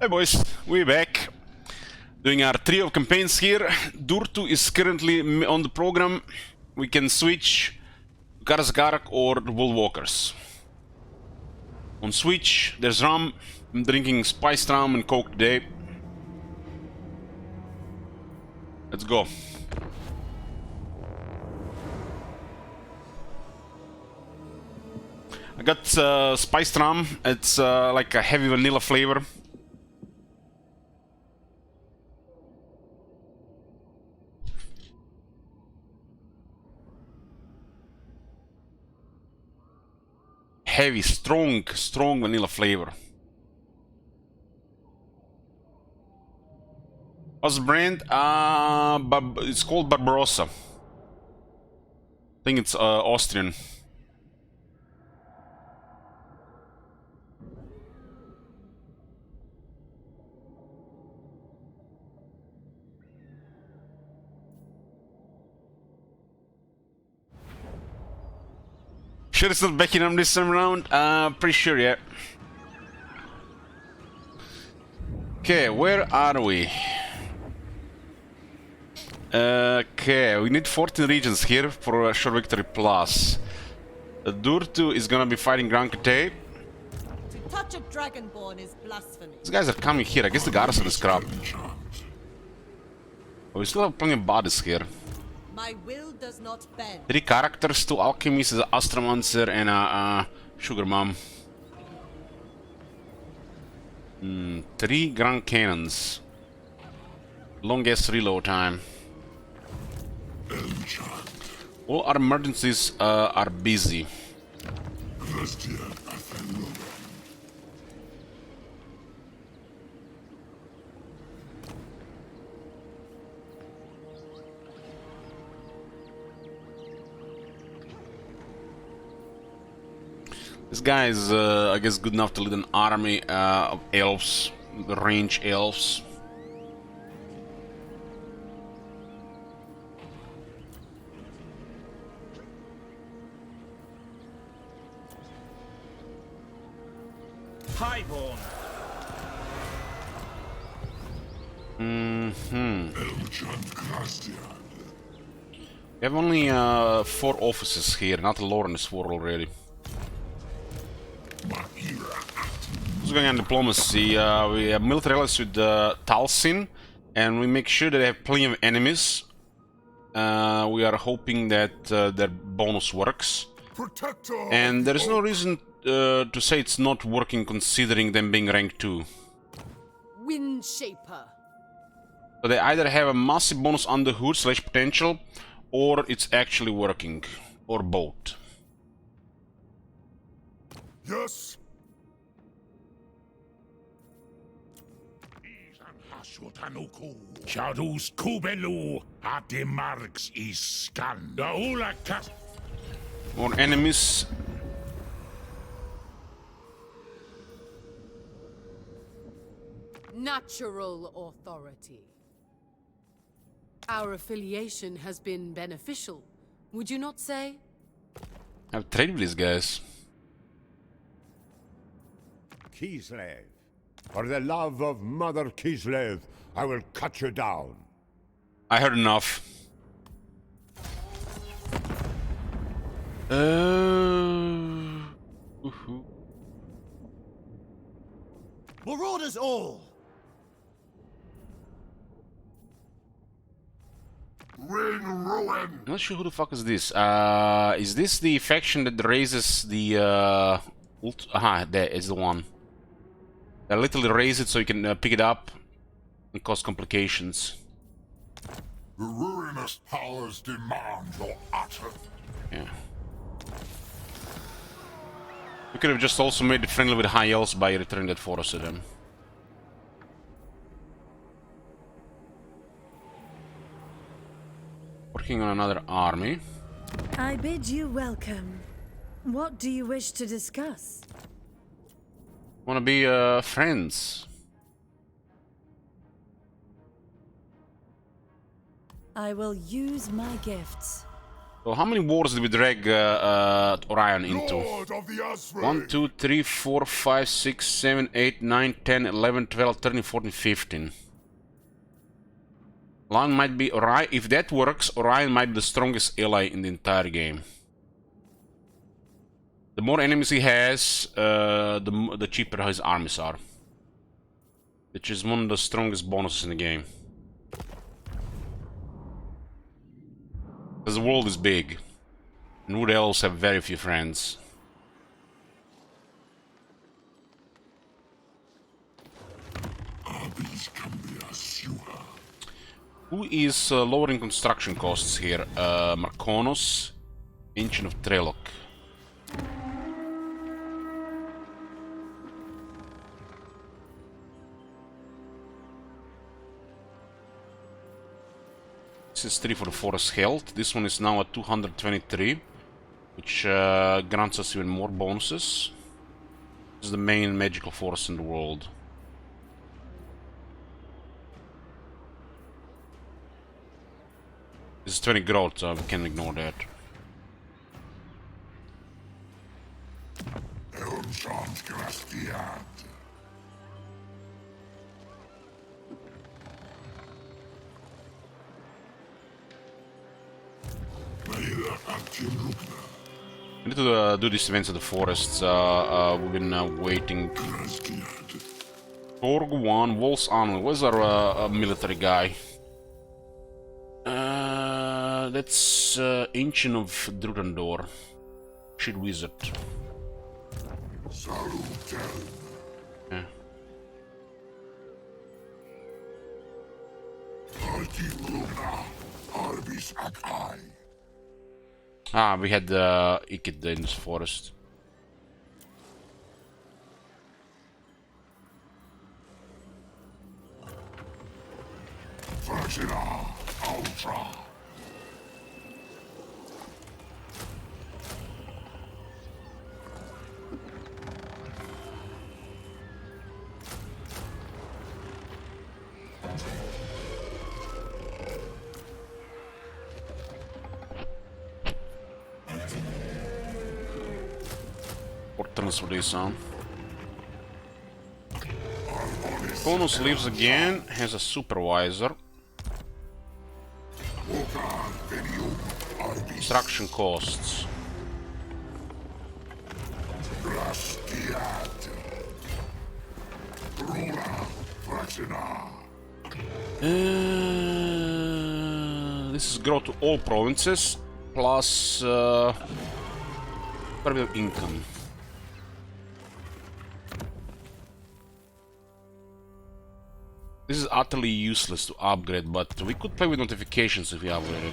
Hey boys, we're back. Doing our trio of campaigns here. Durtu is currently on the program. We can switch Garzgarak or the Woolwalkers. On switch, there's rum. I'm drinking spiced rum and coke today. Let's go. I got spiced rum. It's like a heavy vanilla flavor. Heavy, strong vanilla flavor. What's the brand? It's called Barbarossa. I think it's Austrian. Sure it's not Beckingham this time around? Pretty sure, yeah. Okay, where are we? Okay, we need 14 regions here for a short victory plus. Durtu is gonna be fighting Grand Kate. To touch a dragonborn is blasphemy. These guys are coming here. I guess the guards are the scrap. Oh, we still have plenty of bodies here. My will does not bend. 3 characters, 2 alchemists, an astromancer and a sugar mom. 3 grand cannons. Longest reload time. All our emergencies are busy. This guy is, I guess, good enough to lead an army of elves, the range elves. Highborn. We have only 4 officers here, not a lord in this war already. What's going on in diplomacy? We have military allies with Talsin, and we make sure that they have plenty of enemies. We are hoping that their bonus works. And there is no reason to say it's not working considering them being rank 2. Windshaper. So they either have a massive bonus on the hood / potential, or it's actually working, or both. Yes. Shadus Kubelu Atimarks Iskan. Daula Kat. More enemies. Natural authority. Our affiliation has been beneficial, would you not say? I've traded with these guys. Kislev, for the love of Mother Kislev, I will cut you down. I heard enough. Marauders all. Ring ruin. I'm not sure who the fuck is this. Is this the faction that raises the aha, that is the one. They literally raise it so you can pick it up and cause complications. The ruinous powers demand your utter. Yeah. We could have just also made it friendly with high elves by returning that forest to them. Working on another army. I bid you welcome. What do you wish to discuss? Wanna be friends? I will use my gifts. So how many wars did we drag Orion into? Lord of the Asri. 1, 2, 3, 4, 5, 6, 7, 8, 9, 10, 11, 12, 13, 14, 15. Orion might be Orion. If that works, Orion might be the strongest ally in the entire game. The more enemies he has, the cheaper his armies are. Which is one of the strongest bonuses in the game. Because the world is big. And wood elves have very few friends. Who is lowering construction costs here? Markonos, Ancient of Trelok. This is 3 for the forest health. This one is now at 223, which grants us even more bonuses. This is the main magical forest in the world. This is 20 growth, so we can ignore that. We need to do these events at the forests. We've been waiting. Argwylon, Wolf's Army. Where's our military guy? That's Ancient of Drutendor. Shit wizard. Yeah. Ah, we had Ikid in this forest. Ultra. Turns for this on. Konus lives again, has a supervisor. Construction costs. This is growth to all provinces plus quite a bit of income. This is utterly useless to upgrade, but we could play with notifications if we upgrade it.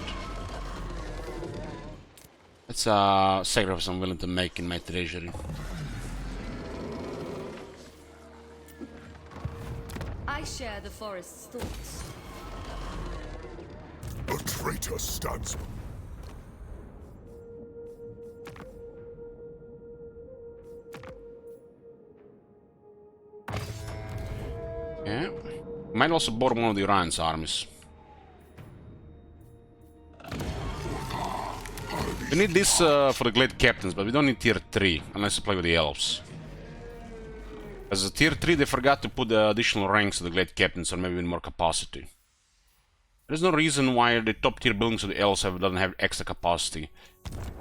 That's a sacrifice I'm willing to make in my treasury. I share the forest's thoughts. A traitor stands. Yeah. Might also board one of the Orion's armies. We need this for the Glade Captains, but we don't need tier 3, unless you play with the elves. As a tier 3, they forgot to put the additional ranks to the Glade Captains, or maybe even more capacity. There's no reason why the top tier buildings of the elves doesn't have extra capacity,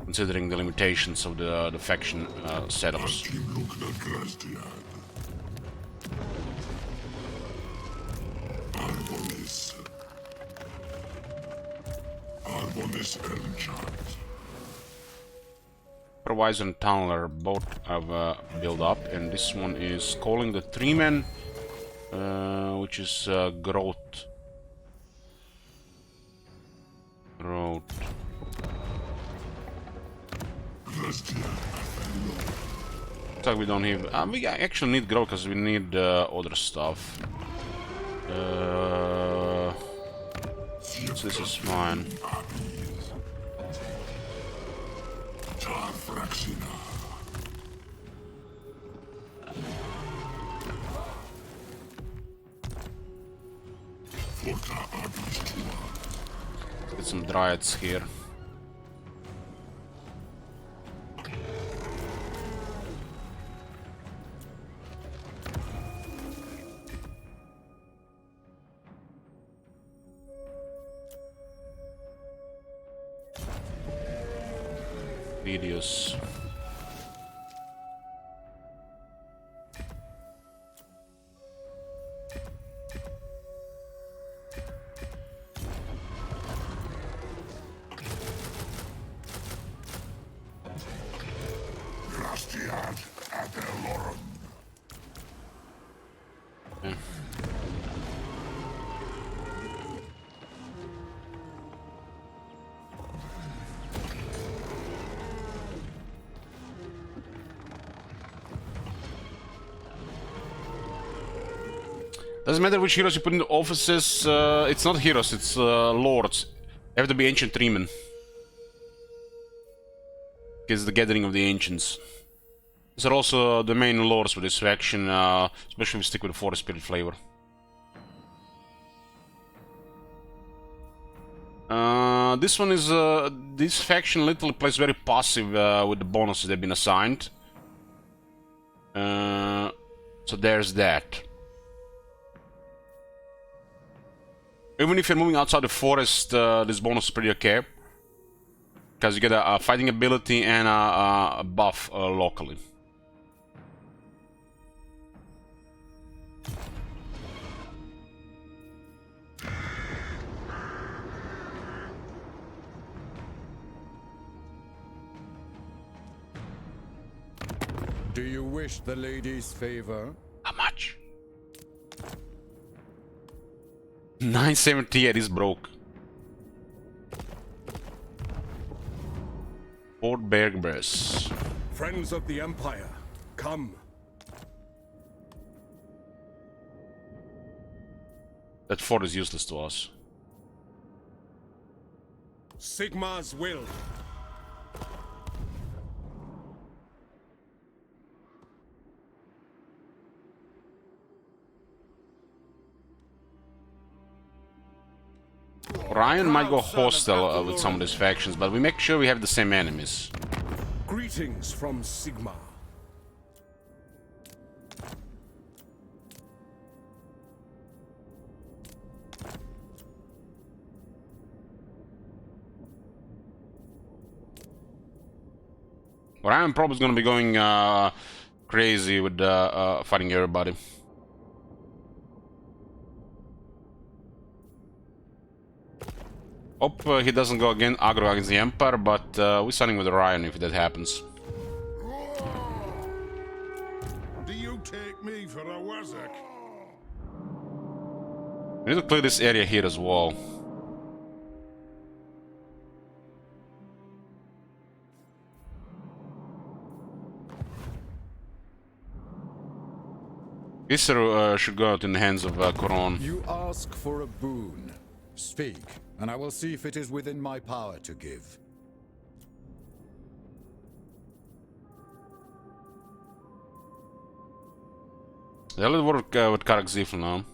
considering the limitations of the faction setups. Supervisor and Tunneler both have built up, and this one is calling the 3-man, which is growth. Looks like we don't have. We actually need growth because we need other stuff. So this is fine. Get some dryads here. Tedious. Rastiad Adelorum. Doesn't matter which heroes you put in the offices, it's not heroes, it's lords. They have to be ancient treemen. It's the gathering of the ancients. These are also the main lords for this faction, especially if we stick with the forest spirit flavor. This one is, this faction literally plays very passive with the bonuses they've been assigned. So there's that. Even if you're moving outside the forest, this bonus is pretty okay. Because you get a fighting ability and a buff locally. Do you wish the lady's favor? How much? 978 is broke. Fort Bergbers. Friends of the Empire, come. That fort is useless to us. Sigmar's will. Ryan might go hostile with some of these factions, but we make sure we have the same enemies. Greetings from Sigmar. Ryan probably is gonna be going crazy with fighting everybody. Hope he doesn't go again aggro against the Empire, but we're starting with Ryan if that happens. Do you take me for a wazak? We need to clear this area here as well. This should go out in the hands of Coron. You ask for a boon. Speak, and I will see if it is within my power to give. Yeah, let's work with Karak Zifl now.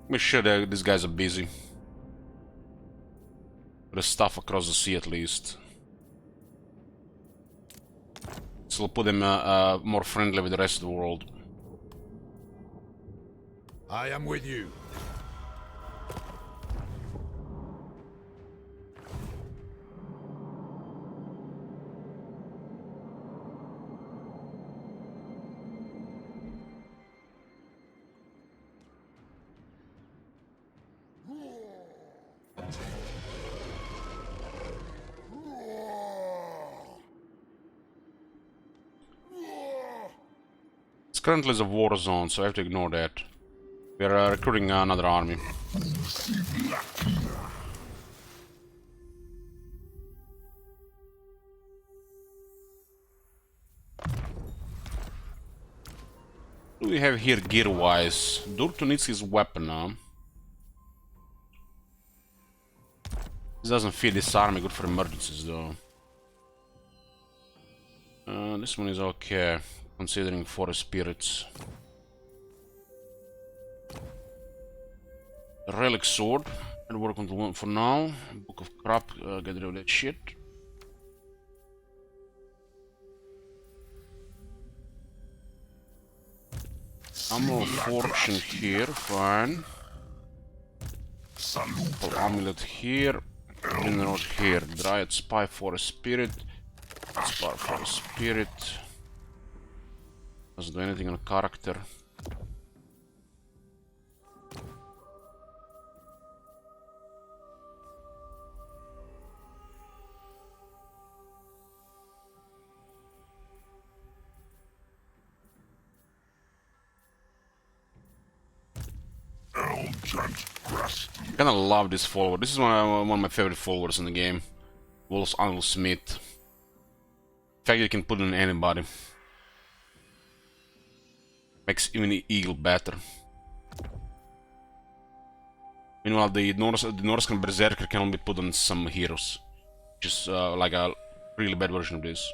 Make sure that these guys are busy. With the stuff across the sea at least. So we'll put them more friendly with the rest of the world. I am with you. It's currently a war zone, so I have to ignore that. We are recruiting another army. What do we have here gear-wise? Durtu needs his weapon now. This doesn't fit this army, good for emergencies though. This one is okay, considering forest spirits. Relic sword. I'll work on the one for now. Book of crap, get rid of that shit. Ammo fortune here, fine. Full amulet here. Mineral here. Dryad spy for a spirit. Spy for a spirit. Doesn't do anything on a character. I kinda love this follower. This is one of my favorite followers in the game. Wolf's Arnold Smith. In fact, you can put it on anybody. Makes even the eagle better. Meanwhile, the Norscan Berserker can only be put on some heroes. Which is like a really bad version of this.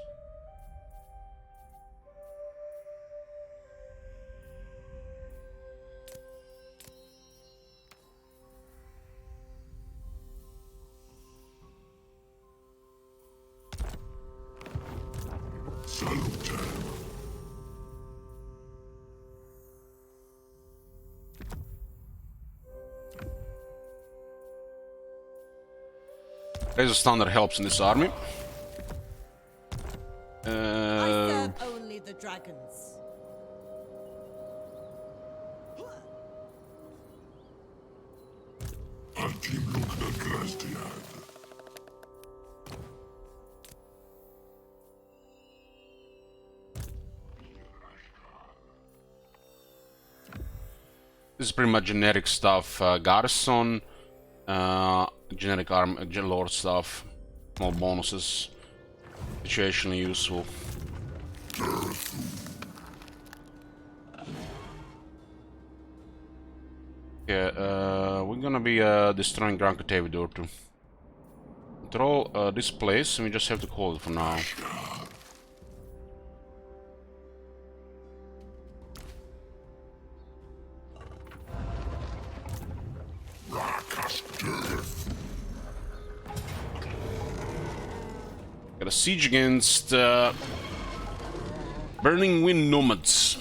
Razor Standard helps in this army. I serve only the dragons. This is pretty much generic stuff. Garrison, generic lord stuff, small bonuses, situationally useful. Yeah, we're gonna be destroying Gran Catavidor too. Control this place, and we just have to hold it for now. Got a siege against Burning Wind Nomads.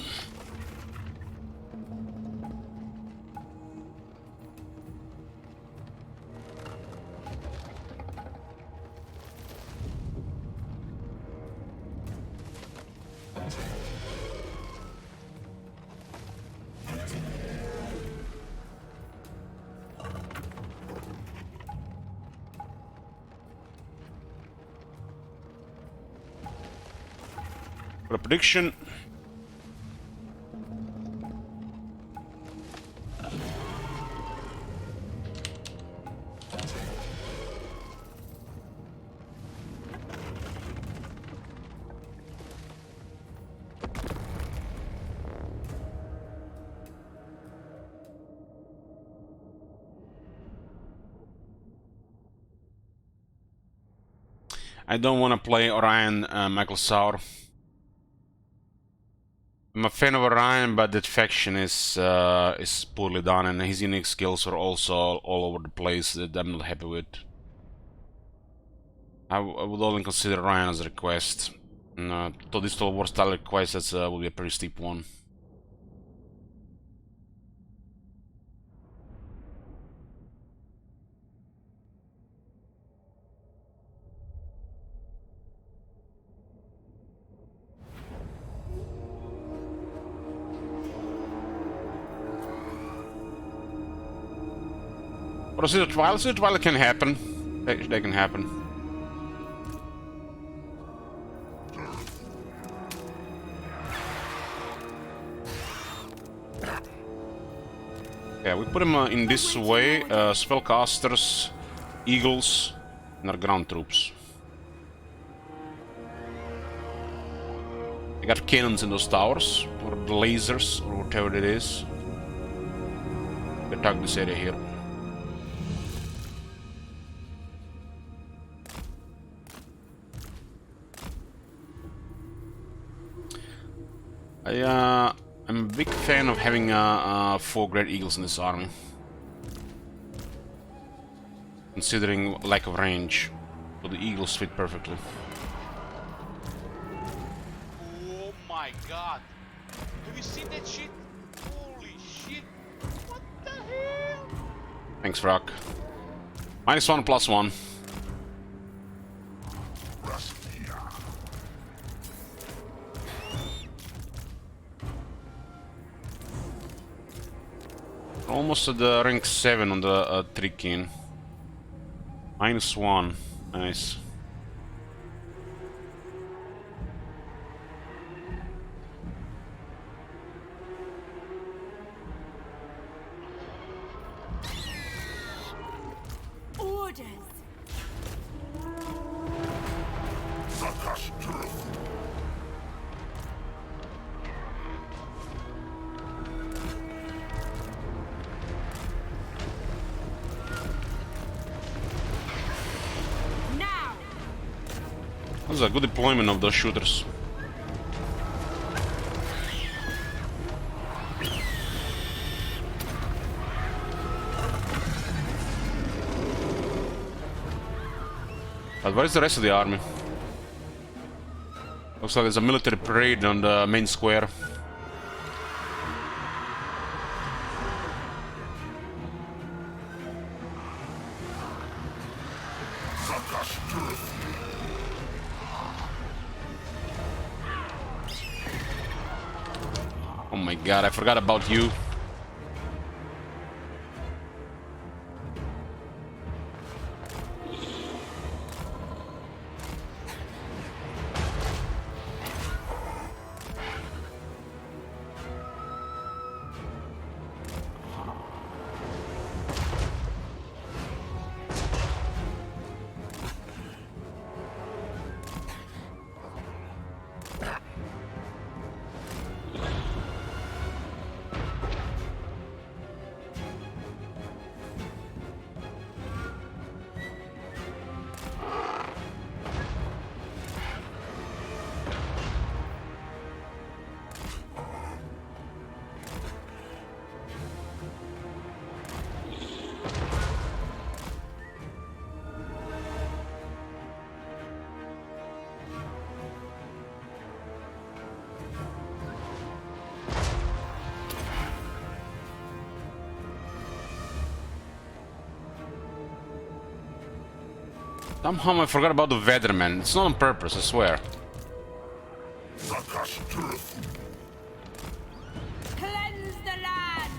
For a prediction. I don't want to play Orion Michael Saur. I'm a fan of Orion, but that faction is poorly done, and his unique skills are also all over the place that I'm not happy with. I would only consider Orion as a request. To this Total War style request, that would be a pretty steep one. Or is it a trial? Is it a trial? It can happen. They can happen. Yeah, we put him in this way. Spellcasters, eagles, and our ground troops. They got cannons in those towers, or the lasers, or whatever it is. We attack this area here. I'm a big fan of having 4 Great Eagles in this army. Considering lack of range, so the Eagles fit perfectly. Oh my god! Have you seen that shit? Thanks, Rock. -1, +1. Almost at the rank 7 on the Tricking. -1. Nice. Orders. Now. That was a good deployment of those shooters. But where is the rest of the army? Looks like there's a military parade on the main square. Oh my god, I forgot about you. Somehow I forgot about the Weatherman. It's not on purpose, I swear. Cleanse the land.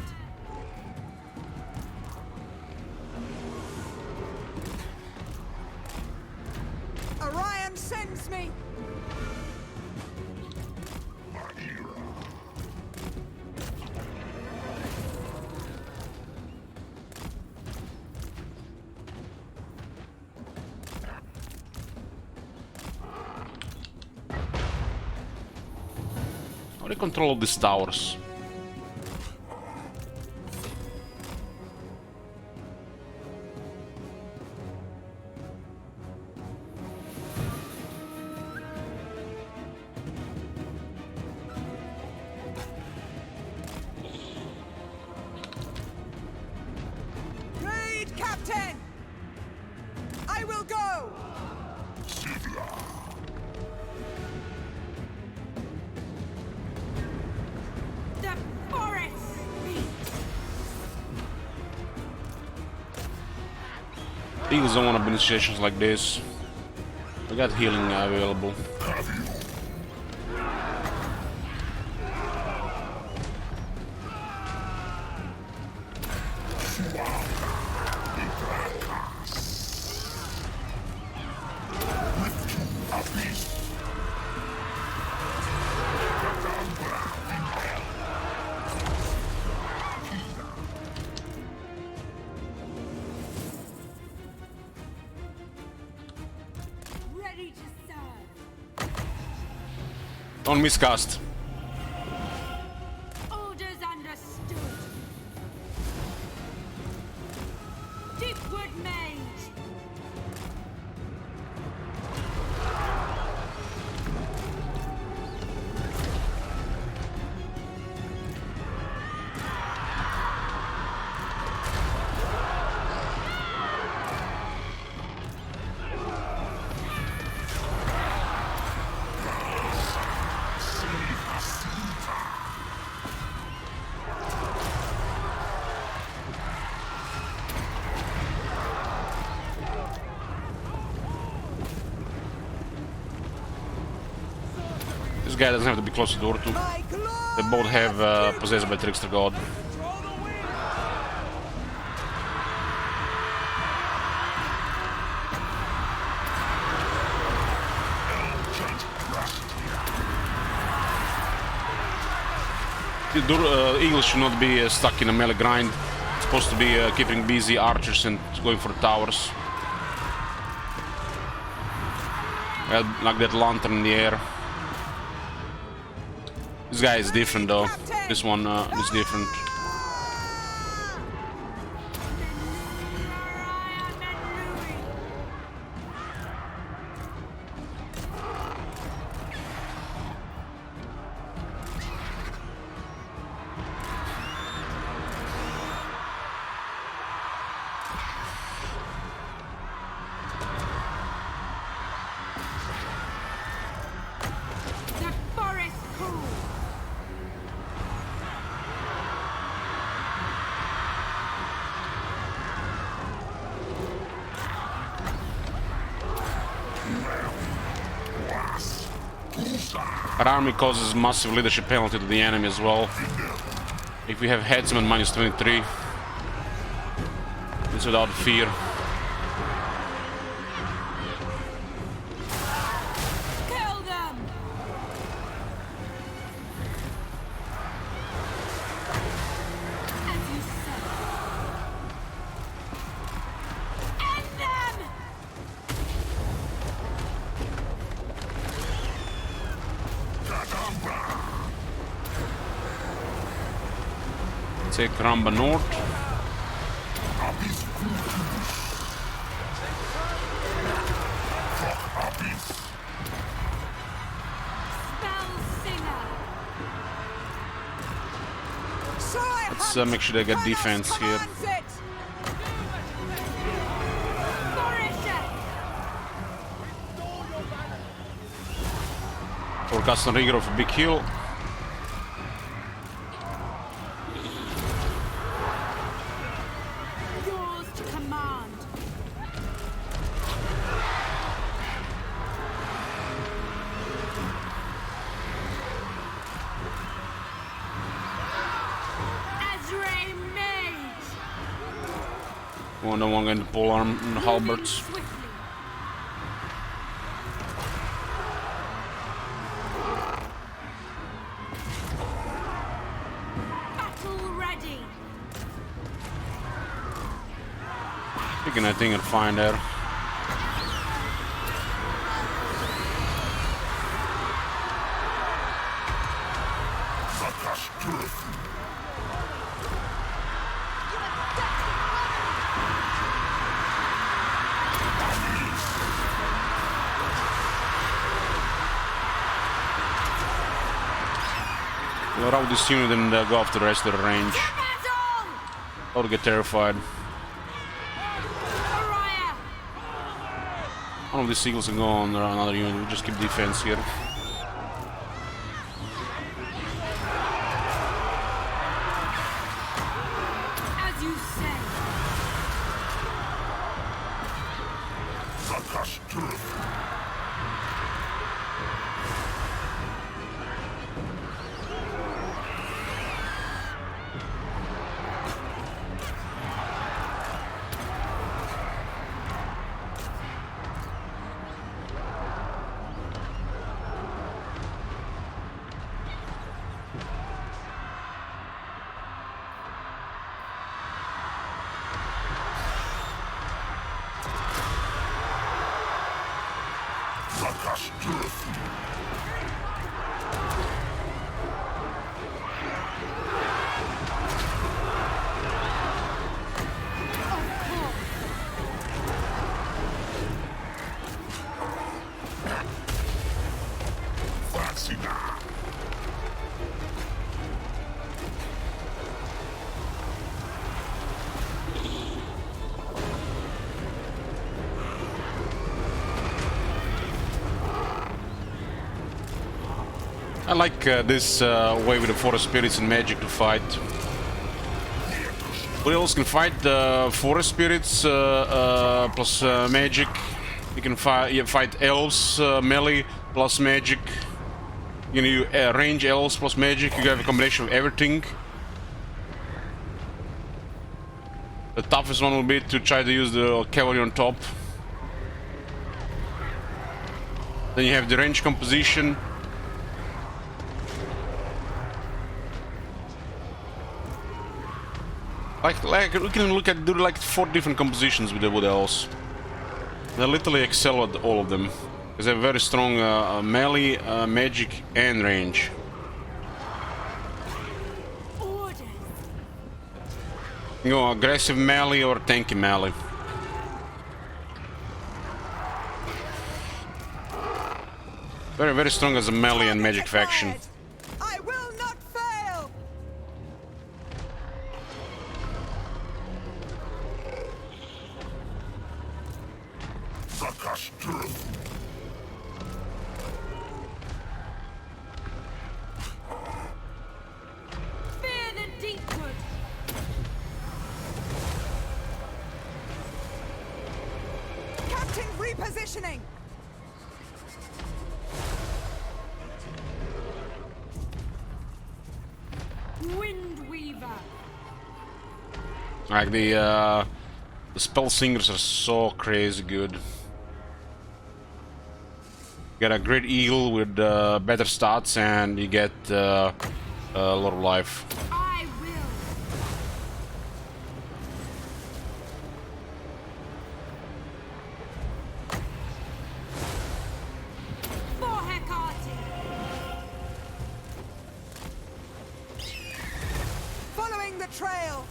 Orion sends me. How do you control all these towers? Raid, Captain! I will go! The forest speaks. Eagles don't want to be in situations like this. We got healing available. Ready to serve. Don't miscast. Orders understood. Deepwood Mage. This guy doesn't have to be close to the Urtu. They both have possessed by Trickster God. The Eagles should not be stuck in a melee grind. It's supposed to be keeping busy archers and going for towers. Like that lantern in the air. This guy is different though. This one is different. The forest cool. Our army causes massive leadership penalty to the enemy as well. If we have headsman minus 23, it's without fear. Kill them. As you said. End them. Take Ramba North. Spell singer. Let's make sure they get defense here. Flourisher. Forecast on Rigor of a big hill. Yours to command. Azrae Mage. No one going to pull arm halberds. Swiftly. Battle ready. Picking, I think, and find there. We'll route this unit and go after the rest of the range. Battle. I would get terrified. Pariah. One of these eagles can go on another unit. We'll just keep defense here. As you say. I like this way with the forest spirits and magic to fight. We also can fight the forest spirits plus magic. You can fight elves melee plus magic. You know, you range elves plus magic. You have a combination of everything. The toughest one will be to try to use the cavalry on top. Then you have the range composition. Like we can do like 4 different compositions with the wood elves. They literally excel at all of them because they have very strong melee, magic, and range. Orders. You know, aggressive melee or tanky melee. Very, very strong as a melee and magic faction. I will not fail! Fear the deepwood. Captain repositioning! Windweaver. Like the spell singers are so crazy good. You get a great eagle with better stats, and you get a lot of life. I will. For Hecate. Following the trail!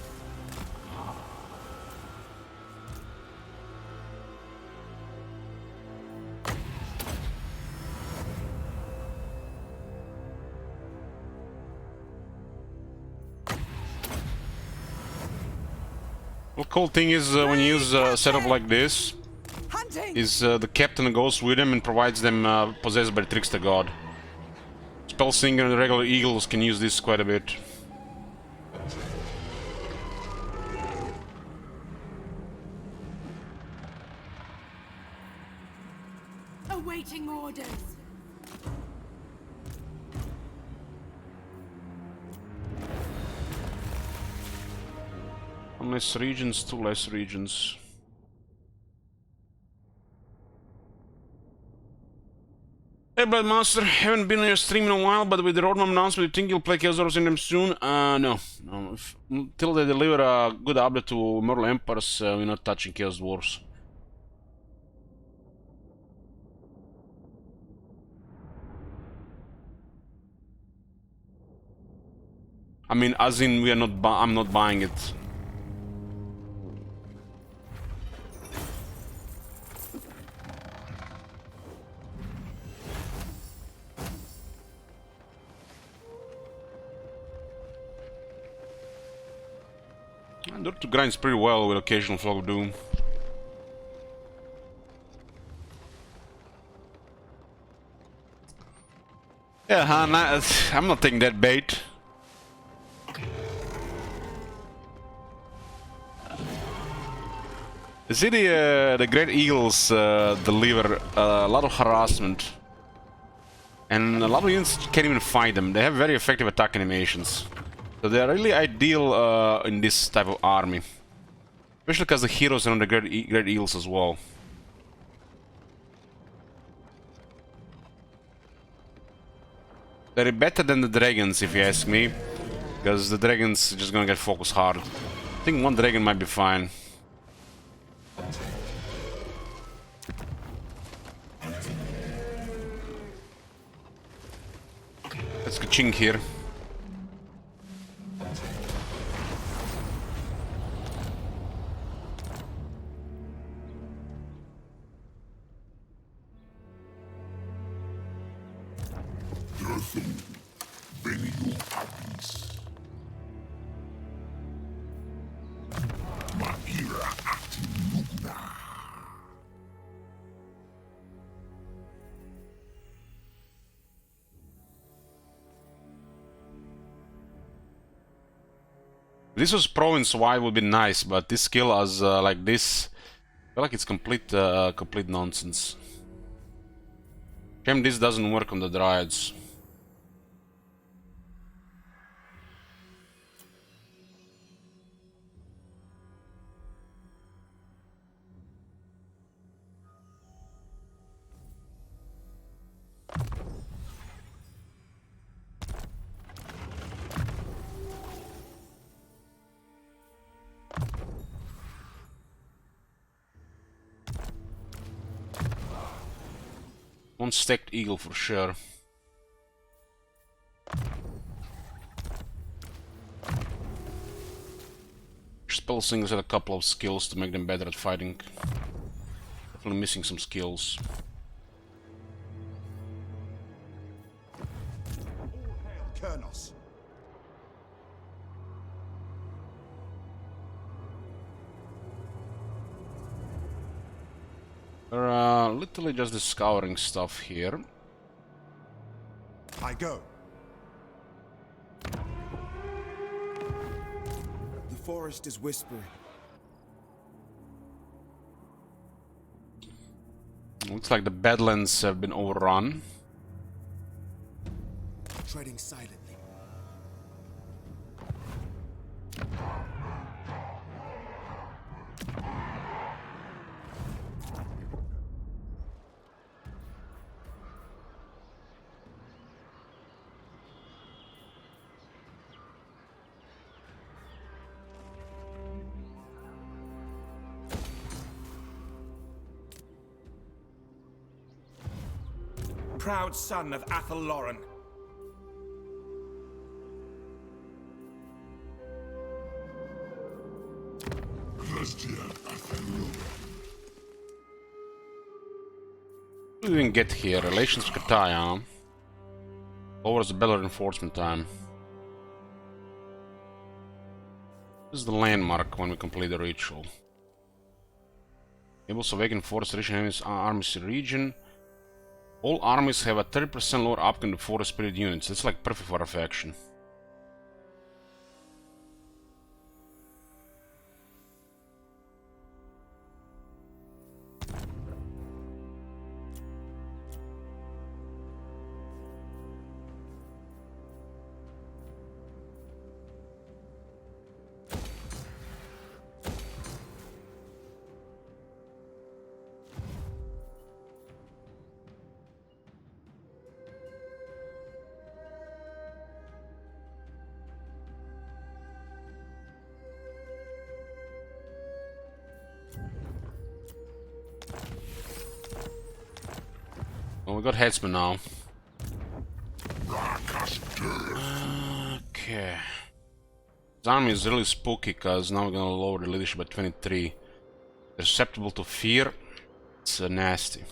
The cool thing is when you use a setup like this, Hunting! is the captain goes with them and provides them possessed by the trickster god. Spell singer and regular eagles can use this quite a bit. Awaiting orders. One less regions, 2 less regions. Hey Bloodmaster, haven't been on your stream in a while, but with the roadmap announcement, do you think you'll play Chaos Dwarfs in them soon? No. Until they deliver a good update to Mortal Empires, we're not touching Chaos Dwarfs. I mean, as in, we are not. I'm not buying it. Dirt grinds pretty well with occasional Fog of Doom. Yeah, I'm not taking that bait. You see the Great Eagles deliver a lot of harassment. And a lot of units can't even fight them. They have very effective attack animations. So they are really ideal in this type of army. Especially because the heroes are on the Great Eagles as well. They're better than the dragons, if you ask me. Because the dragons are just gonna get focused hard. I think 1 dragon might be fine. Let's go ching here. This was province wide would be nice, but this skill as like this, I feel like it's complete nonsense. Shame this doesn't work on the dryads. One stacked eagle for sure. Spell singers had a couple of skills to make them better at fighting. Definitely missing some skills. Kernos. We're literally just discovering stuff here. I go. The forest is whispering. Looks like the Badlands have been overrun. Treading silently. Proud son of Argwylon. We didn't get here. Relations with Kataya. Lowers the battle reinforcement time. This is the landmark when we complete the ritual. Enables awaken forest region enemies armies region. All armies have a 30% lower upgrade to forest spirit units. That's like perfect for a faction. Well, we got headsman now. Okay. This army is really spooky because now we're gonna lower the leadership by 23. They're susceptible to fear. It's nasty.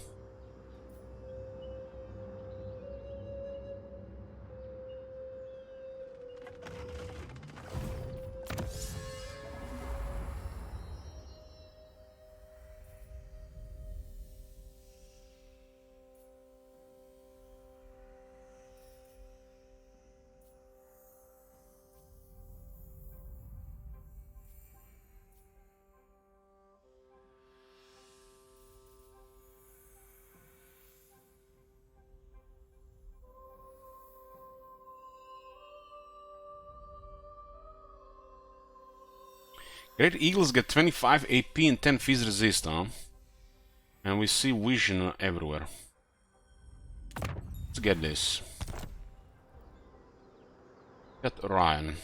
Great Eagles get 25 AP and 10 Fizz resist, huh? And we see vision everywhere. Let's get this. Get Orion.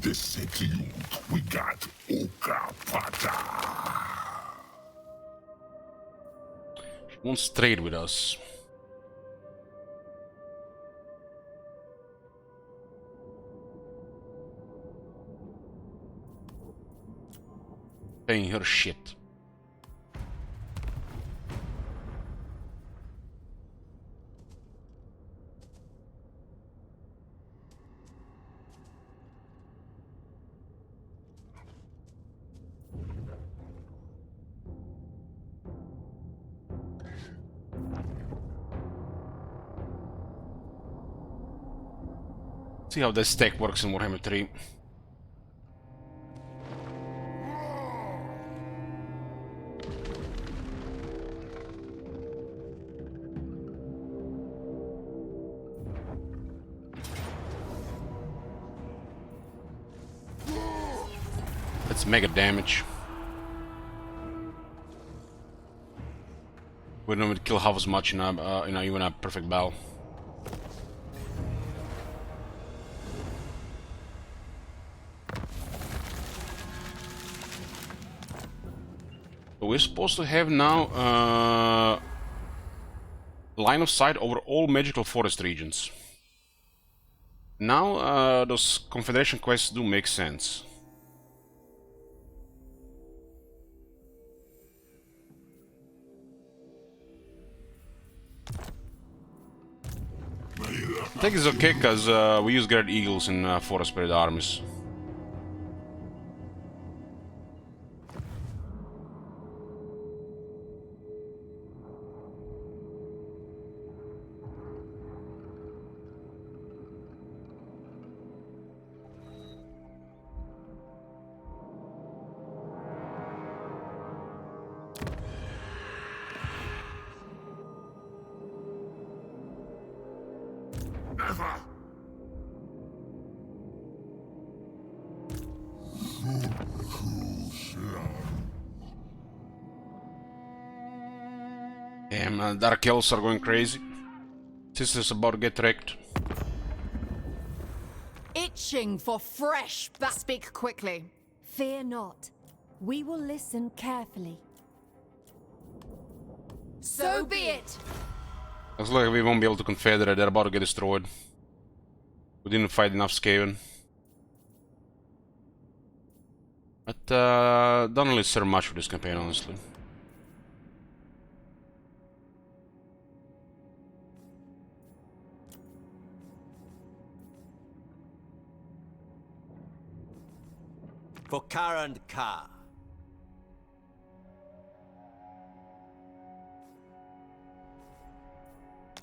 The city we got Okapata. She wants trade with us. Paying her shit. See how this stack works in Warhammer 3. That's mega damage. We don't even kill half as much in even a perfect battle. So we're supposed to have now line of sight over all magical forest regions. Now those Confederation quests do make sense. I think it's okay because we use Great Eagles in Forest Spirit armies. Never! Damn, Dark Elves are going crazy. Sister's about to get wrecked. Itching for fresh. Speak quickly. Fear not. We will listen carefully. So be it. Looks like we won't be able to confederate. They're about to get destroyed. We didn't fight enough Skaven. But don't really serve much for this campaign, honestly. For Kara and Ka.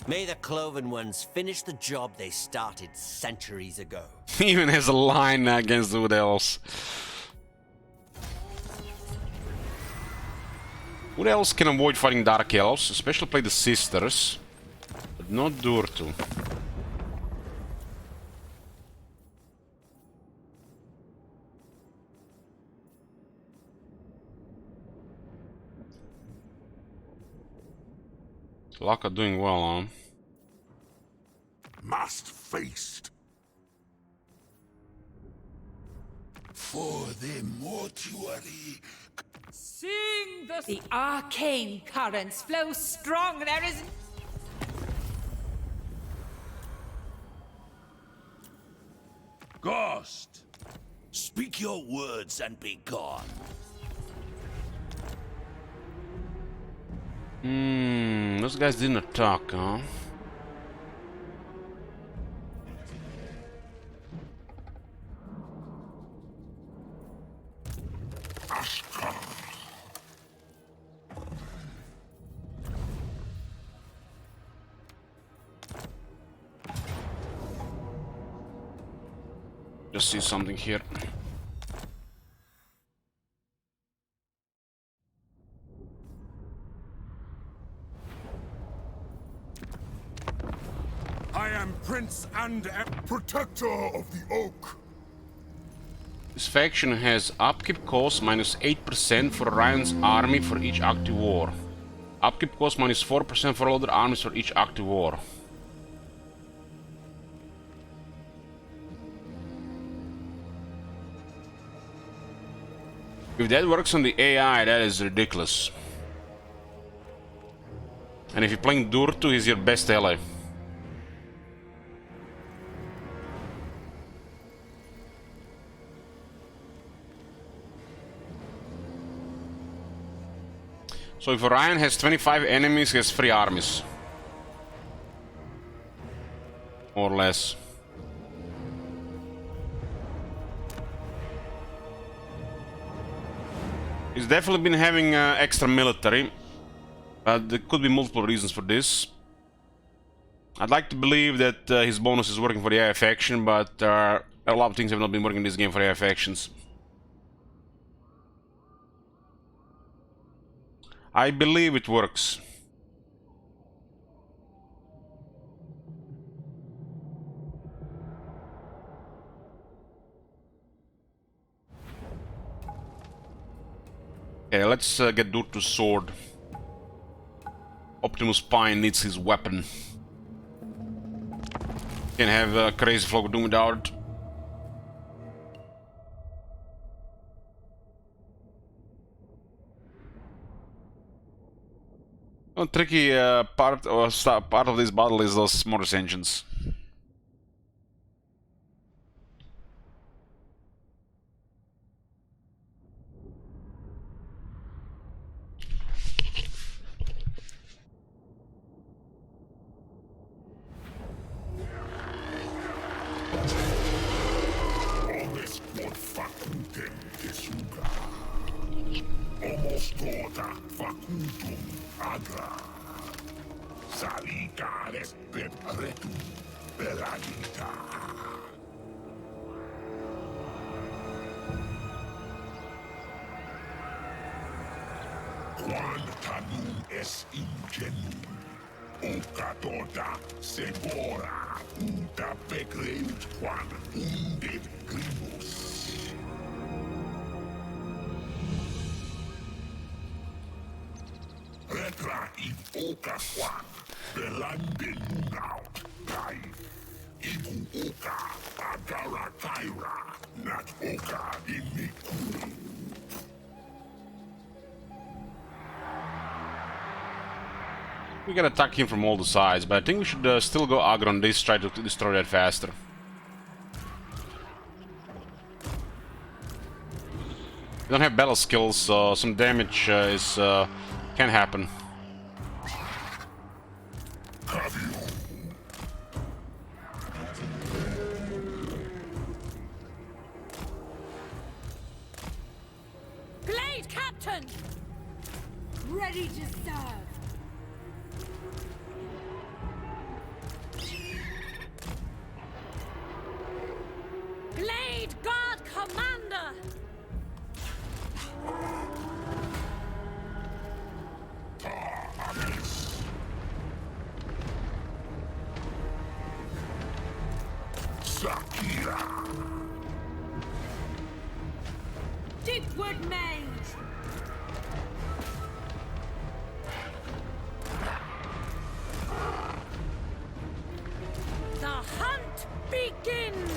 May the Cloven Ones finish the job they started centuries ago. He even has a line against the Wood Elves. Wood Elves can avoid fighting Dark Elves, especially play the Sisters, but not Durtu. Laka doing well, huh? Mast-faced. For the mortuary. Sing the arcane currents flow strong. There is Ghost. Speak your words and be gone. Those guys didn't attack, huh? Just see something here. I am Prince and Protector of the Oak. This faction has upkeep cost minus 8% for Orion's army for each active war. Upkeep cost minus 4% for all other armies for each active war. If that works on the AI, that is ridiculous. And if you're playing Durtu, he's your best ally. So if Orion has 25 enemies, he has 3 armies. More or less. He's definitely been having extra military. There could be multiple reasons for this. I'd like to believe that his bonus is working for the AI faction, but a lot of things have not been working in this game for AI factions. I believe it works. Okay, let's get Durtu's sword. Optimus Prime needs his weapon. Can't have Crazy Flock of Doom without it. One tricky part of this battle is those mortis engines. We can attack him from all the sides, but I think we should still go aggro on this, try to destroy that faster. We don't have battle skills, so some damage can happen. Blade Captain! Ready to serve. Blade Guard Commander! Sakira! Digwood Mage! The hunt begins!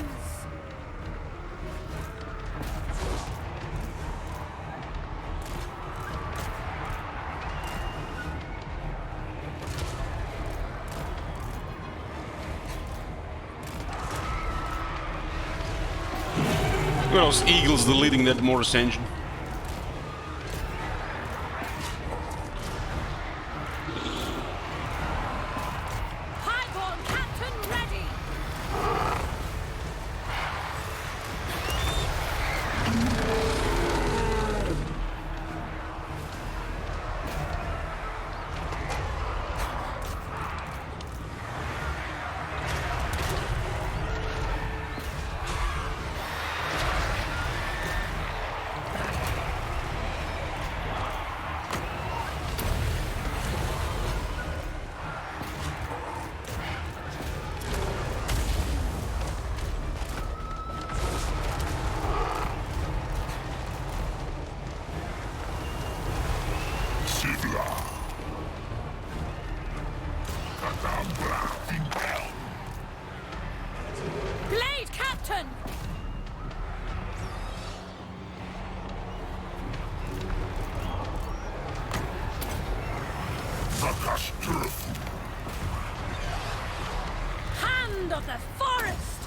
Look at those eagles deleting that mortis engine. Highborn Captain ready! Blade Captain! Hand of the Forest!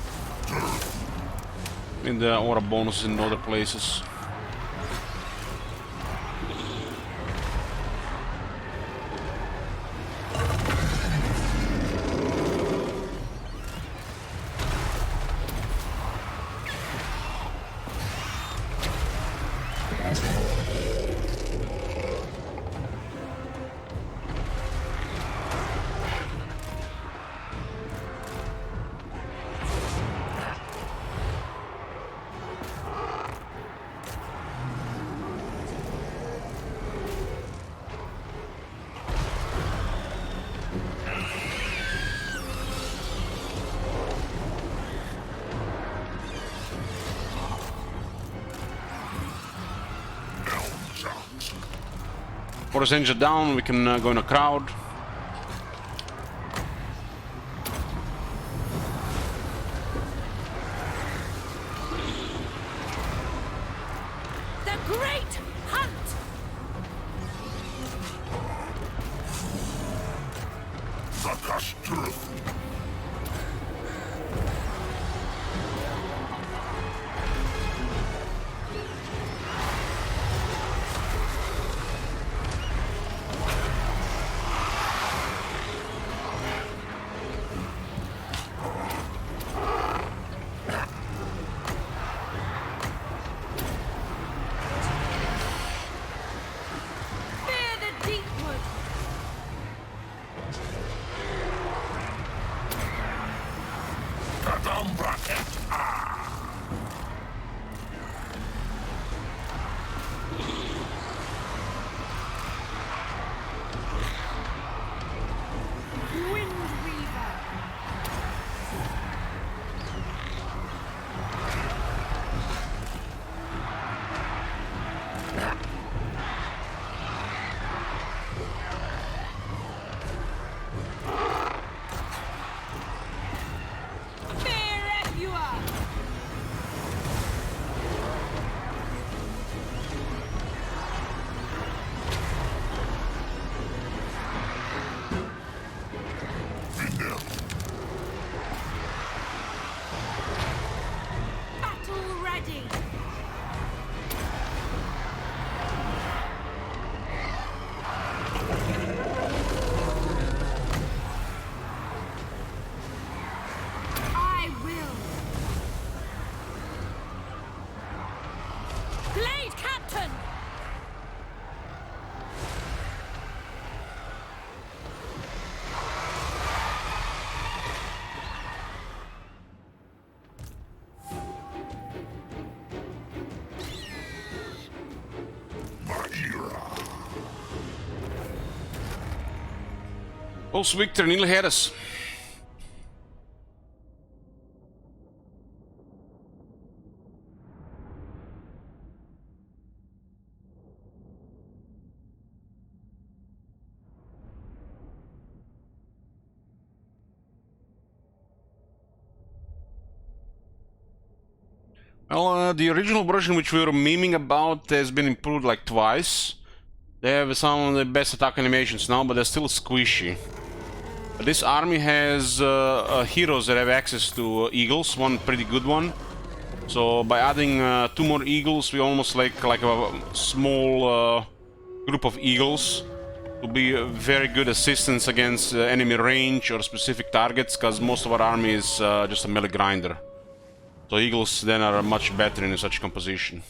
In the aura bonuses in other places. Force engine down, we can go in a crowd. The Great Hunt! Post Victor Neil Harris. Well, the original version which we were memeing about has been improved like twice. They have some of the best attack animations now, but they're still squishy. But this army has heroes that have access to eagles, one pretty good one. So by adding 2 more eagles, we almost like a small group of eagles to be very good assistance against enemy range or specific targets, because most of our army is just a melee grinder. So eagles then are much better in such composition.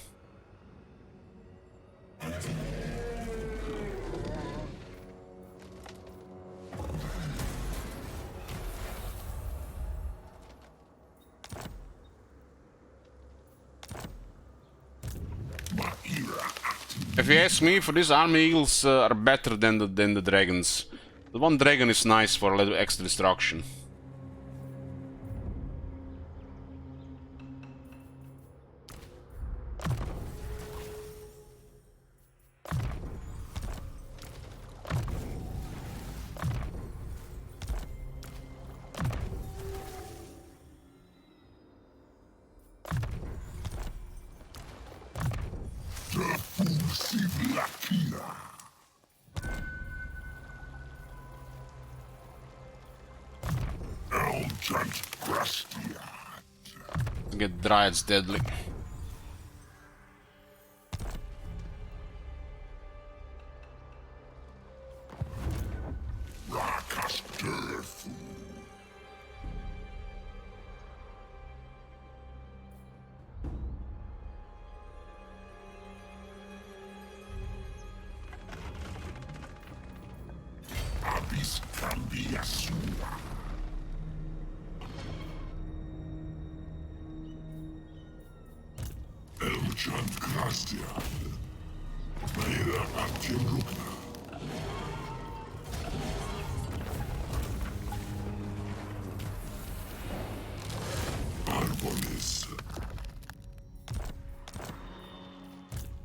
If you ask me, for this army, eagles are better than the dragons. The one dragon is nice for a little extra destruction. Get Dryad's deadly.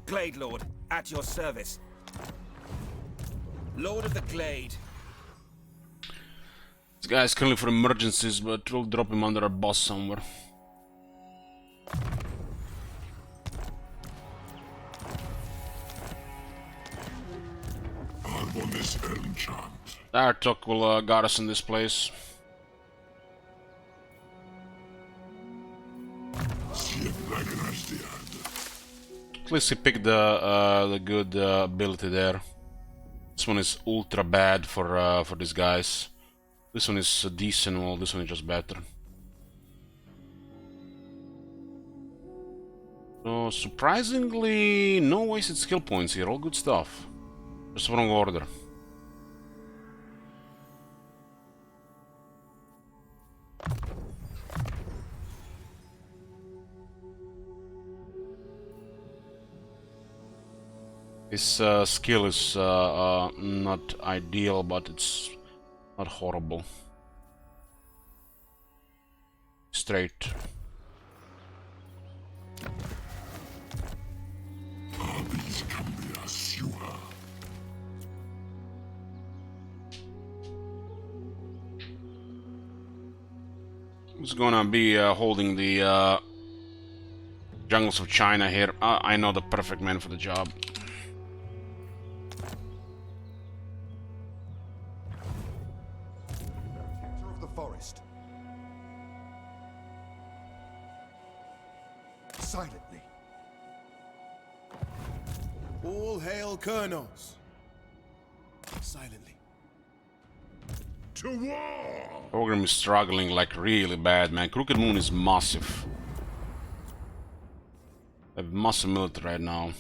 Glade Lord, at your service. Lord of the Glade. This guy is currently for emergencies, but we'll drop him under a boss somewhere. Dartok will garrison this place. At least he picked the good ability there. This one is ultra bad for these guys. This one is decent, well, this one is just better. So, surprisingly, no wasted skill points here, all good stuff. Just wrong order. His skill is not ideal, but it's not horrible. Straight. Who's gonna be holding the jungles of China here? I know the perfect man for the job. Of the forest. Silently. All hail Kurnos. Silently. To war! Program is struggling like really bad, man. Crooked Moon is massive. They have massive military right now.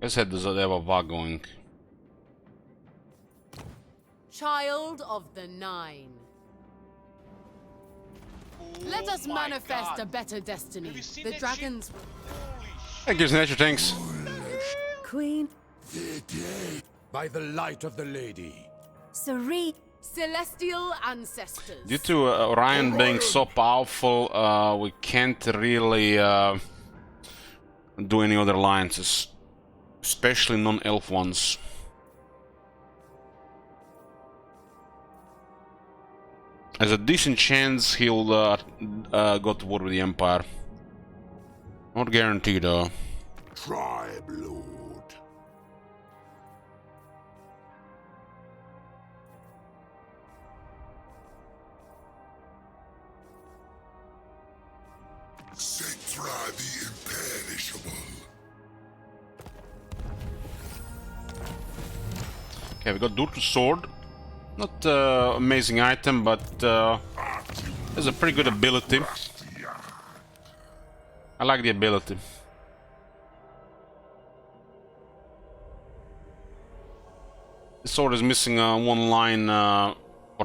I said they have a VA going. Child of the Nine. Let us manifest a better destiny. The dragons. Thank you, Nature Tanks. Queen. By the light of the lady. Serene. Celestial ancestors. Due to Orion being so powerful, we can't really do any other alliances, especially non-elf ones. There's a decent chance he'll go to war with the Empire. Not guaranteed, though. Tribe Lord. Sectra the imperishable. Okay, we got Durtu's sword. Not amazing item, but has a pretty good ability. I like the ability. The sword is missing one line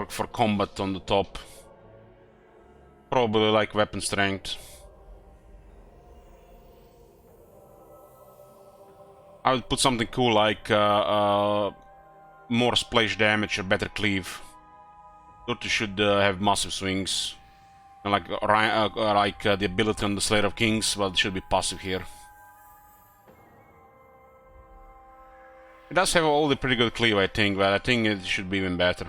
for combat on the top. Probably like weapon strength. I would put something cool like more splash damage or better cleave. Durtu should have massive swings. And like the ability on the Slayer of Kings, but it should be passive here. It does have all the pretty good cleave, I think, but I think it should be even better.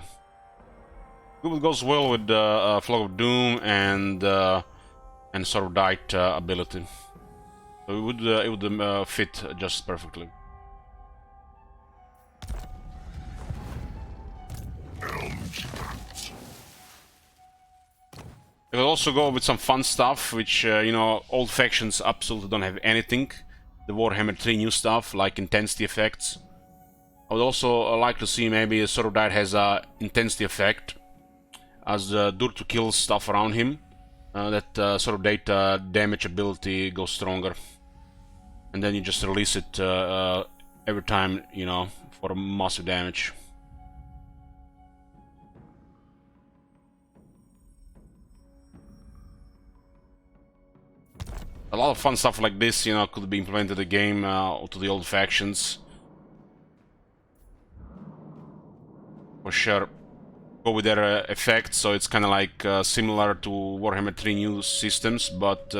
It goes well with Flock of Doom and Sword of Light ability. So it would fit just perfectly. It will also go with some fun stuff, which, you know, old factions absolutely don't have anything. The Warhammer 3 new stuff, like intensity effects. I would also like to see maybe a Sword of Light has a intensity effect, as Durtu kills stuff around him. That Sword of Light damage ability goes stronger. And then you just release it every time, you know, for massive damage. A lot of fun stuff like this, you know, could be implemented in the game to the old factions. For sure. Go with their effects, so it's kind of like similar to Warhammer 3 new systems, but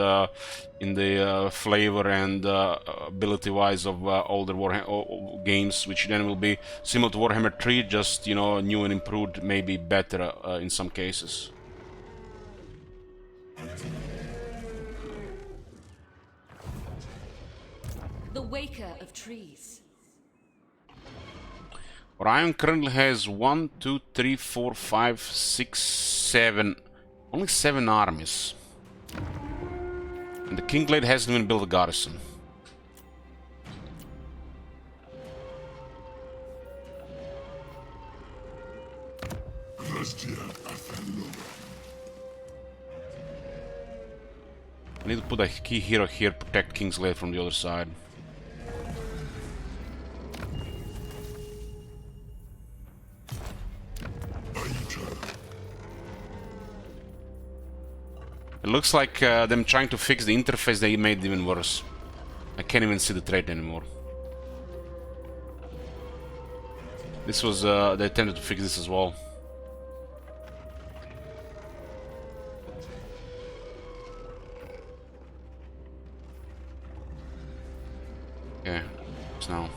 in the flavor and ability-wise of older Warhammer games, which then will be similar to Warhammer 3, just, you know, new and improved, maybe better in some cases. The Waker of Trees. Orion currently has 1, 2, 3, 4, 5, 6, 7. Only 7 armies. And the Kingblade hasn't even built a garrison. I need to put a key hero here, protect Kingsglaive from the other side. It looks like them trying to fix the interface, they made it even worse. I can't even see the trait anymore. This was, they attempted to fix this as well. Okay, so now.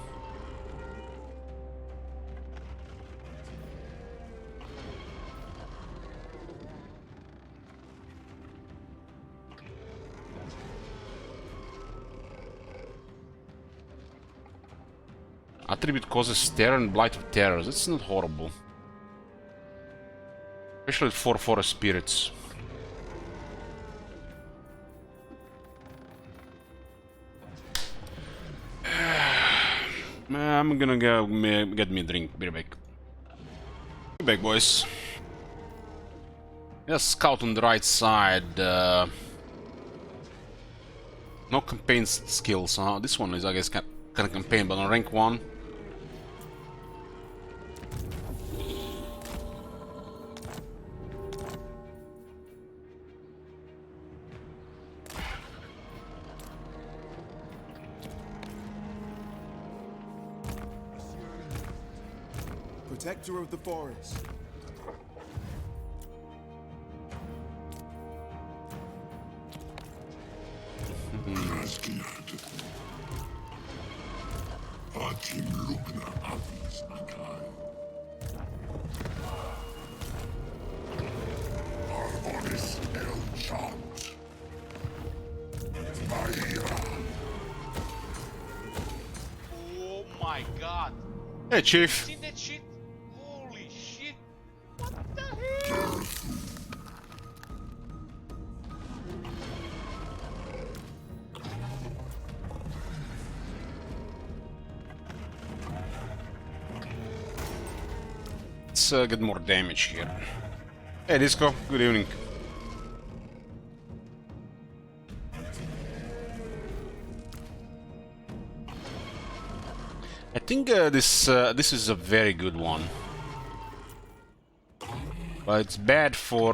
Attribute causes terror and blight of terrors. That's not horrible. Especially with 4 forest spirits. I'm gonna go get me a drink. Be right back. Be back, boys. Yeah, scout on the right side. No campaign skills. This one is, I guess, kind of campaign, but on rank 1. Protector of the forest. Oh my god! Hey, Chief. Seen that shit? Holy shit! What the hell? Let's get more damage here. Hey, Disco. Good evening. I think this is a very good one, but it's bad for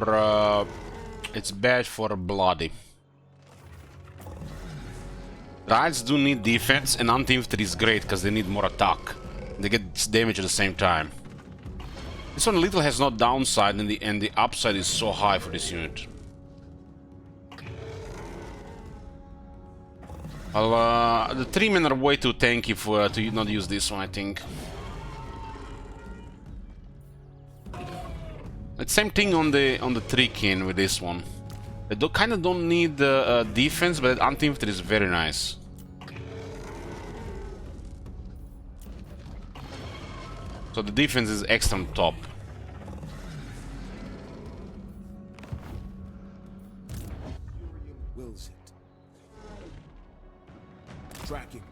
bloody. Rides do need defense, and anti-infantry is great because they need more attack. They get damage at the same time. This one little has no downside, and the upside is so high for this unit. Well, the 3 men are way too tanky for to not use this one, I think. It's same thing on the 3-kin with this one. They kind of don't need defense, but anti-infantry is very nice. So the defense is extra on top. Wills it. Tracking.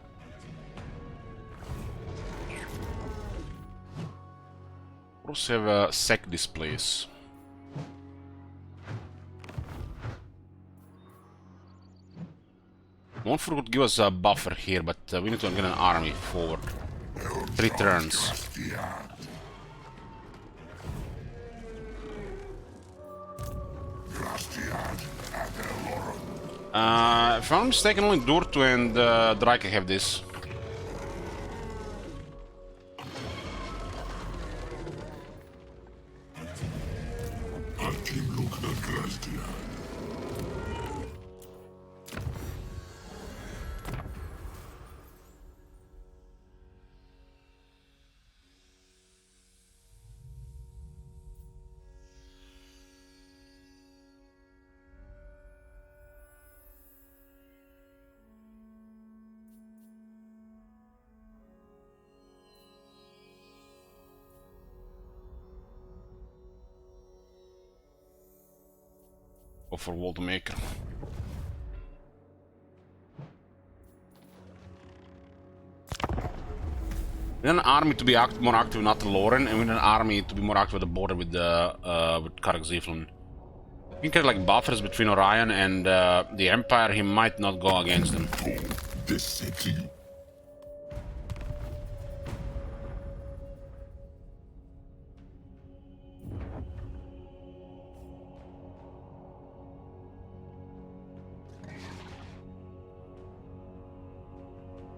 Also have sec displays. Montfort would give us a buffer here, but we need to get an army forward. 3 turns. If I'm not mistaken, only Durtu and Drake have this. Go for wall to maker. We need an army to be more active in Ataloran, and we need an army to be more active at the border with Argwylon. If you can like buffers between Orion and the Empire, he might not go against them. This city.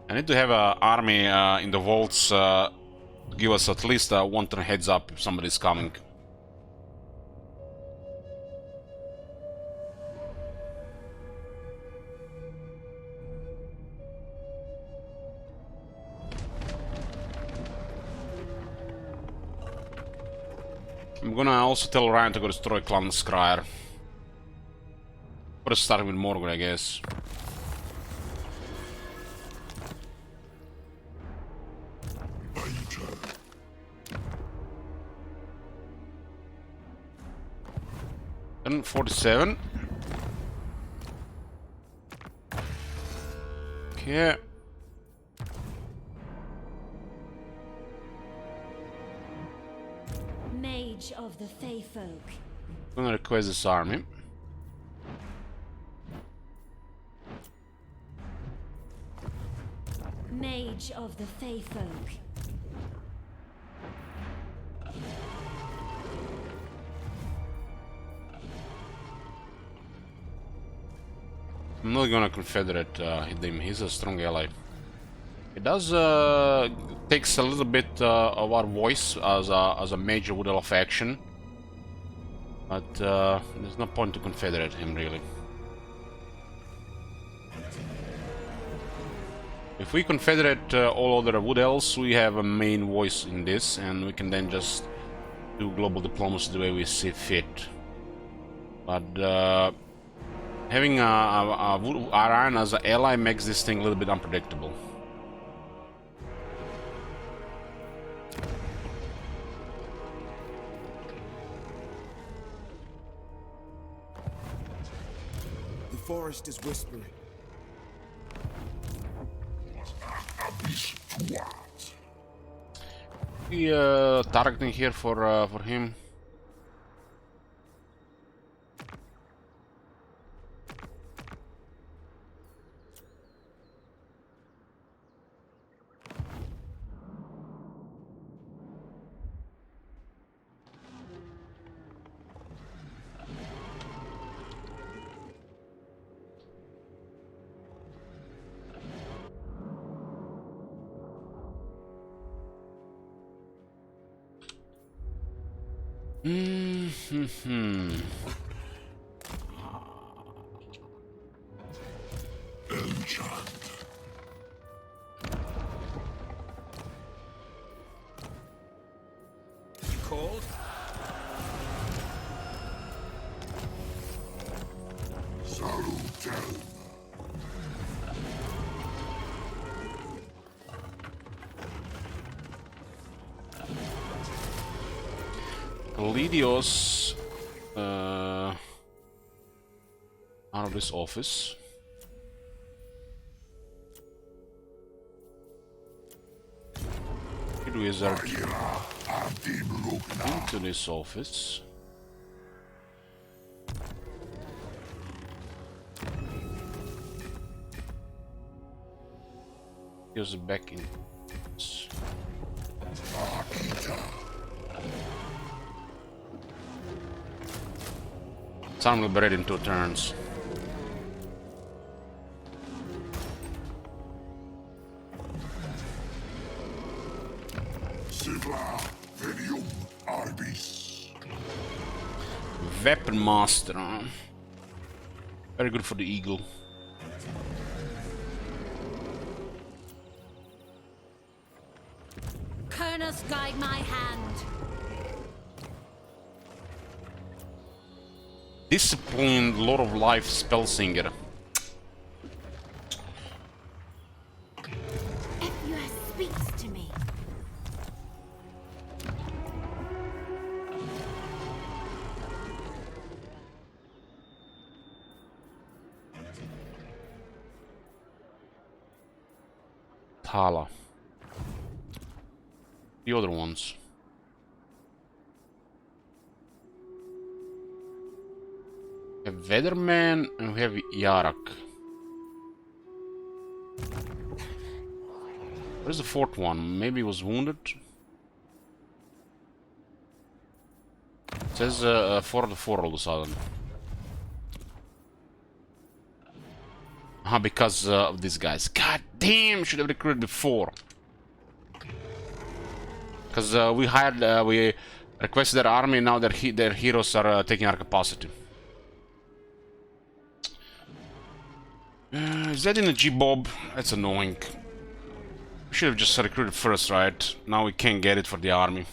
I need to have an army in the vaults to give us at least a one-turn heads up if somebody's coming. I'm gonna also tell Ryan to go destroy Clan Scryer. Or start with Morgan, I guess. And 47. Okay. Mage of the Fey Folk. I'm gonna request this army. Mage of the Fey Folk. I'm not gonna confederate him, he's a strong ally. It does takes a little bit of our voice as a major Wood Elf faction, but there's no point to confederate him really. If we confederate all other Wood Elves, we have a main voice in this, and we can then just do global diplomacy the way we see fit. But having Orion as an ally makes this thing a little bit unpredictable. The forest is whispering. We targeting here for him. Cold? Lydios out of this office. Kid Wizard into this office. Here's back in. Sun will be ready in 2 turns. Weapon Master. Huh? Very good for the eagle. Kernus, guide my hand. Disciplined Lord of Life Spellsinger. Efua speaks to me. Valhalla. The other ones. We have Weatherman and we have Yarak. Where's the fourth one? Maybe he was wounded? It says 4 to 4 all of a sudden. Because of these guys. God damn, should have recruited before. Because we requested their army, now their heroes are taking our capacity. Is that in a G-Bob? That's annoying. We should have just recruited first, right? Now we can't get it for the army.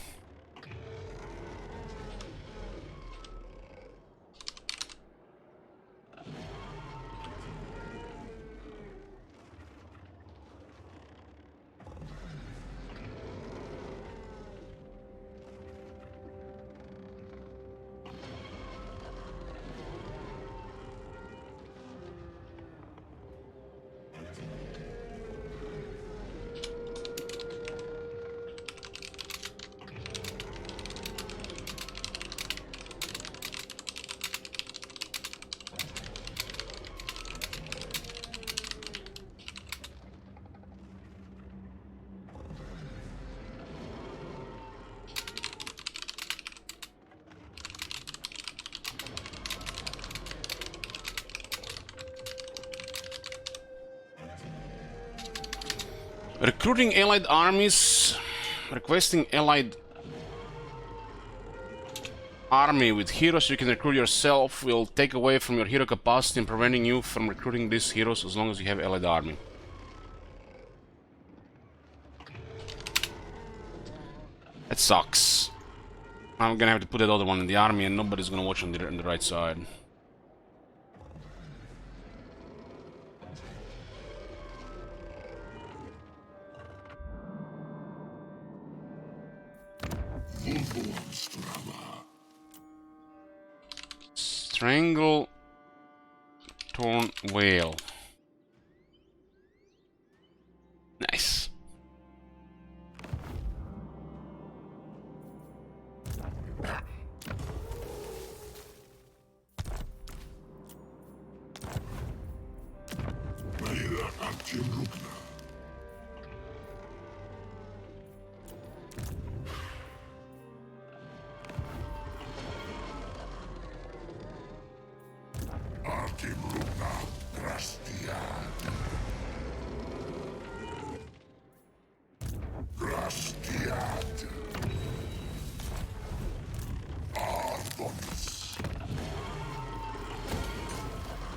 Recruiting allied armies. Requesting allied army with heroes you can recruit yourself will take away from your hero capacity and preventing you from recruiting these heroes as long as you have allied army. That sucks. I'm gonna have to put that other one in the army and nobody's gonna watch on the right side. Strangle Torn Whale. Nice.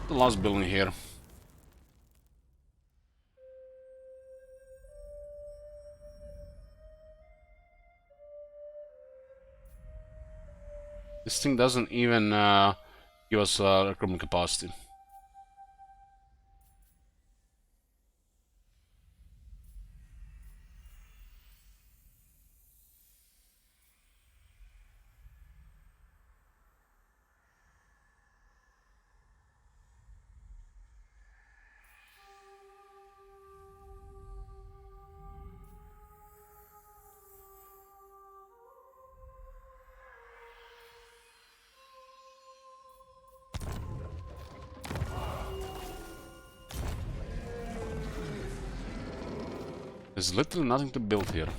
The last building here. This thing doesn't even give us recruitment capacity. There's literally nothing to build here.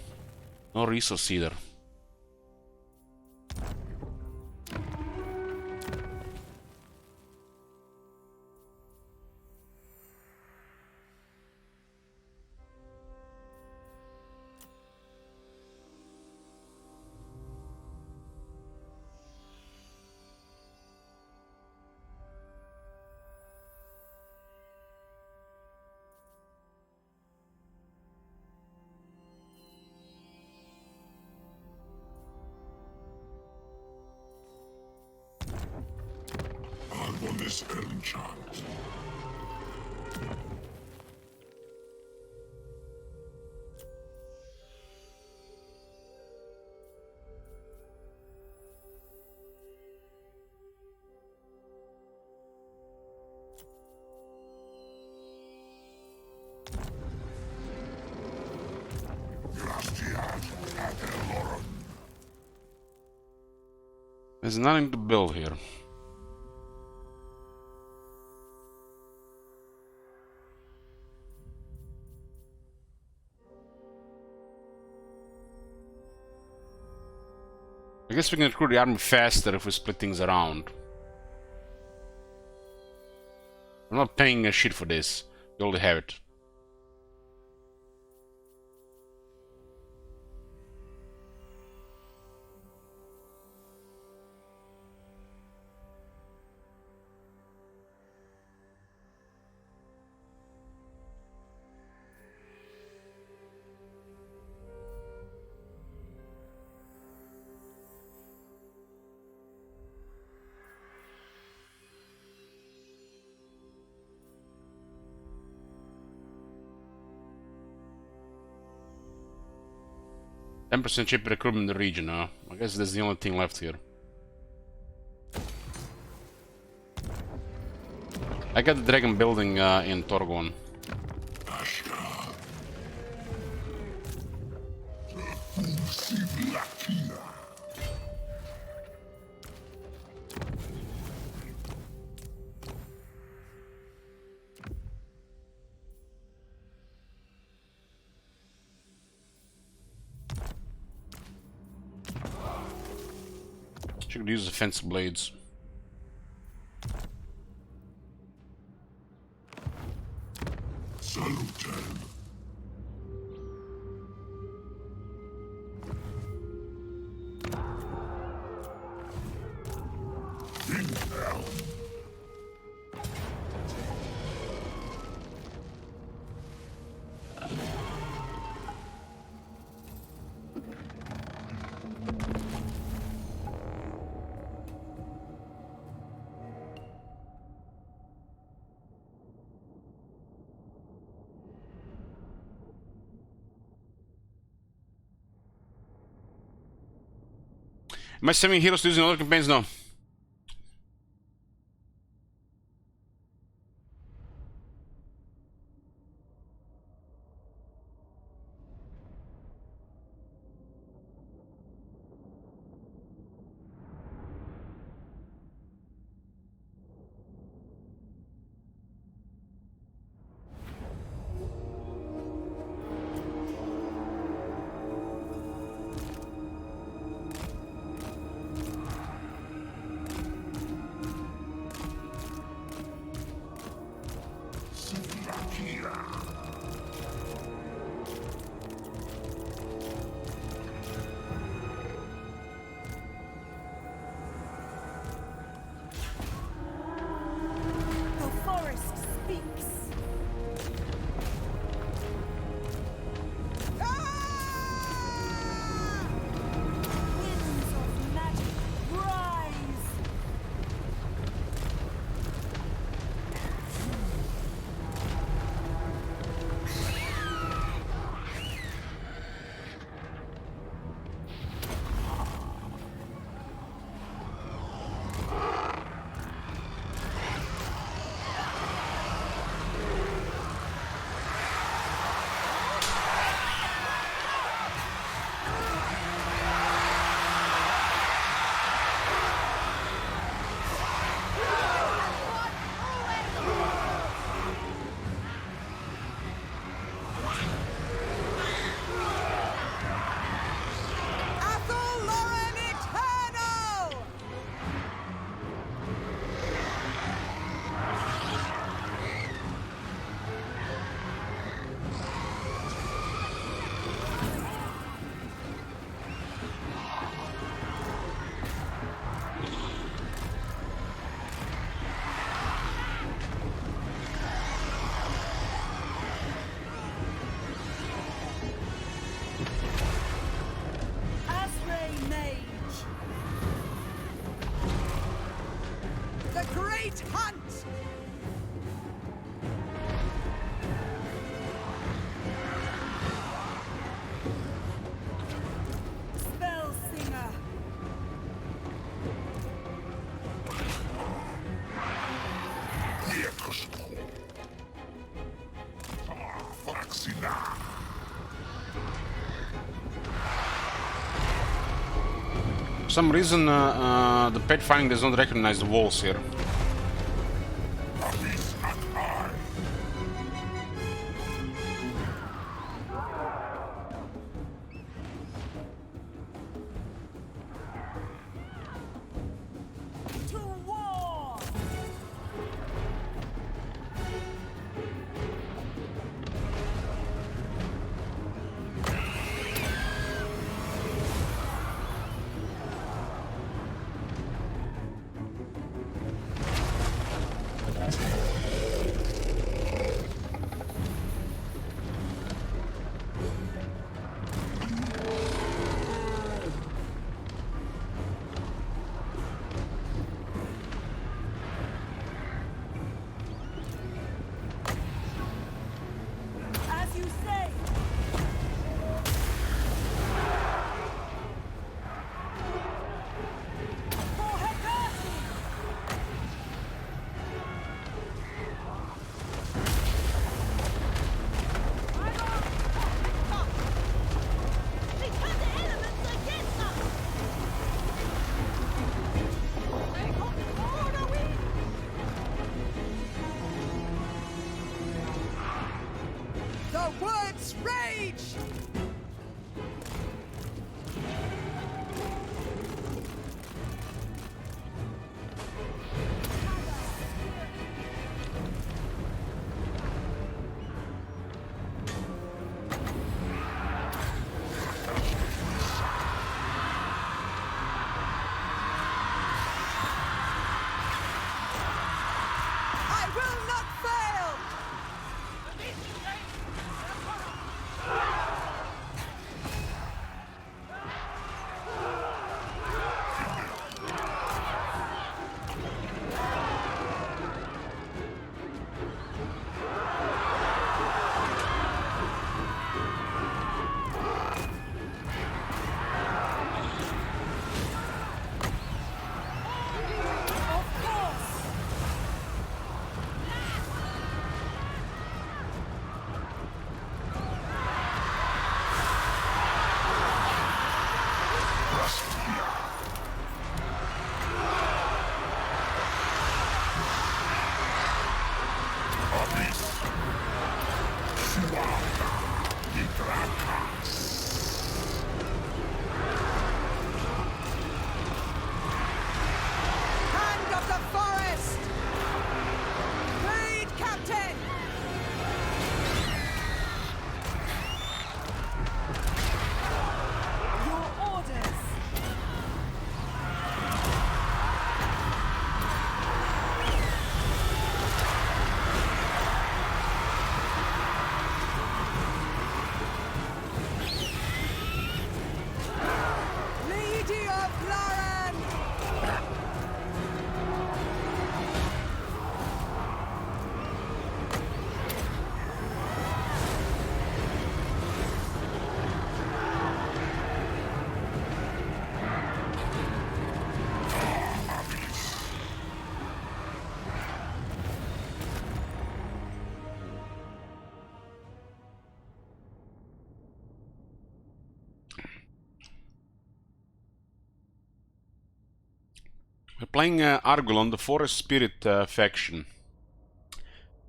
No resource either. There's nothing to build here. I guess we can recruit the army faster if we split things around. I'm not paying a shit for this. You already have it. %10 cheaper recruitment in the region, huh? I guess that's the only thing left here. I got the dragon building in Torgon. Should use the fence blades. Am I sending heroes to using other campaigns? No. some reason, the pathfinding does not recognize the walls here. We're playing Argwylon, the Forest Spirit faction.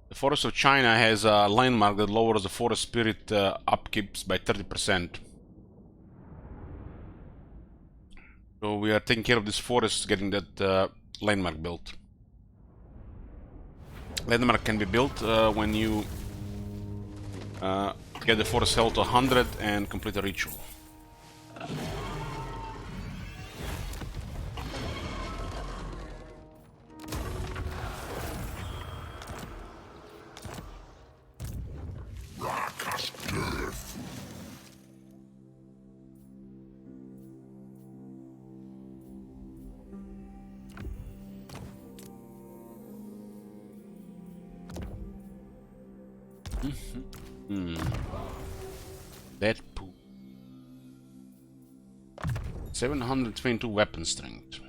The Forest of China has a landmark that lowers the Forest Spirit upkeeps by 30%. So we are taking care of this forest, getting that landmark built. Landmark can be built when you get the forest health to 100 and complete a ritual. Deadpool. 722 weapon strength.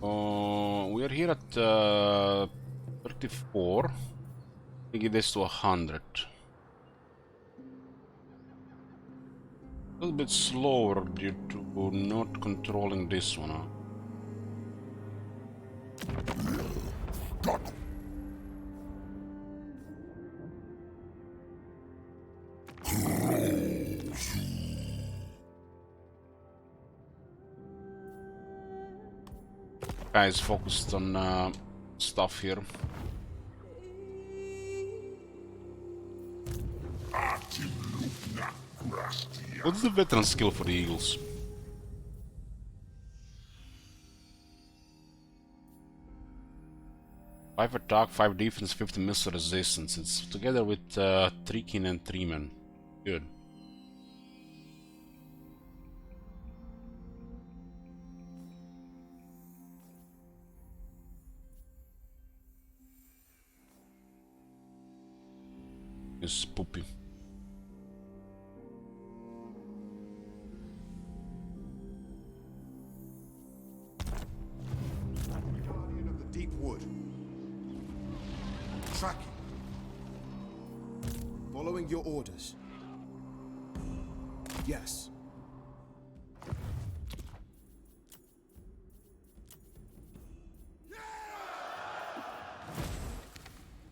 We are here at 34. We get this to 100. A little bit slower due to not controlling this one, huh? Guys focused on stuff here. What's the veteran skill for the Eagles? Five attack, 5 defense, 50 missile resistance. It's together with 3 kin and 3 men. Good. This poopy. Guardian of the deep wood. Tracking. Following your orders. Yes.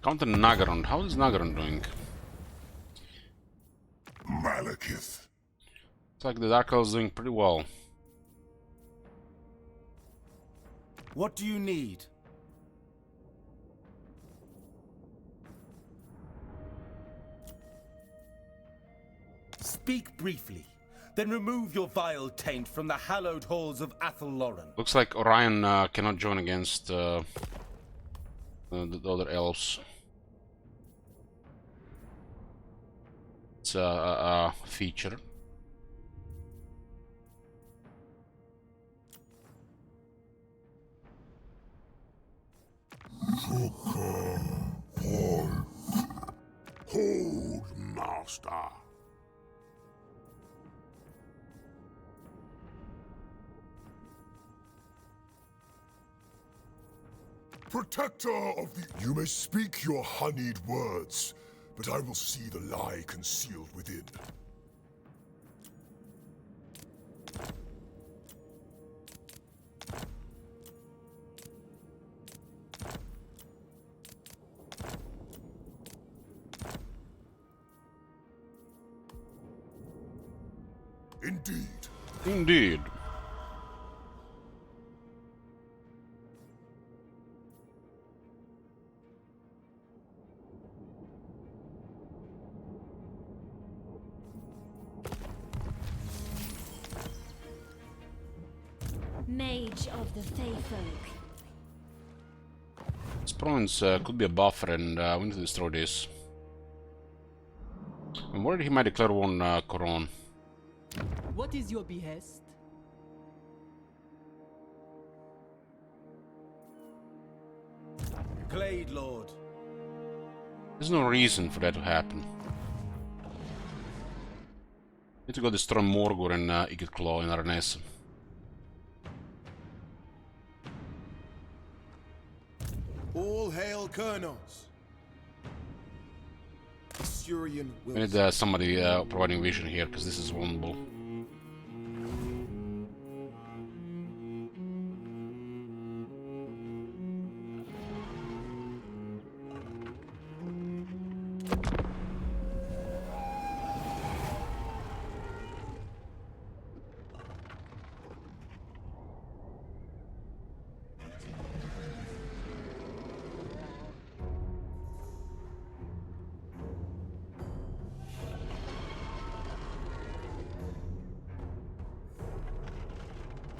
Counter Nagaron. How is Nagaron doing? Malekith. It's like the Dark Elves doing pretty well. What do you need? Speak briefly, then remove your vile taint from the hallowed halls of Argwylon. Looks like Orion cannot join against the other elves. It's a feature. Hold, master. Protector of the... You may speak your honeyed words, but I will see the lie concealed within. Indeed. Indeed. Mage of the Fey Folk. This province could be a buffer, and we need to destroy this. I'm worried he might declare one Coron. What is your behest? Glade Lord. There's no reason for that to happen. Need to go destroy Morgor and Igit Claw in Arnes. All hail Colonels. Surian will... We need somebody providing vision here, because this is vulnerable.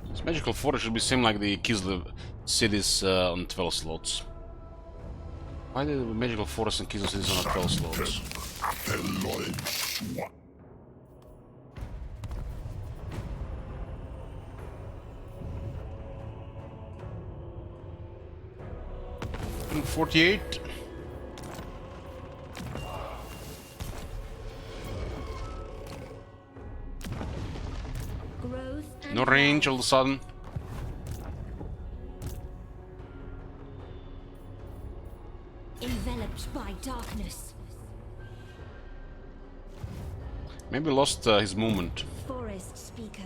This magical forest should be same like the Kislev cities on 12 slots. Why did the magical forest and Kislev cities on 12 slots? And 48. Growth and No range all of a sudden. Maybe lost his movement. Forest Speaker.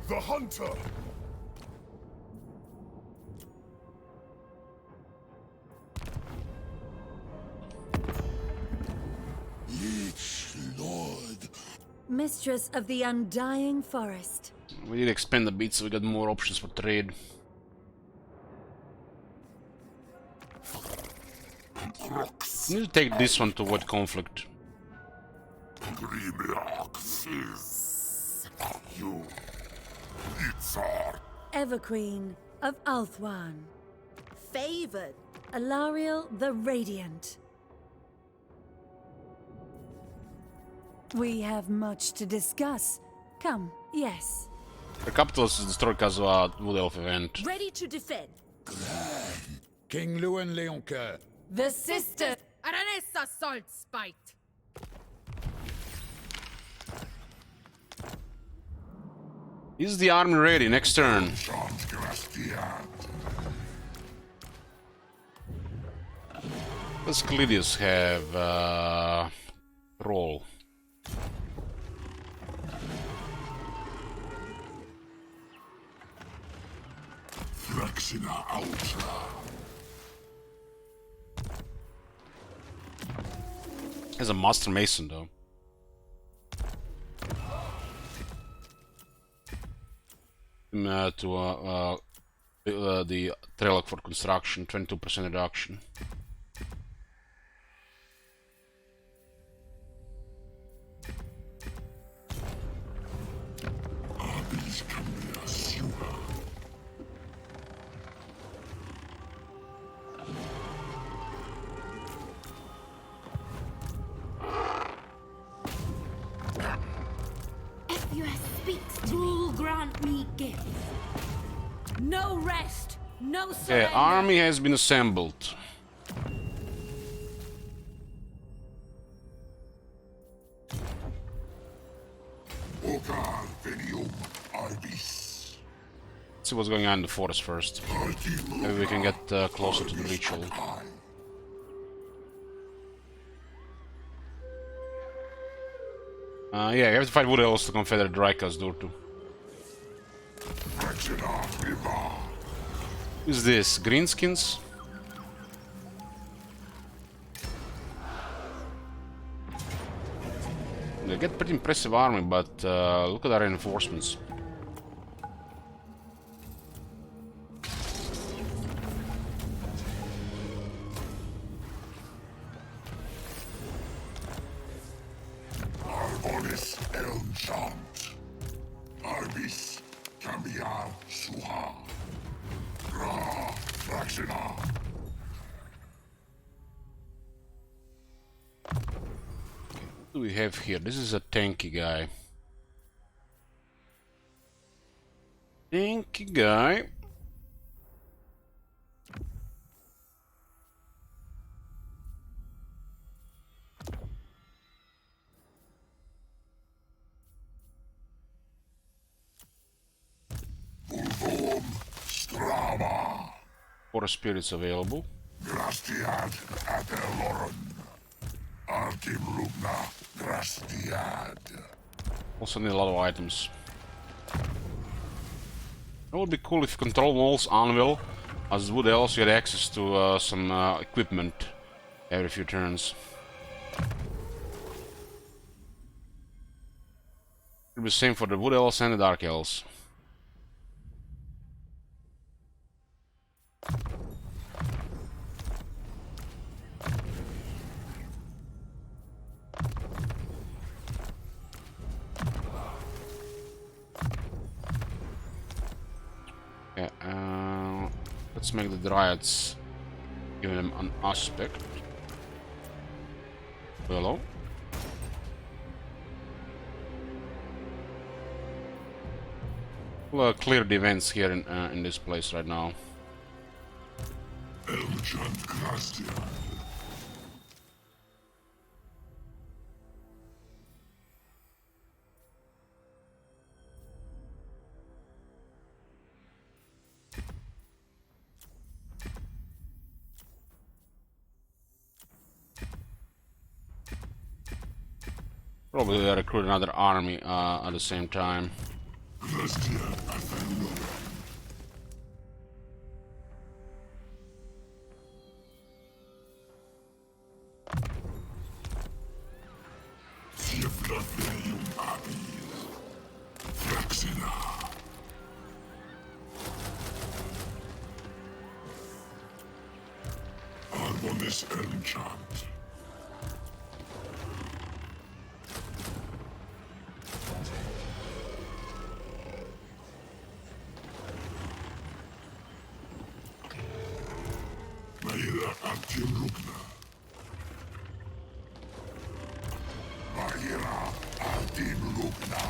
The hunter! Lich Lord. Mistress of the Undying Forest. We did expand a bit, so we got more options for trade. We need to take this one to avoid conflict. Everqueen of Althwan. Favored. Alariel the Radiant. We have much to discuss. Come, yes. The capital is destroyed because of a Wood Elf event. Ready to defend. King Luan Leoncoeur. The sister Aranessa Salt Spite. Is the army ready? Next turn. Does Clydius have roll? Has a Master Mason though. To the Trelloc for construction, 22% reduction. Rule grant me gifts. No rest, no surrender. Okay, army has been assembled. Let's see what's going on in the forest first. Maybe we can get closer to the ritual. Yeah, you have to fight Wood Elves to Confederate Drykas Durtu. Who's this? Greenskins? They get pretty impressive army, but look at our reinforcements. What do we have here? This is a tanky guy. Tanky guy. Forest spirits available. Also need a lot of items. It would be cool if you control walls anvil, as Wood Elves you had access to some equipment every few turns. It'll be the same for the Wood Elves and the Dark Elves. Yeah, let's make the Dryads, give them an aspect. Hello. We'll clear the events here in this place right now. Probably recruit another army at the same time. Argwylon enchant. Maira Artim Lugna. Maira Artim Lugna.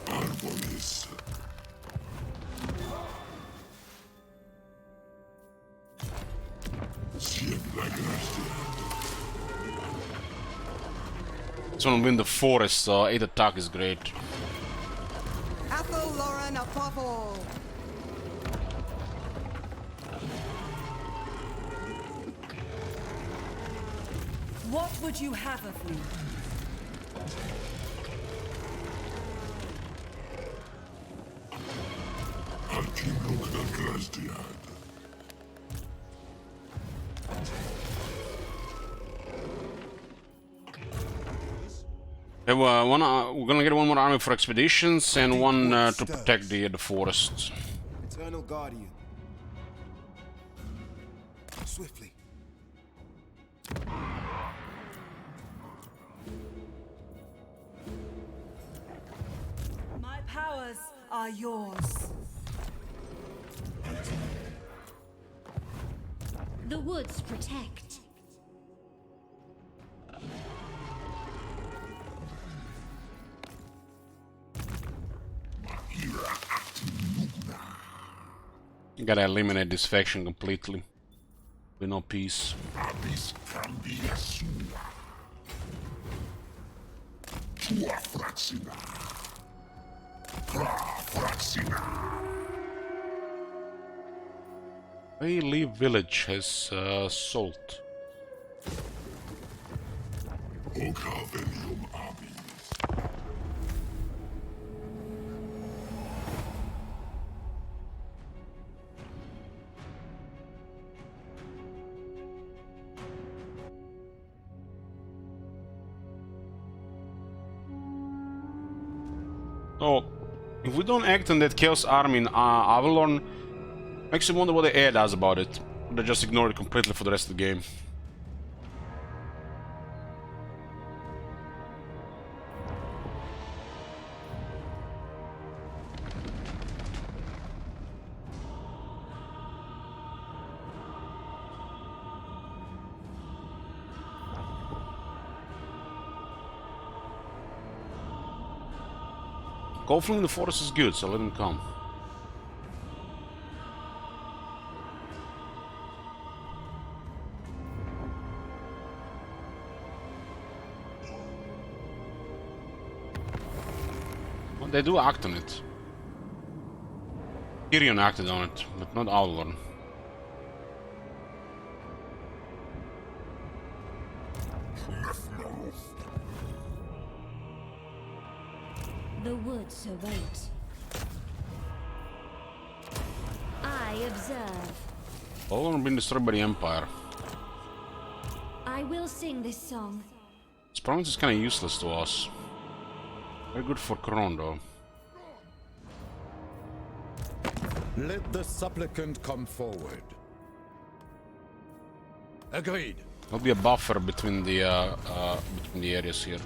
Arbonis. This one will win the forest, so 8 attack is great. Athel Lauren above all. What would you have of me? Artim Lugna Grasdiad. We're gonna get one more army for expeditions and one to protect the forests. Eternal Guardian. Swiftly. My powers are yours. The woods protect. You gotta eliminate this faction completely. With no peace. Abis cambia sua. Tua fraxina. Pra fraxina. Leaf village has salt. Ocavelium abis. So, if we don't act on that Chaos Army in Argwylon, makes me wonder what the AI does about it. They just ignore it completely for the rest of the game. Golfing in the forest is good, so let him come. Well, they do act on it. Tyrion acted on it, but not Argwylon. The woods await. I observe. Argwylon been destroyed by the Empire. I will sing this song. This province is kinda useless to us. Very good for Kron though. Let the supplicant come forward. Agreed. There'll be a buffer between the areas here.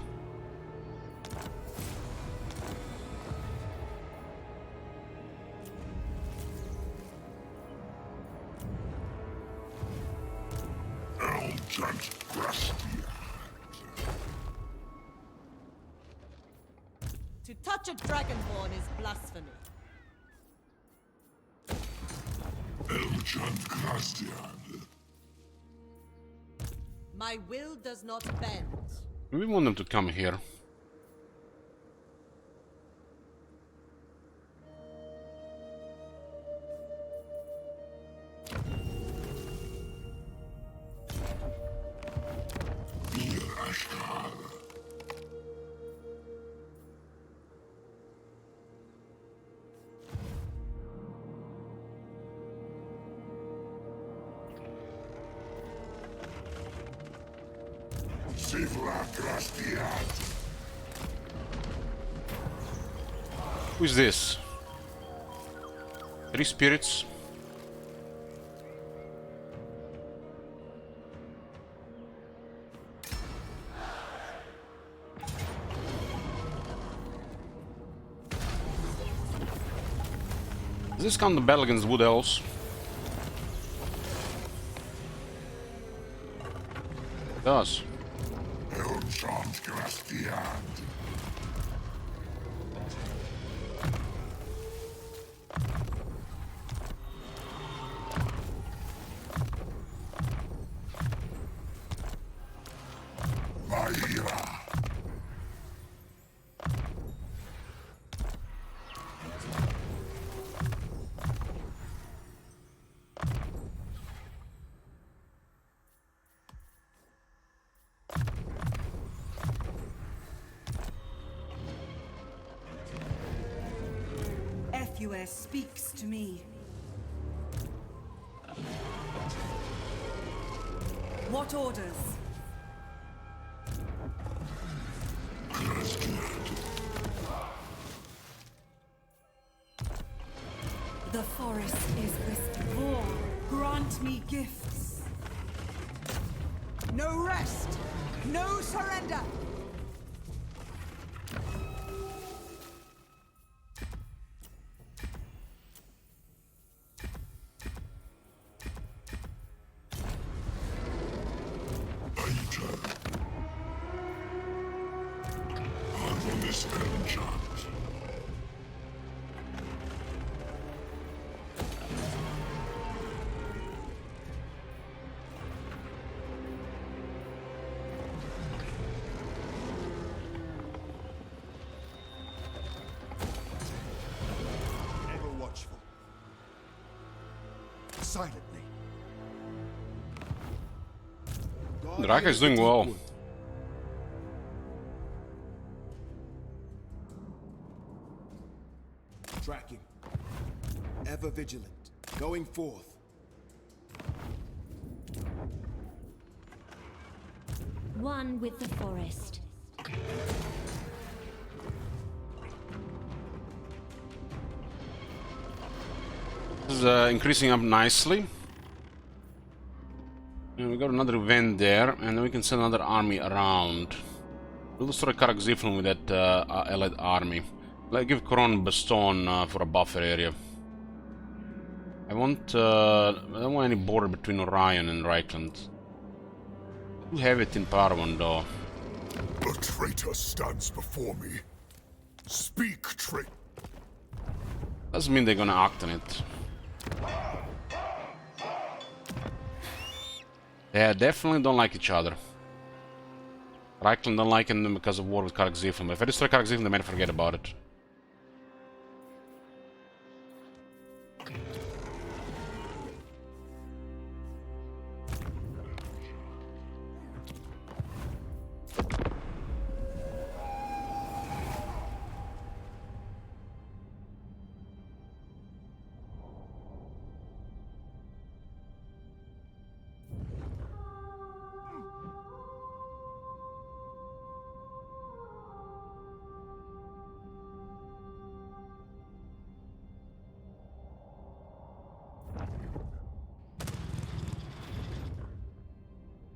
To touch a dragonborn is blasphemy. My will does not bend. We want them to come here. Who is this? 3 spirits. Does this count the battle against Wood Elves? It does. FUS speaks to me. What orders? The forest is restored. Grant me gifts. No rest! No surrender! Ever watchful. Silently. Draka is doing well. Tracking. Ever vigilant. Going forth. One with the forest. This is increasing up nicely. And we got another event there, and then we can send another army around. We'll destroy Argwylon with that allied army. Let's give Coron Baston for a buffer area. I don't want any border between Orion and Reichland. We have it in Parwan though. A traitor stands before me. Speak, traitor. Doesn't mean they're gonna act on it. They definitely don't like each other. Reichland don't like them because of war with Argwylon. If I destroy Argwylon, they might forget about it.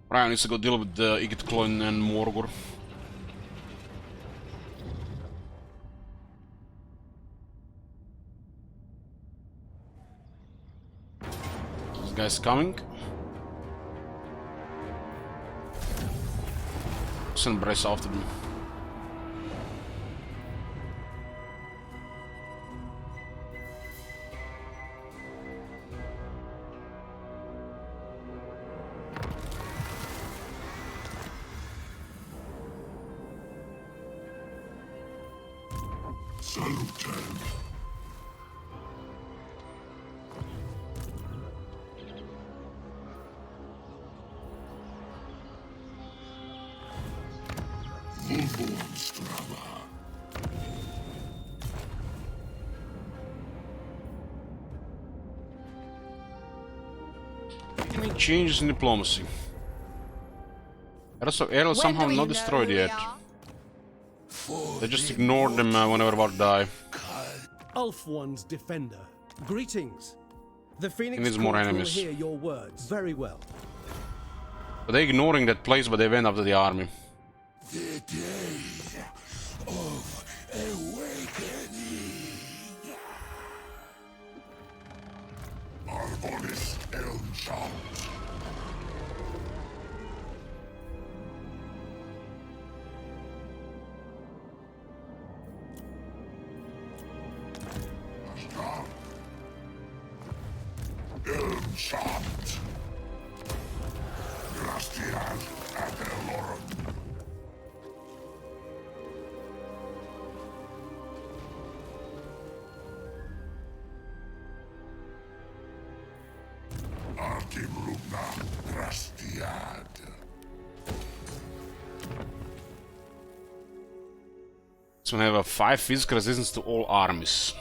Ryan needs to go deal with the Igitklon and Morgor. This guy's coming. Send Brace after them. Any changes in diplomacy? Arrows somehow not destroyed yet. They just ignored them when they were about to die. Ulf One's defender. Greetings. The Phoenix needs more Court will enemies. hear your words very well. But they're ignoring that place, but they went after the army. The day of awakening. Argwylon Elmchant. Elmchant. Grastian and Eloran. Argwylon Grastian. So we have a 5 physical resistance to all armies.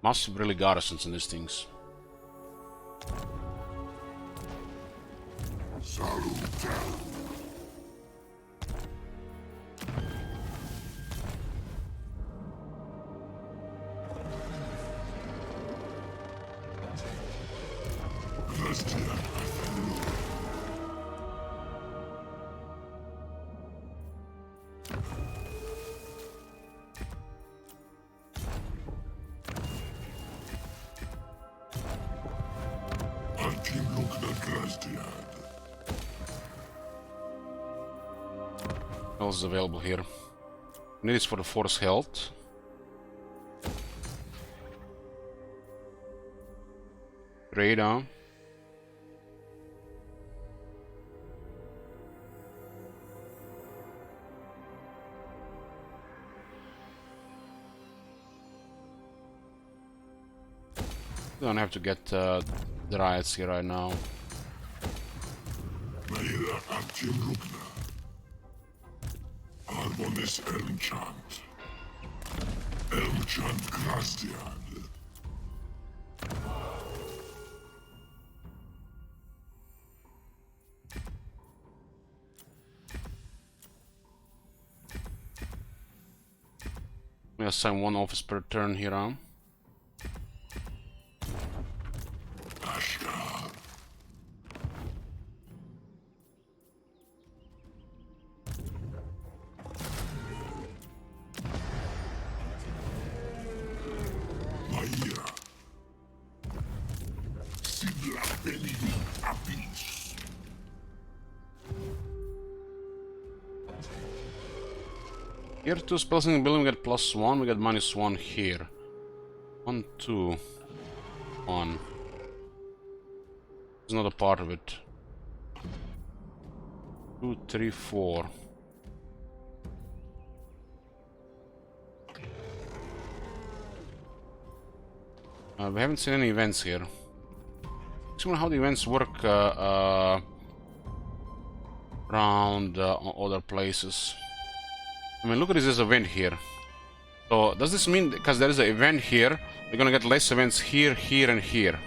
Massive really garrisons in these things. What else is available here? We need this for the force health. Radar. Don't have to get the riots here right now. Argwylon Elmchant. Elmchant Grastian. We assign 1 office per turn here on. Here 2 spells in the building, we get +1, we get -1 here. 1, 2, 1. It's not a part of it. 2, 3, 4. We haven't seen any events here. I wonder how the events work around other places. I mean, look at this event here. So, does this mean because there is an event here, we're gonna get less events here, here, and here?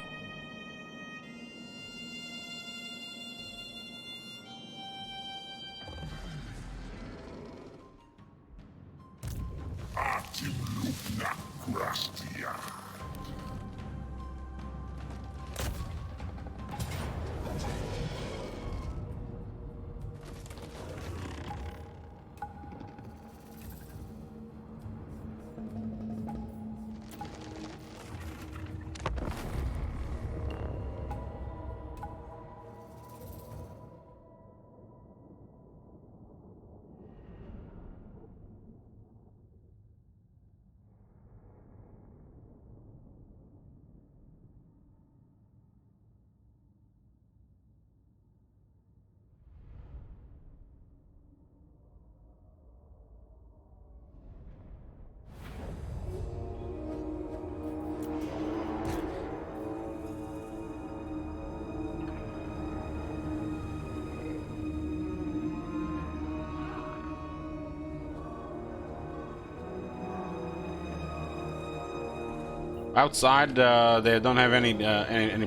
Outside, they don't have any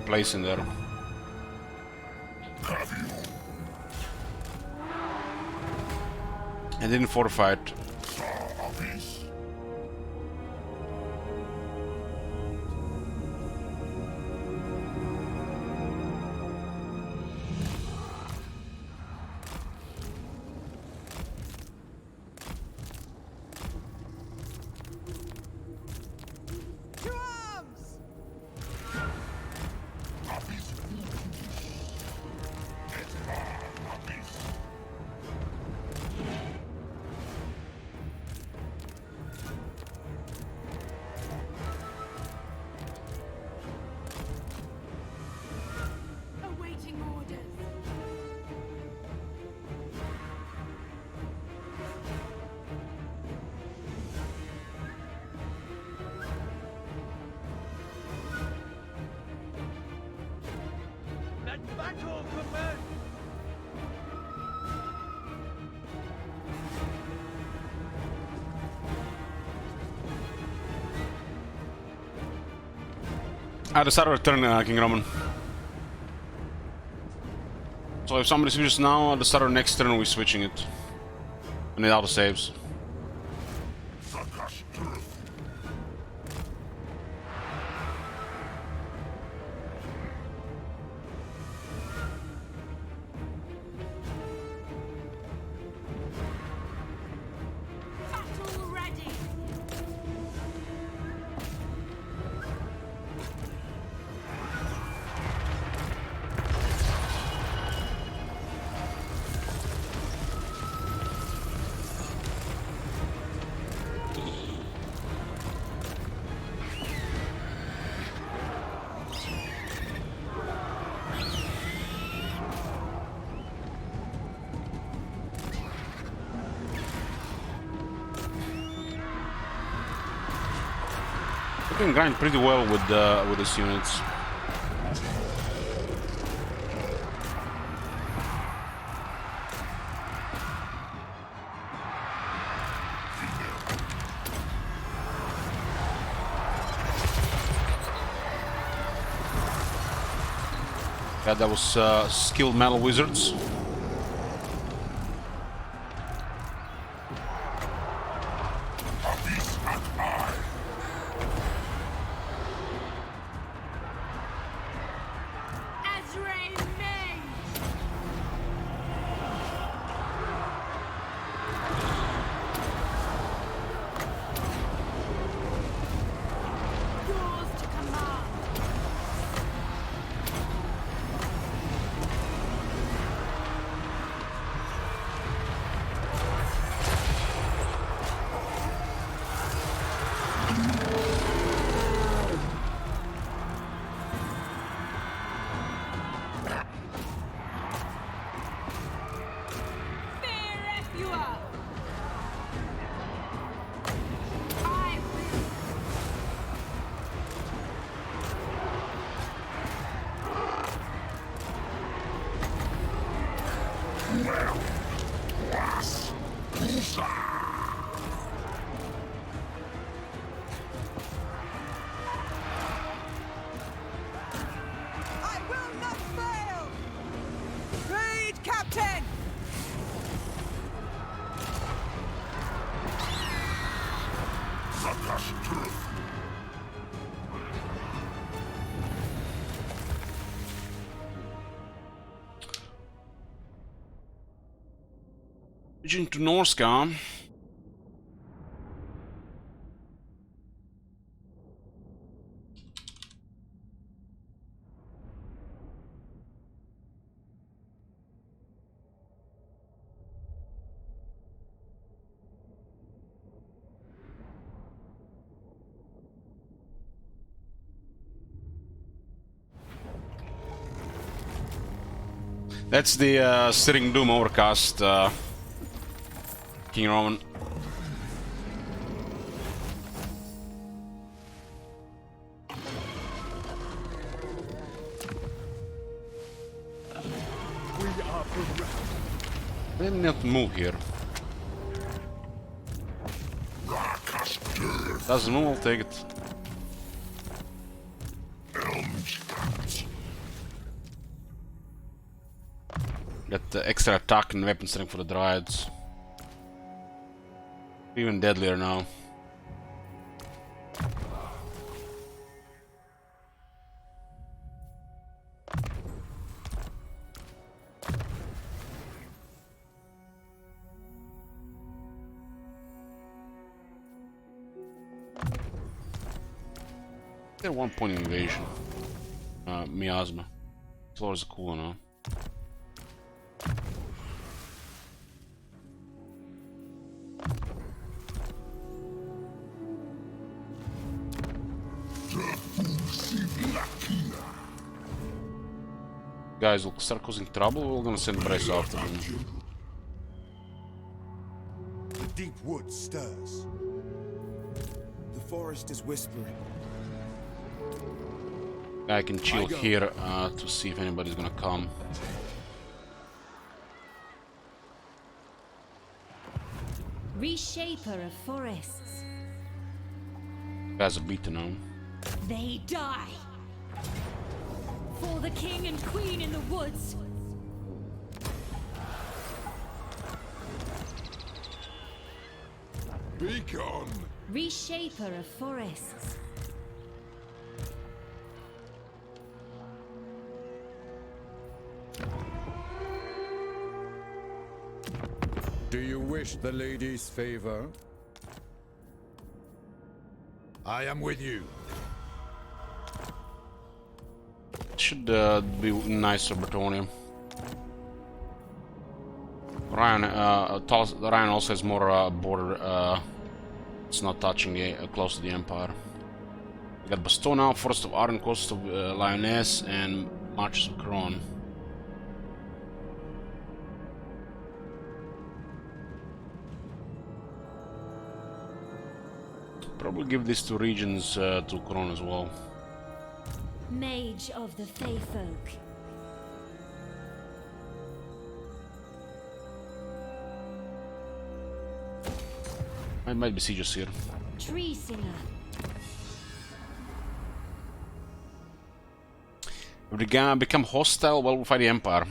place in there. And didn't fortify it. Awaiting orders. Let battle commence! I decided to return King Roman. So if somebody switches now, at the start of next turn we're switching it. And it auto saves. Battle ready. We can grind pretty well with these units. Yeah, that was skilled metal wizards. I will not fail! Raid, Captain! Switching to Norska. That's the Sitting Doom overcast, King Roman. They didn't have to move here. Doesn't move, I'll take it. Got the extra attack and weapon strength for the Dryads. Even deadlier now. They're 1 point invasion. Miasma. It's always a cool one, huh? Guys will start causing trouble, we're gonna send Brace after them. The deep wood stirs. The forest is whispering. I can chill here to see if anybody's gonna come. Reshaper of forests. Guys are beaten now. They die. For the king and queen in the woods. Be gone. Reshaper of forests. Do you wish the lady's favor? I am with you. Should be nice for Bretonnia. Ryan also has more border. It's not touching close to the Empire. We got Bastogne now, Forest of Arden, Coast of Lioness, and Marches of Kron. Probably give these two regions to Kron as well. Mage of the Fey Folk. I might besiege us here. Tree Singer. If they gonna become hostile, well, we'll fight the Empire.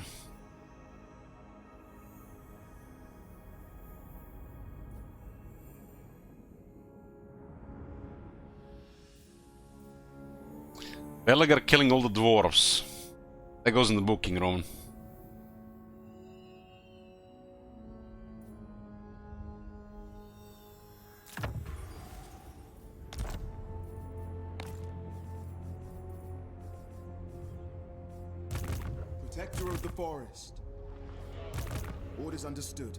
Belegar killing all the dwarves. That goes in the book, King Roman. Protector of the forest. Orders understood.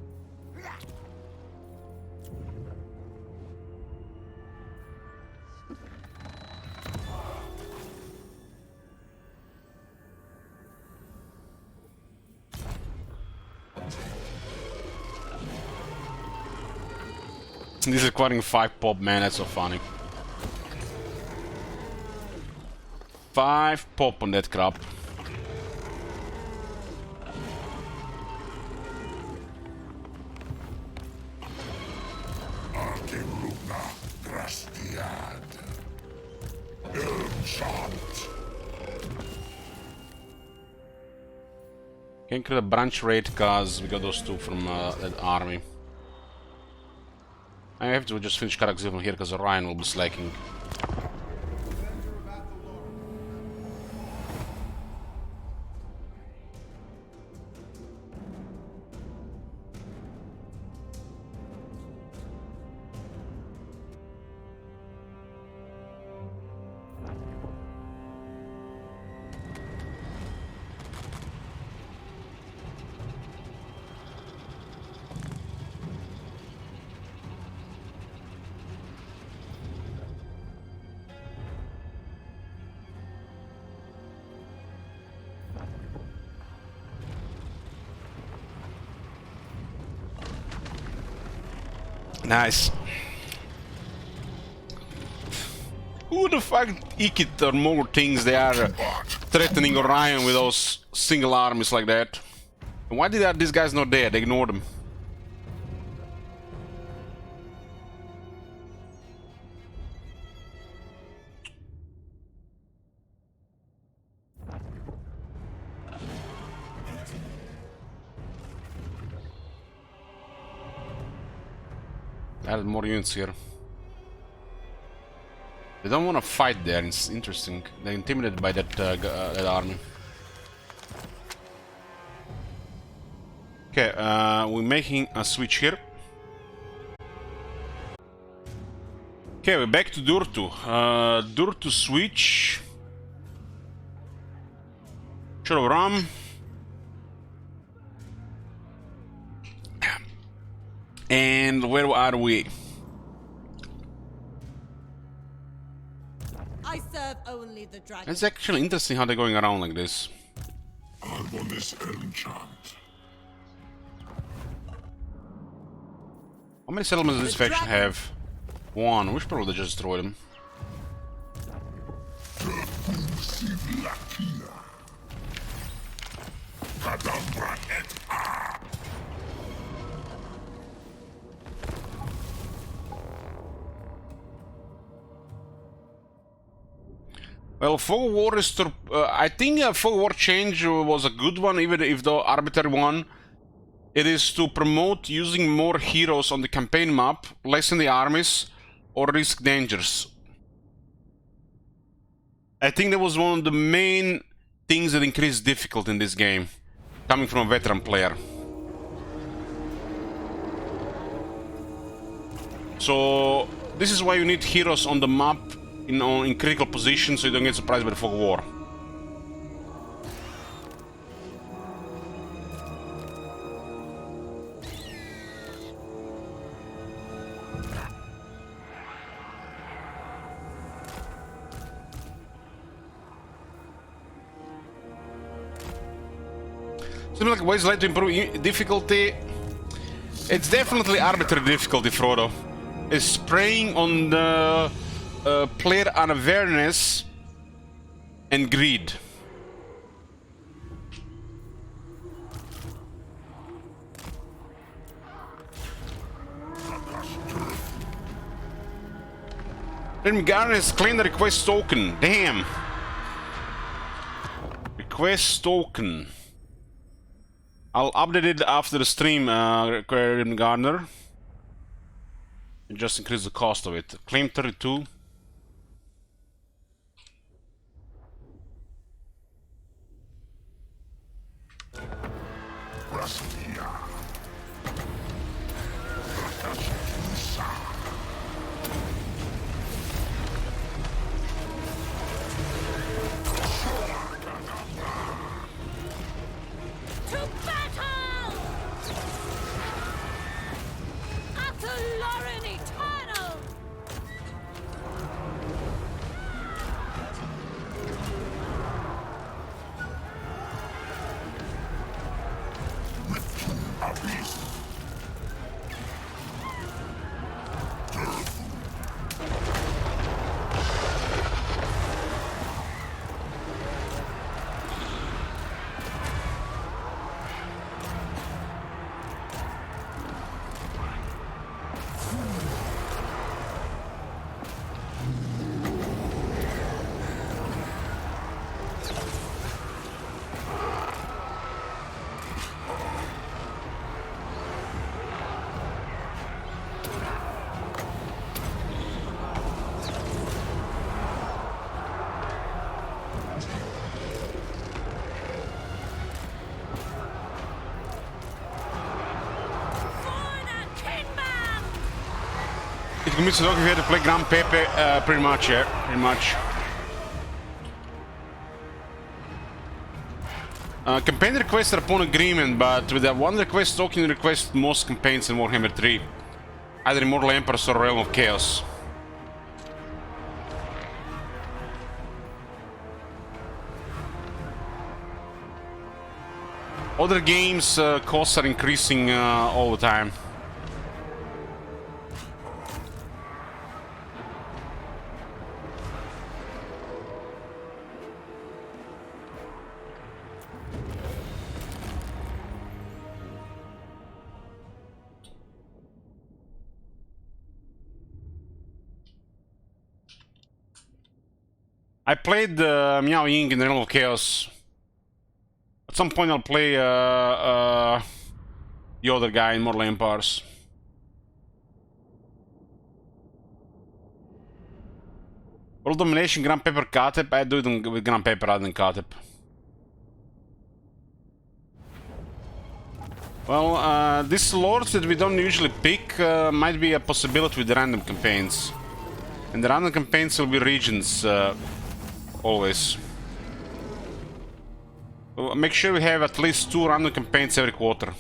This is quoting 5 pop, man, that's so funny. 5 pop on that crap. Can create a branch raid cause we got those 2 from that army. I have to just finish Karak from here because Orion will be slacking. Nice. Who the fuck Ikit or more things they are threatening Orion with those single armies like that? And why did these guys not there? They ignored them. Added more units here. They don't want to fight there, it's interesting. They're intimidated by that army. Okay, we're making a switch here. Okay, we're back to Durtu. Durtu switch. Short of Ram. And where are we? I serve only the dragon. It's actually interesting how they're going around like this. I'm on this enchant. How many settlements does this faction have? One. We should probably just destroy them. Well, Fog War is... I think Fog War change was a good one, even if the arbitrary one. It is to promote using more heroes on the campaign map, lessen the armies, or risk dangers. I think that was one of the main things that increased difficulty in this game, coming from a veteran player. So this is why you need heroes on the map in critical positions, so you don't get surprised by the Fog War. Something like ways to improve difficulty. It's definitely arbitrary difficulty, Frodo. It's preying on the player unawareness and greed. Then Garner has claimed the request token. Damn. Request token. I'll update it after the stream, Garner. And just increase the cost of it. Claim 32. It commits to if you had to play Grand Pepe, pretty much, yeah, pretty much. Campaign requests are upon agreement, but with that one request token, you request most campaigns in Warhammer 3. Either Immortal Emperors or Realm of Chaos. Other games, costs are increasing all the time. I played Miao Ying in the Realm of Chaos. At some point I'll play the other guy in Mortal Empires. World Domination, Grand Pepper, Katep. I do it with Grand Pepper rather than Katep. Well, these lords that we don't usually pick might be a possibility with the random campaigns. And the random campaigns will be regions, always. So make sure we have at least 2 random campaigns every quarter.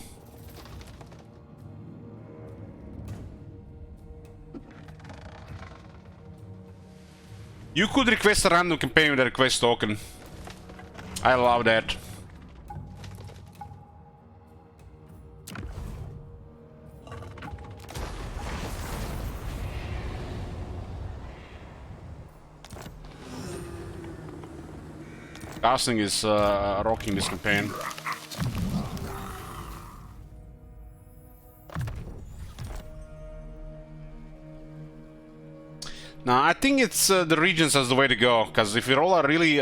You could request a random campaign with a request token. I allow that. Casting is rocking this campaign. Now, I think it's the regions as the way to go, because if you roll a really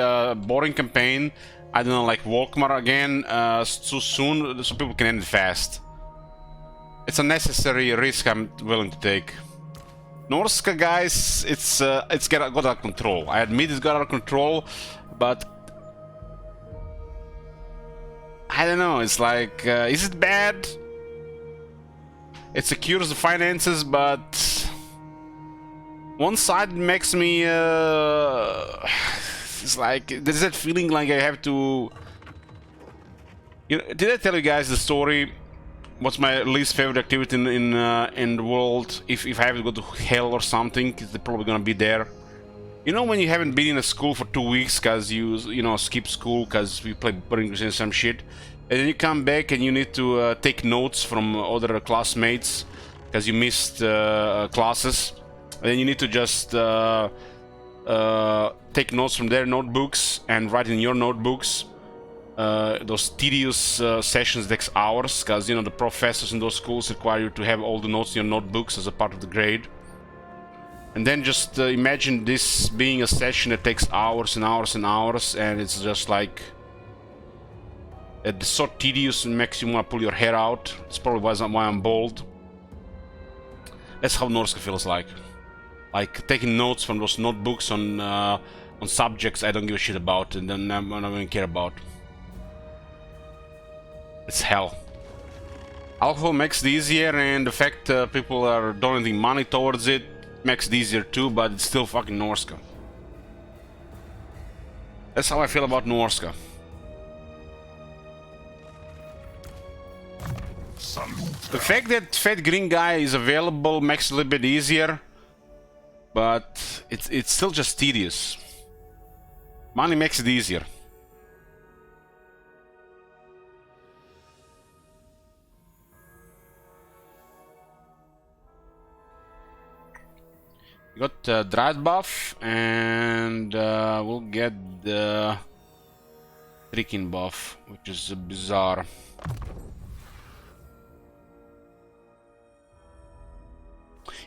boring campaign, I don't know, like Volkmar again, too soon, so people can end it fast. It's a necessary risk I'm willing to take. Norska, guys, it's got out of control. I admit it's got out of control, but I don't know, it's like, is it bad? It secures the finances, but one side makes me, it's like, there's that feeling like I have to, you know, did I tell you guys the story? What's my least favorite activity in the world? If I have to go to hell or something, they're probably gonna be there. You know when you haven't been in a school for 2 weeks because you know, skip school because we played Burning and some shit, and then you come back and you need to take notes from other classmates because you missed classes, and then you need to just take notes from their notebooks and write in your notebooks. Those tedious sessions takes hours because, you know, the professors in those schools require you to have all the notes in your notebooks as a part of the grade. And then just imagine this being a session that takes hours and hours and hours, and it's just like it's so tedious and makes you want to pull your hair out. It's probably why I'm bald. That's how Norska feels like taking notes from those notebooks on subjects I don't give a shit about and then I don't even care about. It's hell. Alcohol makes it easier, and the fact people are donating money towards it makes it easier too, but it's still fucking Norska. That's how I feel about Norska. The fact that Fat Green Guy is available makes it a little bit easier, but it's still just tedious. Money makes it easier. We got Drought buff, and we'll get the Tricking buff, which is bizarre.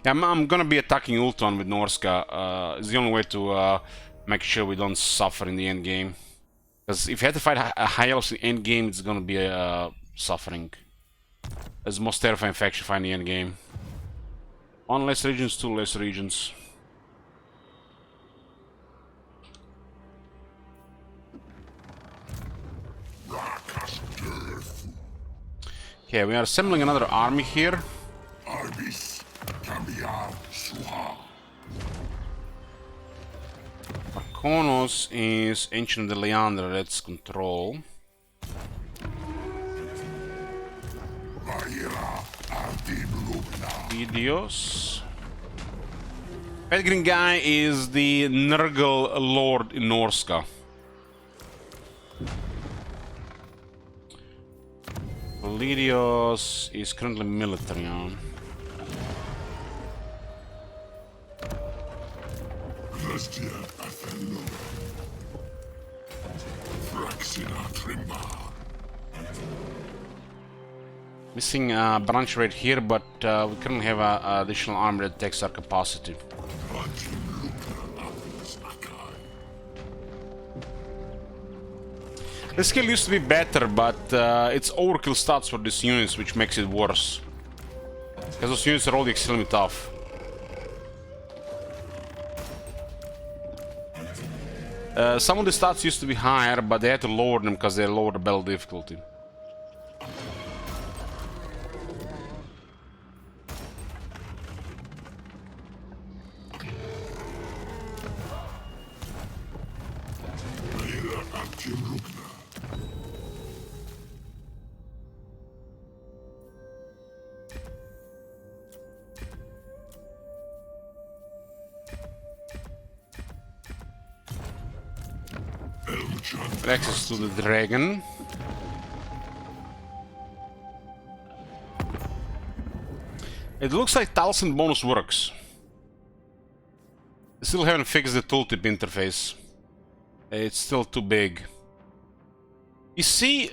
Yeah, I'm gonna be attacking Ultron with Norska. It's the only way to make sure we don't suffer in the end game. Because if you have to fight a high elves in the end game, it's gonna be suffering. It's the most terrifying faction fight in the end game. 1 less regions, 2 less regions. Okay, we are assembling another army here. Arkonos is Ancient of the Leander, that's control. Videos. Fat Green Guy is the Nurgle Lord in Norska. Validios is currently military on. Missing a branch right here, but we currently have an additional armor that takes our capacity. This skill used to be better, but it's overkill stats for these units, which makes it worse. Because those units are all extremely tough. Some of the stats used to be higher, but they had to lower them because they lowered the battle difficulty. Access to the dragon. It looks like Talcin bonus works. I still haven't fixed the tooltip interface. It's still too big. You see,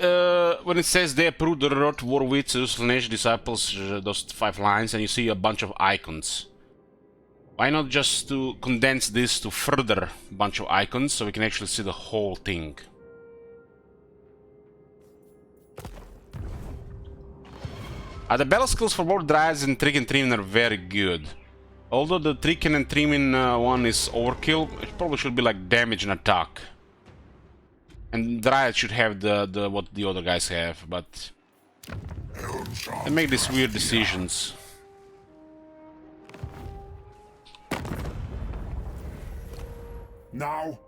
when it says they approved the Road War with Lineage Disciples, those 5 lines, and you see a bunch of icons. Why not just to condense this to further bunch of icons so we can actually see the whole thing? The battle skills for both Dryads and Trick and Treeman are very good. Although the Trick and Treeman one is overkill, it probably should be like damage and attack. And Dryad should have the what the other guys have, but they make these weird decisions. Now,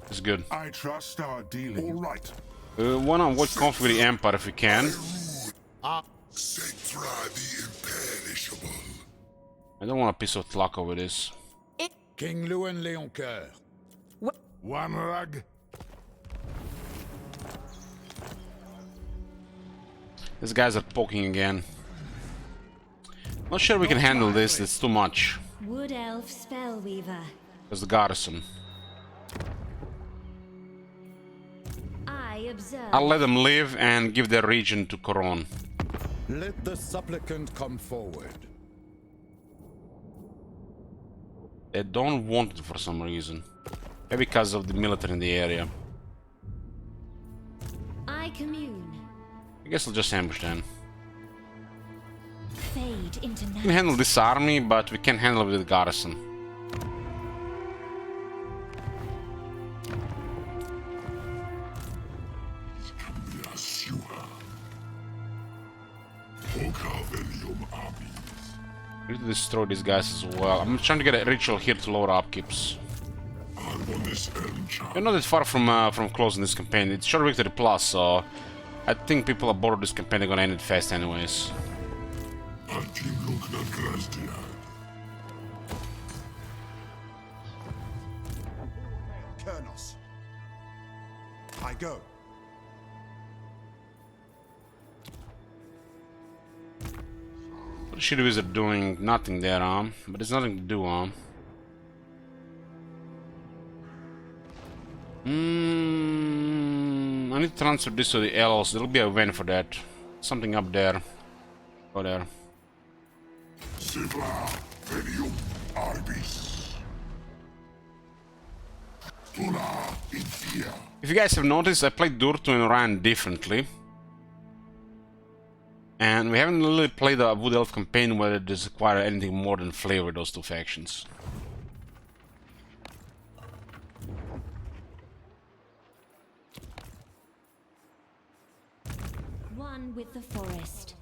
it's good. I trust our dealing. All right. Wanna avoid conflict with the Empire if we can. Setra the imperishable. I don't want to piss off Tlako with this. King Lewin Leoncoeur. One rug. These guys are poking again. Not sure we can handle this, it's too much. Wood Elf Spellweaver. There's the garrison. I observe. I'll let them live and give their region to Coron. Let the supplicant come forward. They don't want it for some reason. Maybe because of the military in the area. I commune. I guess I'll just ambush them. Fade into night. We can handle this army, but we can't handle it with the garrison. We need to destroy these guys as well. I'm trying to get a ritual here to lower upkeeps. You're not that far from closing this campaign. It's short victory plus, so I think people aboard this campaign are gonna end it fast anyways. Kurnos. I go. What the Shitty Wizard doing? Nothing there, but there's nothing to do, I need to transfer this to the elves. There'll be a win for that. Something up there. Go there. If you guys have noticed, I played Durtu and Ryan differently. And we haven't really played a Wood Elf campaign where it does require anything more than flavor, those two factions. One with the forest.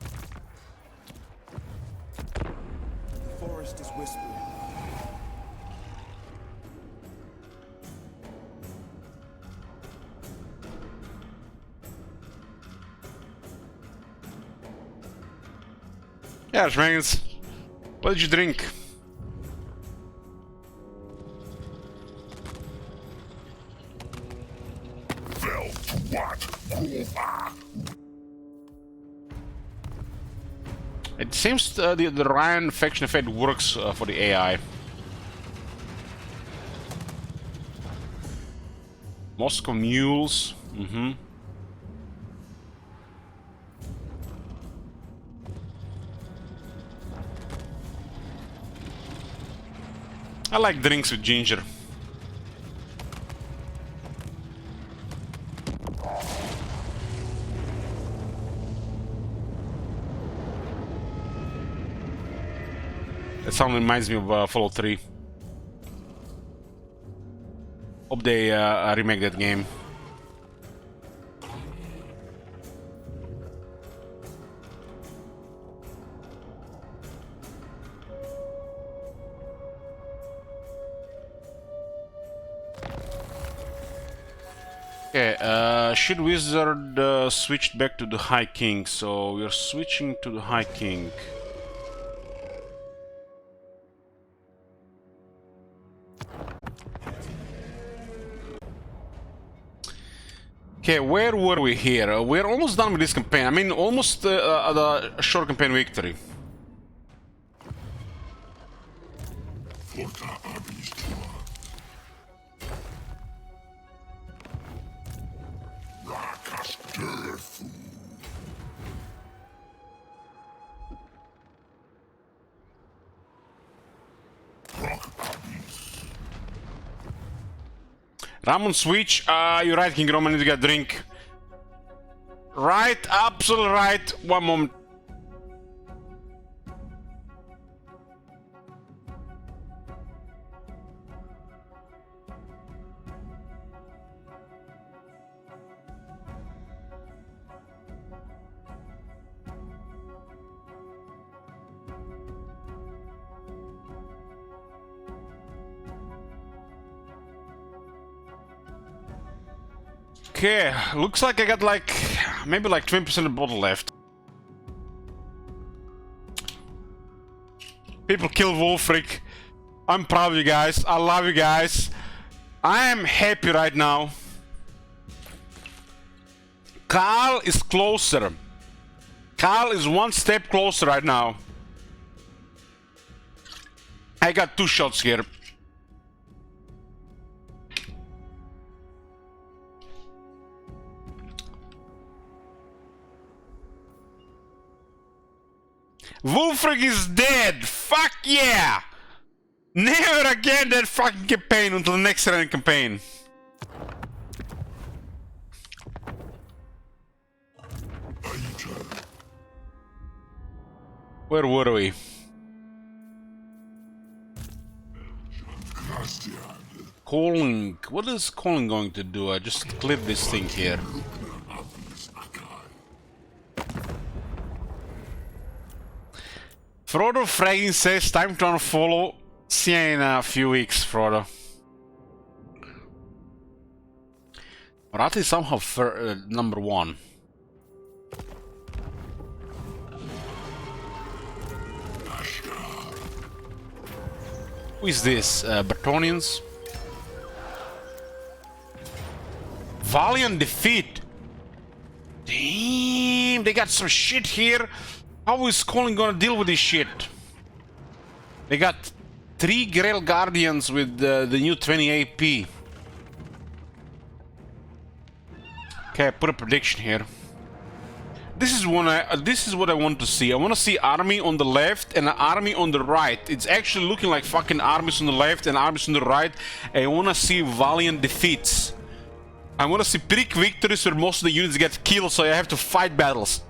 The forest is whispering. Yeah, Schmangels. What did you drink? It seems the Ryan faction effect works for the AI. Moscow mules. I like drinks with ginger. That sound reminds me of Fallout 3. Hope they remake that game. Okay, should wizard switch back to the High King? So we're switching to the High King. Okay, where were we here? We're almost done with this campaign. I mean, almost the short campaign victory. Ramon switch. You're right, King Roman. Need to get a drink. Right, absolutely right. One moment. Okay, looks like I got like maybe like 20% of the bottle left. People kill Wolfric. I'm proud of you guys. I love you guys. I am happy right now. Carl is closer. Carl is one step closer right now. I got 2 shots here. Wolfric is dead! Fuck yeah! Never again that fucking campaign until the next running campaign. Where were we? Calling. What is calling going to do? I just clip this thing here. Frodo Fragging says, time to unfollow. See you in a few weeks, Frodo. Rat is somehow number 1. Who is this? Bretonnians? Valiant defeat! Damn, they got some shit here. How is Colin gonna deal with this shit? They got 3 Grail Guardians with the new 20 AP. Okay, I put a prediction here. This is what I want to see. I want to see army on the left and an army on the right. It's actually looking like fucking armies on the left and armies on the right. And I want to see valiant defeats. I want to see big victories where most of the units get killed, so I have to fight battles.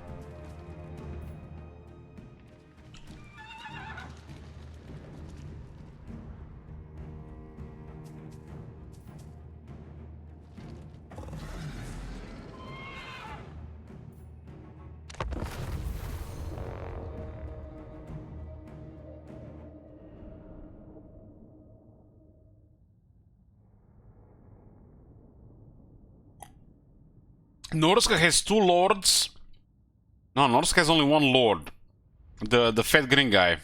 Norska has 2 lords. No, Norska has only 1 lord. The fat green guy.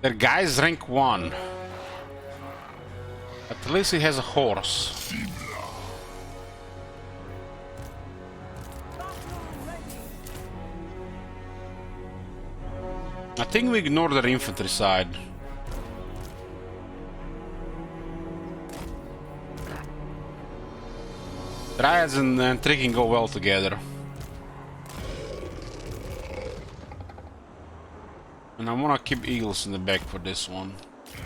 Their guy's rank 1. At least he has a horse. I think we ignore their infantry side. Dryads and tricking go well together. And I want to keep eagles in the back for this one. Fear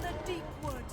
the deep wood.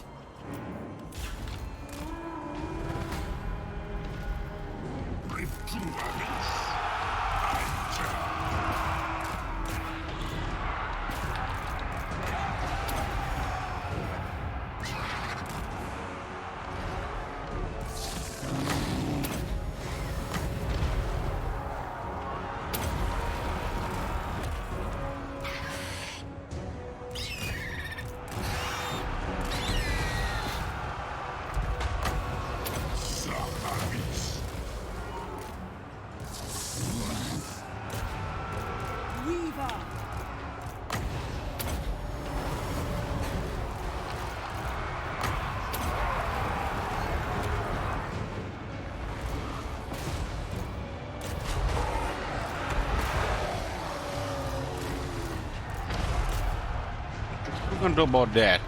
What are we gonna do about that?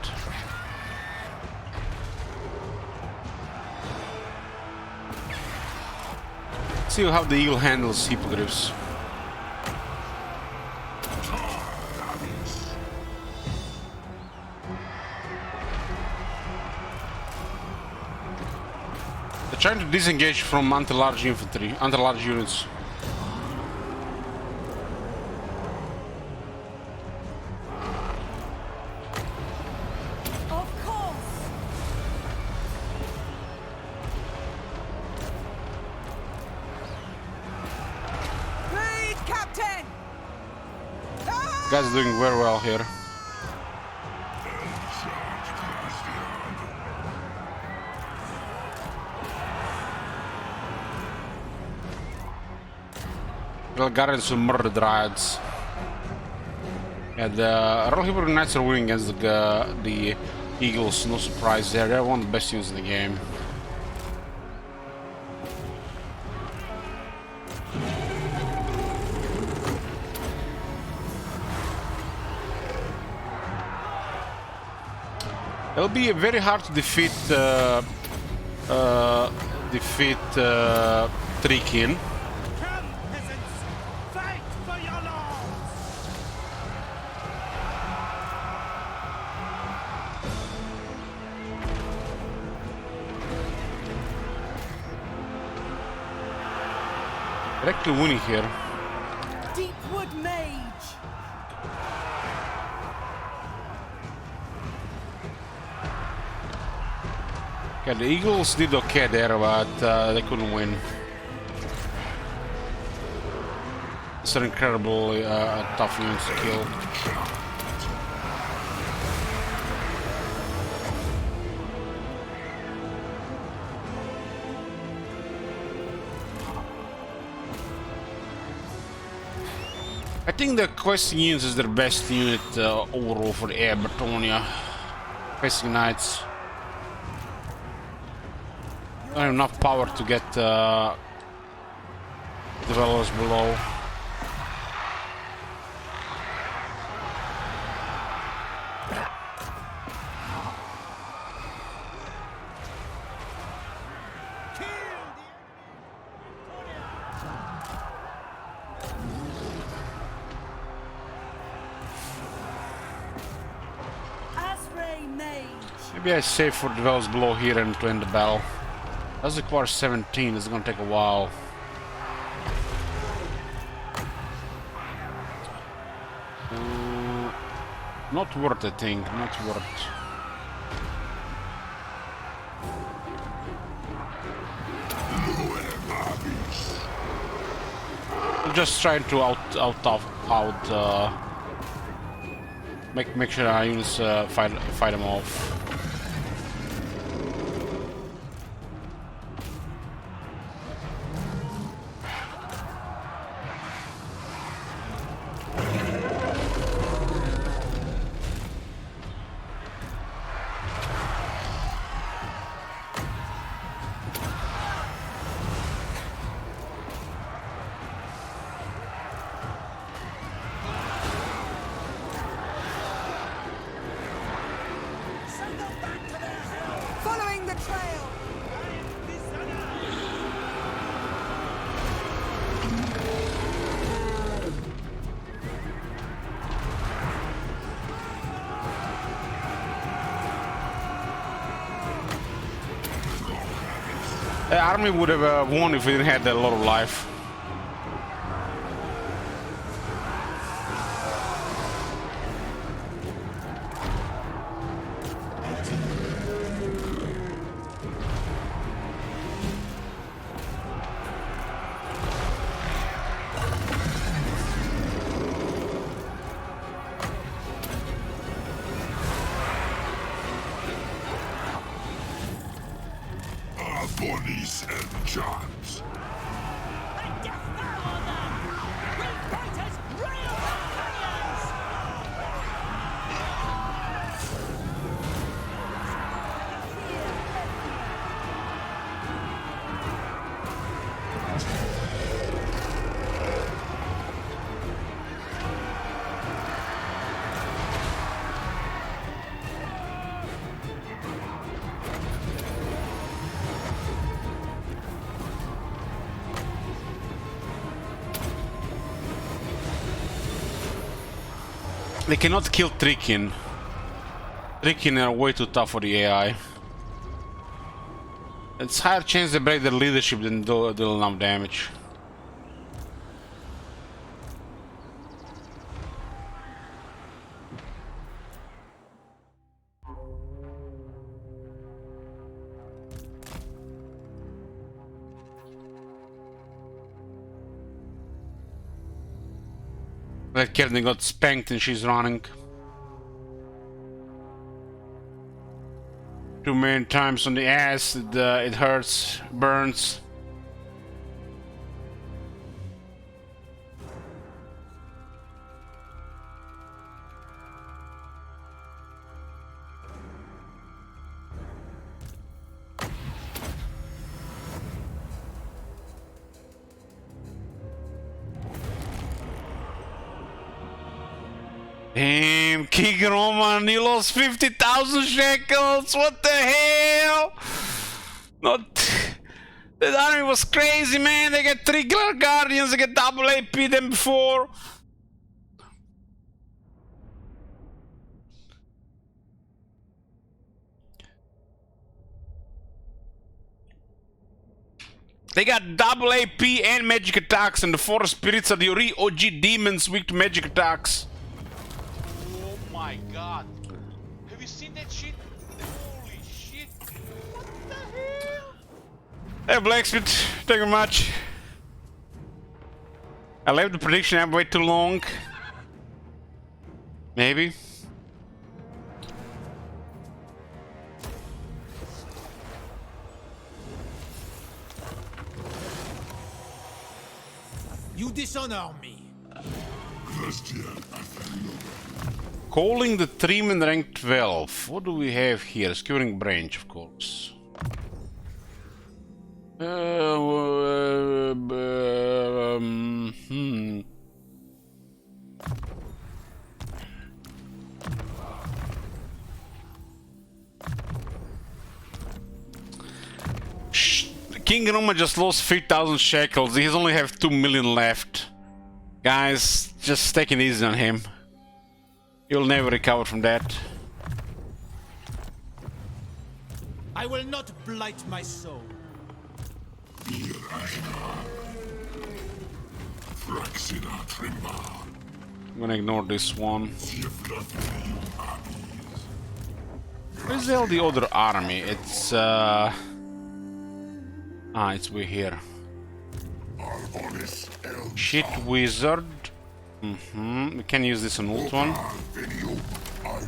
See how the eagle handles hippogriffs. They're trying to disengage from anti-large infantry, anti-large units. Of course. Please, Captain. Guys are doing very well here. Guardians will murder the Dryads. Yeah, the Royal Hebrew Knights are winning against the Eagles, no surprise there. They're one of the best units in the game. It'll be very hard to defeat Trikin. They're actually winning here. Deepwood Mage. Yeah, the Eagles did okay there, but they couldn't win. It's an incredibly tough unit to kill. I think the questing units is their best unit overall for the Air Bretonia. Questing Knights. Don't have enough power to get developers below. Maybe I save for developers below here and to end the battle. Does require 17, it's gonna take a while. Not worth, I think, not worth. I'm just trying to make sure our units fight them off. The army would have won if we didn't have that lot of life. Bodies and charms. They cannot kill Trickin. Trickin are way too tough for the AI. It's higher chance they break their leadership than do enough damage. That Kevin got spanked and she's running. Too many times on the ass, it hurts, burns. Damn, King Roman, you lost 50,000 shekels. What the hell? Not. That army was crazy, man. They get 3 Guardians, they get double AP than before. They got double AP and magic attacks, and the forest spirits are the OG demons weak to magic attacks. Oh my god. Have you seen that shit? Holy shit. What the hell? Hey, Blacksmith, thank you very much. I left the prediction app way too long. Maybe. You dishonor me. Calling the Treeman rank 12. What do we have here? Skewering branch, of course. King Roma just lost 3,000 shekels. He only have 2 million left. Guys, just take it easy on him. You'll never recover from that. I will not blight my soul. I'm gonna ignore this one. Where's all the other army? It's it's way here. Shit wizard. We can use this on ult one.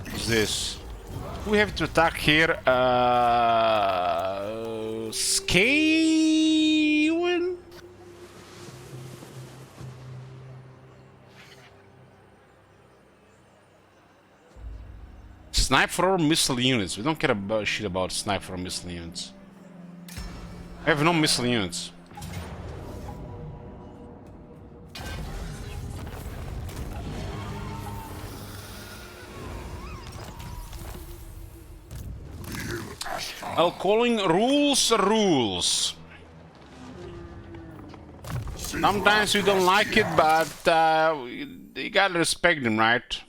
What's this? We have to attack here. Skaven? Sniper or missile units. We don't care about shit about sniper or missile units. I have no missile units. Well, calling rules are rules. Sometimes we don't like it, but you gotta respect them, right?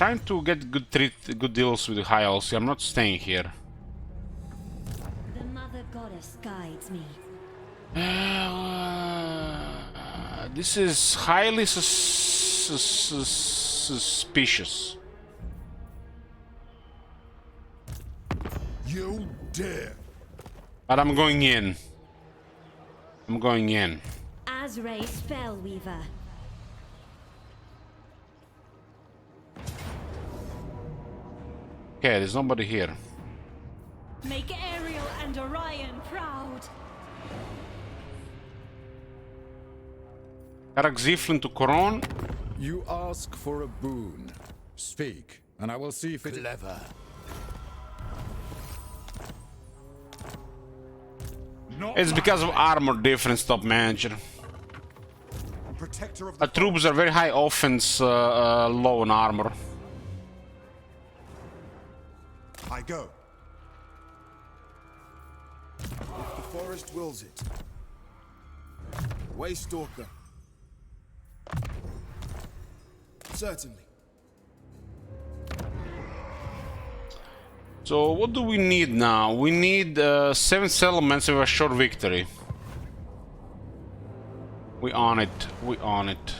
trying to get good deals with the High Elves. I'm not staying here. The Mother Goddess guides me. This is highly suspicious. You dare! But I'm going in. I'm going in. Azray Spellweaver. Okay, there's nobody here. Make Ariel and Orion proud. Argwylon to Coron. You ask for a boon. Speak, and I will see if it... Clever. It's because of armor difference, top manager. Protector of Our troops are very high offense, low on armor. I go. If the forest wills it. Way Stalker. Certainly. So what do we need now? We need 7 settlements with a short victory. We on it. We on it.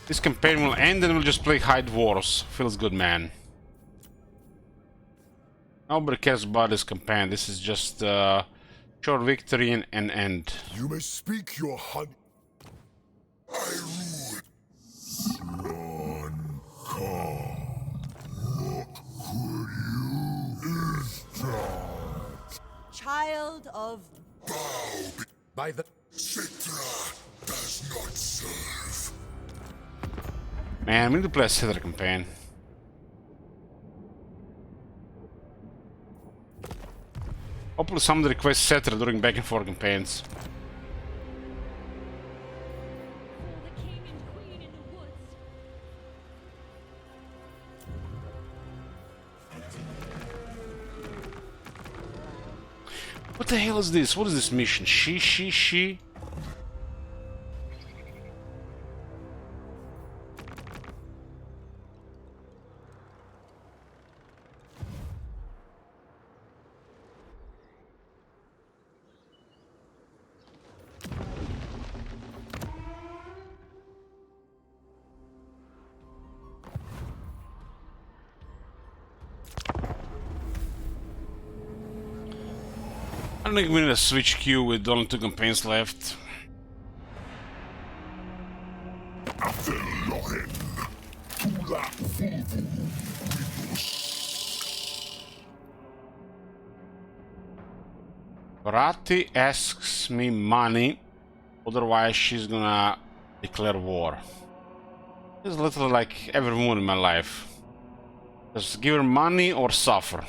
This campaign will end and we'll just play Hide Wars. Feels good, man. Nobody cares about this campaign. This is just short victory and end. You may speak your honey. I rule. Run, come. What could you start? Child of Bow by the Citra does not serve. Man, we need to play a Citra campaign. Hopefully somebody requests Citra during back and forth campaigns. For the king and queen in the woods. What the hell is this? What is this mission? She? I don't think we need a switch queue with only 2 campaigns left. Barati asks me money, otherwise she's gonna declare war. It's literally like every moon in my life. Just give her money or suffer.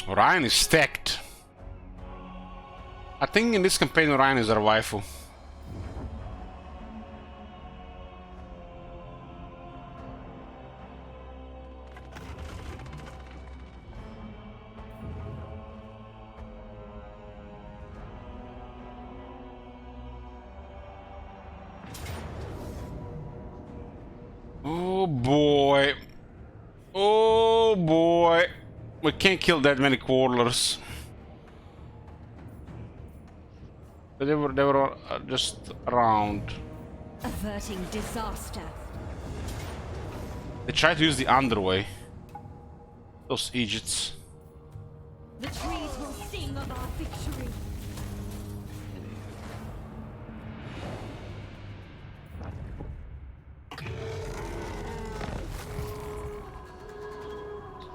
Orion is stacked. I think in this campaign Orion is our waifu. Oh boy. Oh boy. We can't kill that many quarters. But they were just around. Averting disaster. They tried to use the underway. Those Egypts. The trees will sing of our victory.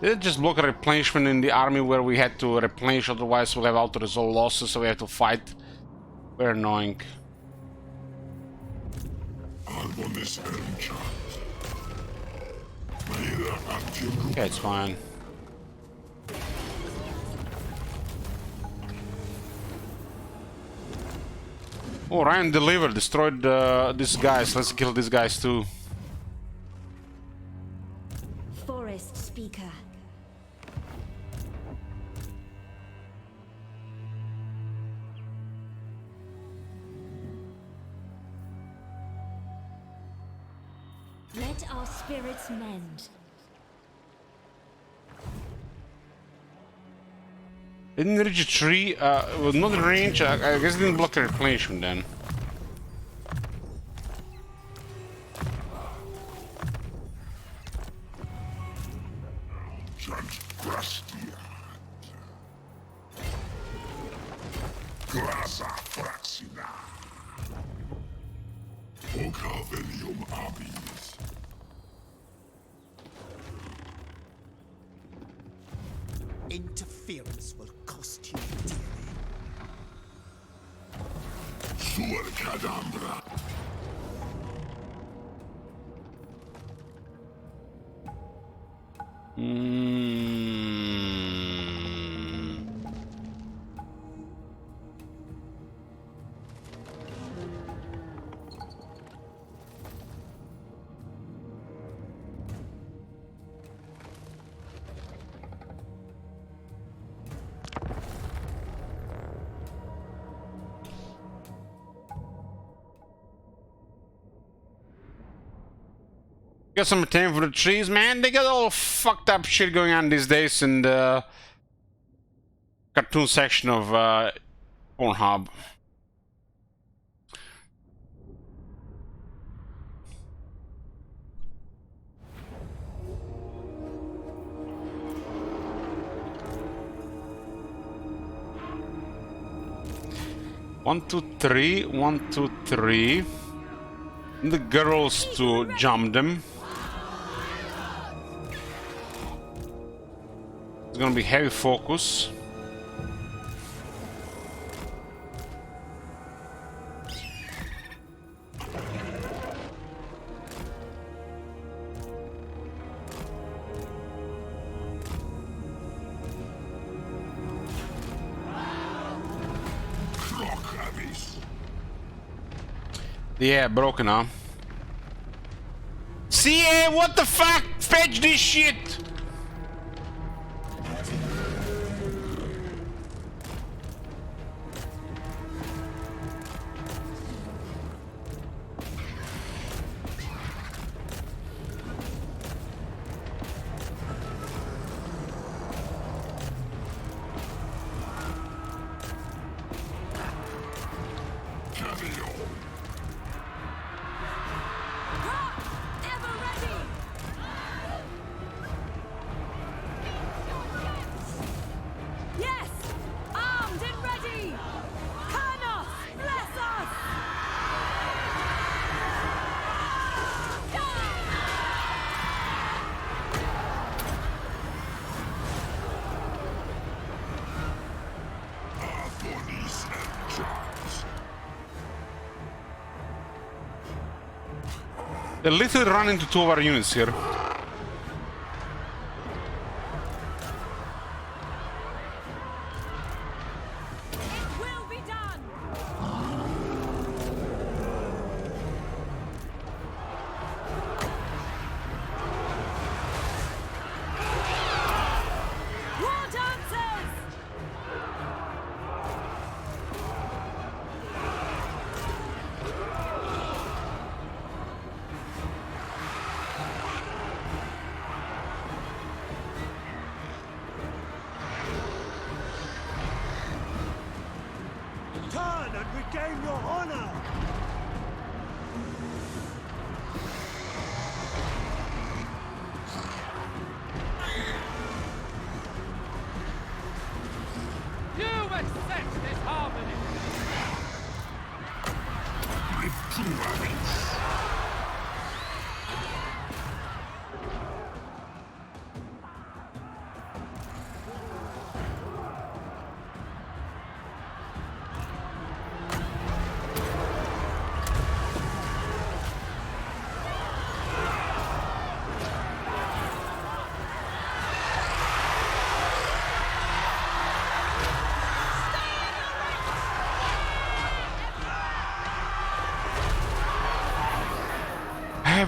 They just block a replenishment in the army where we had to replenish, otherwise we'll have auto-resolve losses, so we have to fight. Very annoying. Okay, it's fine. Oh, Ryan delivered, destroyed these guys. Let's kill these guys too. Forest Speaker. Let our spirits mend. Didn't reach a tree, was not in range. I guess it didn't block the replenishment then. Interference will cost you dearly. Got some time for the trees, man. They got all fucked up shit going on these days in the cartoon section of Pornhub. One, two, three. 1, 2, 3. The girls to jump them. It's gonna be heavy focus. Yeah, broken arm. CA, what the fuck? Fetch this shit! They literally run into 2 of our units here. Turn and regain your honor! You accept this harmony!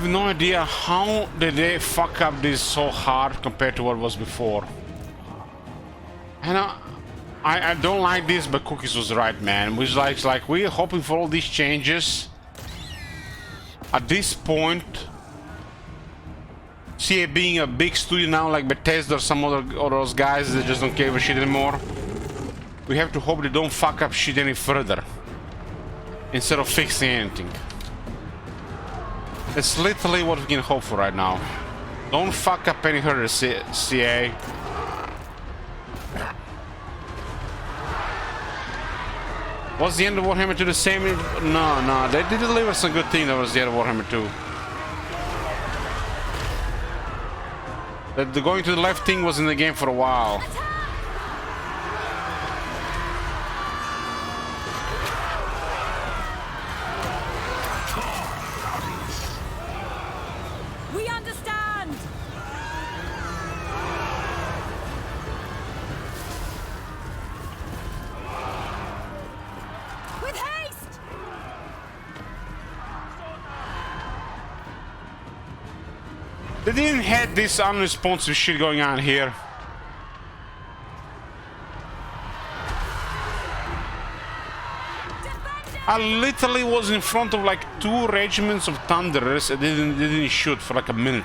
have no idea how did they fuck up this so hard compared to what was before. And I don't like this, but Cookies was right, man. Which like we're hoping for all these changes. At this point, CA being a big studio now, like Bethesda or some other those guys that just don't give a shit anymore. We have to hope they don't fuck up shit any further instead of fixing anything. That's literally what we can hope for right now. Don't fuck up any further, CA. Was the end of Warhammer 2 the same? No, they did deliver some good things. That was the end of Warhammer 2. The going to the left thing was in the game for a while. We understand. With haste. They didn't have this unresponsive shit going on here. I literally was in front of like 2 regiments of Thunderers and they didn't shoot for like a minute.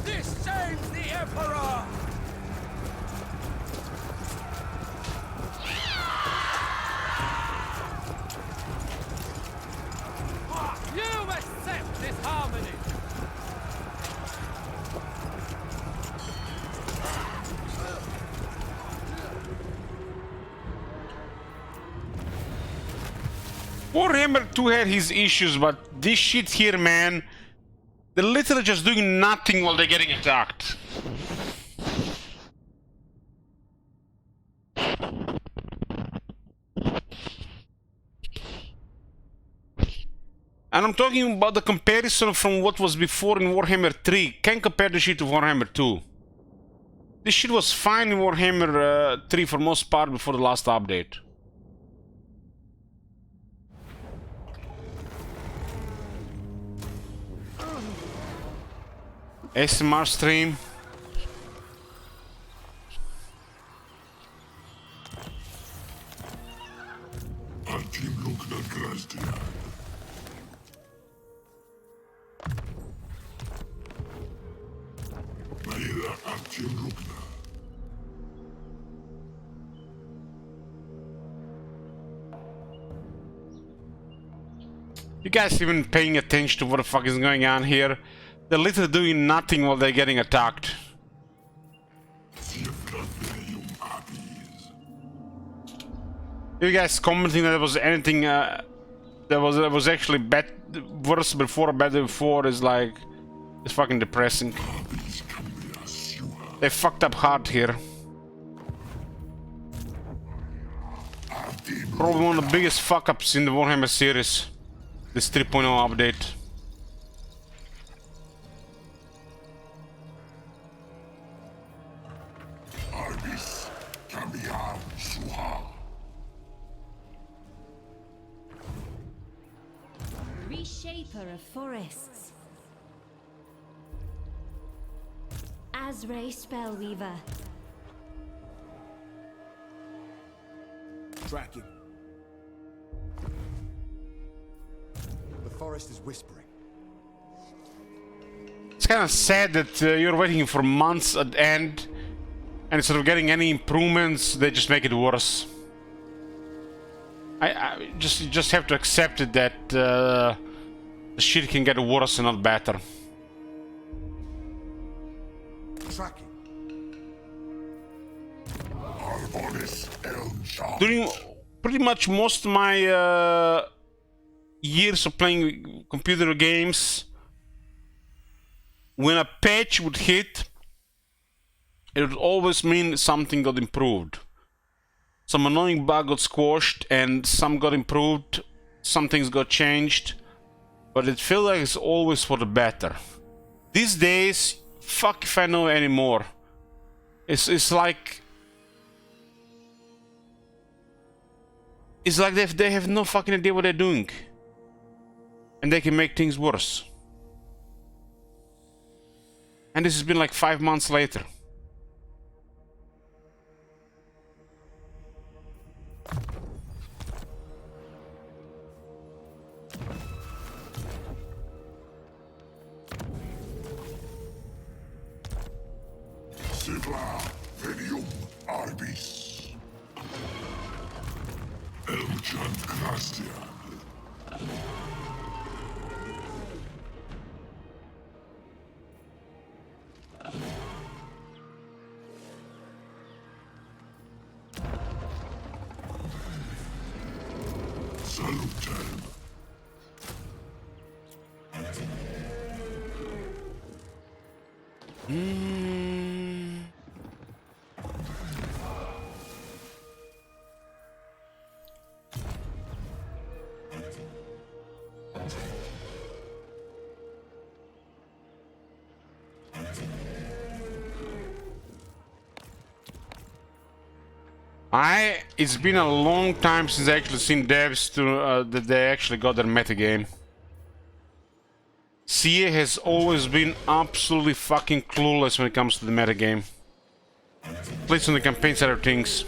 This saves the Emperor! You accept this harmony! Warhammer 2 had his issues, but this shit here, man, they're literally just doing nothing while they're getting attacked. And I'm talking about the comparison from what was before in Warhammer 3. Can't compare the shit to Warhammer 2. This shit was fine in Warhammer 3 for most part before the last update. SMR stream. You guys even paying attention to what the fuck is going on here? They're literally doing nothing while they're getting attacked. You guys commenting that there was anything that was actually worse before or better before is like, it's fucking depressing. They fucked up hard here. Probably one of the biggest fuck ups in the Warhammer series. This 3.0 update. Reshaper of forests. Azray Spellweaver. Tracking. The forest is whispering. It's kind of sad that you're waiting for months at end, and instead of getting any improvements, they just make it worse. I just have to accept it that the shit can get worse and not better. Tracking. During pretty much most of my years of playing computer games, when a patch would hit, it would always mean something got improved. Some annoying bug got squashed and some got improved, some things got changed. but it feels like it's always for the better. These days, fuck if I know anymore. It's like they have no fucking idea what they're doing, and they can make things worse. And this has been like 5 months later. Sigla Venium Arbis Eljan Gracia. Salutem. It's been a long time since I actually seen devs that they actually got their metagame. CA has always been absolutely fucking clueless when it comes to the metagame. At least on the campaign side of things.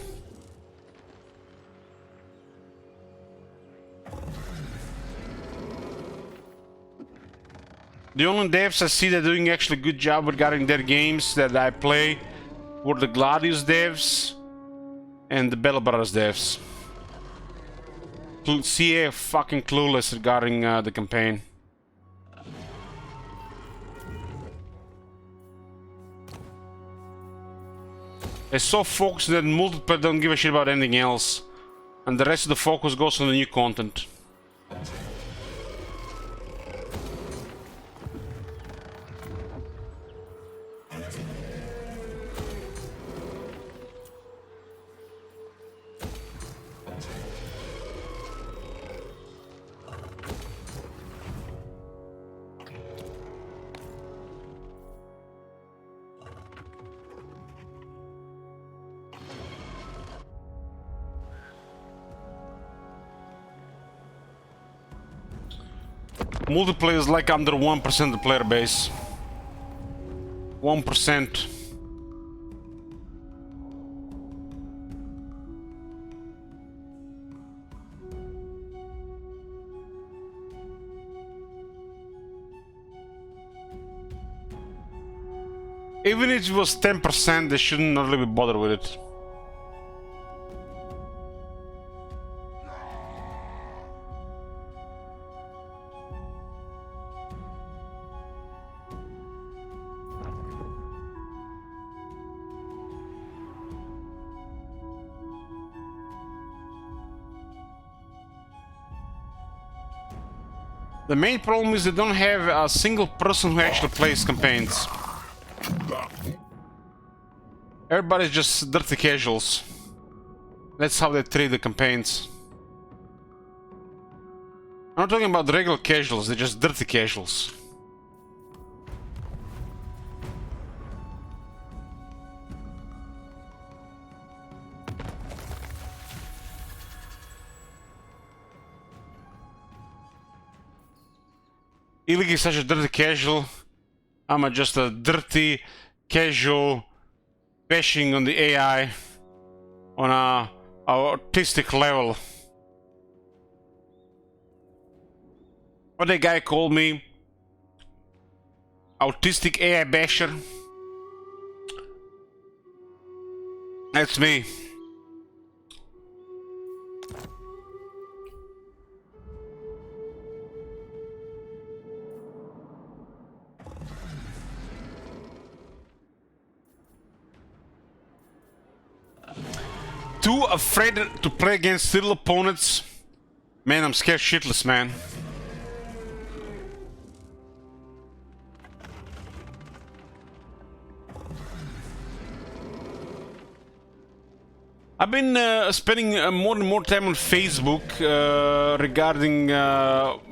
The only devs I see that are doing actually a good job regarding their games that I play were the Gladius devs and the Bell Brothers devs. CA fucking clueless regarding the campaign. They're so focused that multiplayer don't give a shit about anything else, and the rest of the focus goes on the new content. Multiplayer is like under 1% of the player base. 1%. Even if it was 10%, they shouldn't really be bothered with it. The main problem is they don't have a single person who actually plays campaigns. Everybody's just dirty casuals. That's how they treat the campaigns. I'm not talking about regular casuals, they're just dirty casuals. Illig is such a dirty casual. I'm just a dirty casual bashing on the AI on a autistic level. What that guy called me, autistic AI basher. That's me. Too afraid to play against little opponents. Man, I'm scared shitless, man. I've been spending more and more time on Facebook regarding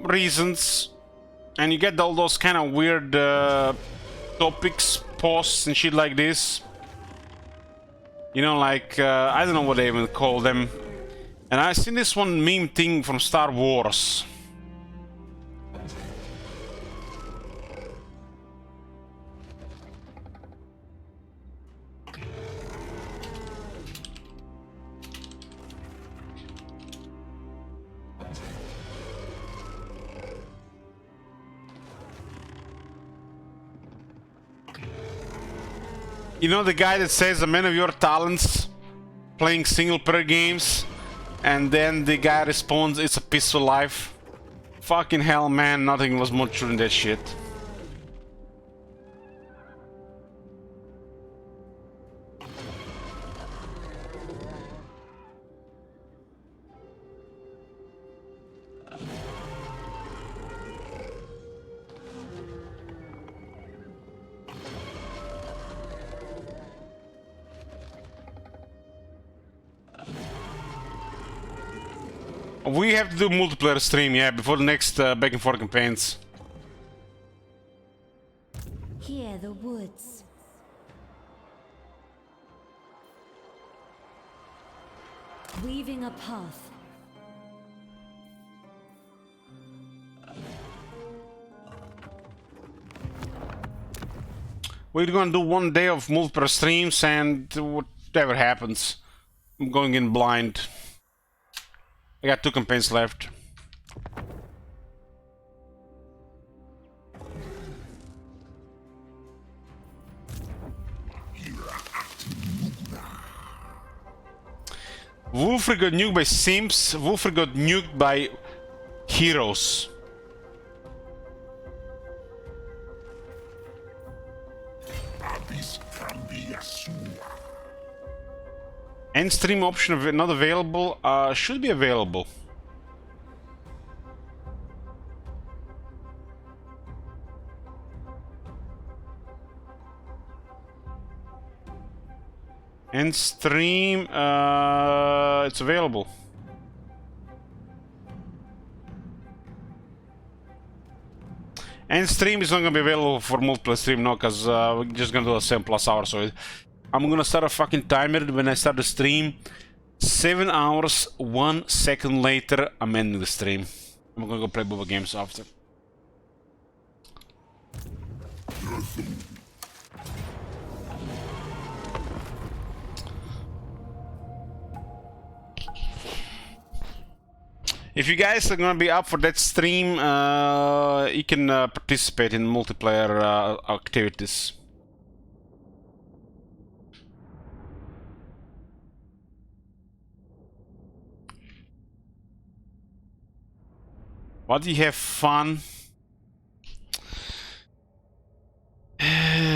reasons. And you get all those kind of weird topics, posts and shit like this. You know, like, I don't know what they even call them. And I seen this one meme thing from Star Wars. You know the guy that says, a man of your talents, playing single-player games, and then the guy responds, it's a peaceful life? Fucking hell, man, nothing was more true than that shit. We have to do multiplayer stream, yeah, before the next back and forth campaigns. Here, the woods. Weaving a path. We're gonna do one day of multiplayer streams, and whatever happens, I'm going in blind. I got 2 campaigns left. Wolfrey got nuked by simps. Wolfrey got nuked by heroes. End stream option not available. Should be available. End stream. It's available. End stream is not gonna be available for multiple stream, no, because we're just gonna do a 7+ hours. So I'm gonna start a fucking timer when I start the stream. 7 hours, 1 second later, I'm ending the stream. I'm gonna go play Bubba games after. If you guys are gonna be up for that stream, you can participate in multiplayer activities. What do you have fun?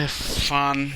Fun.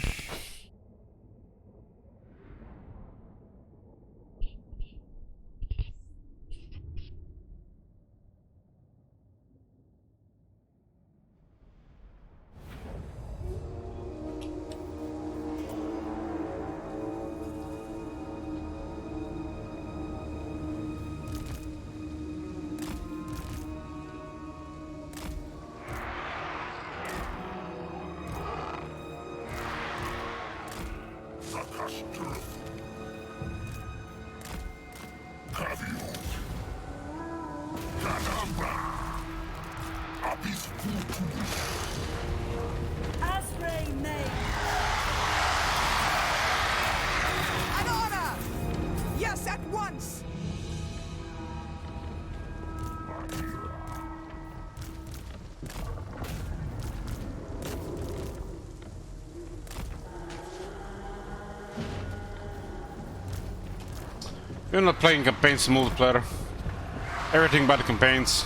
We're not playing campaigns multiplayer. Everything but the campaigns.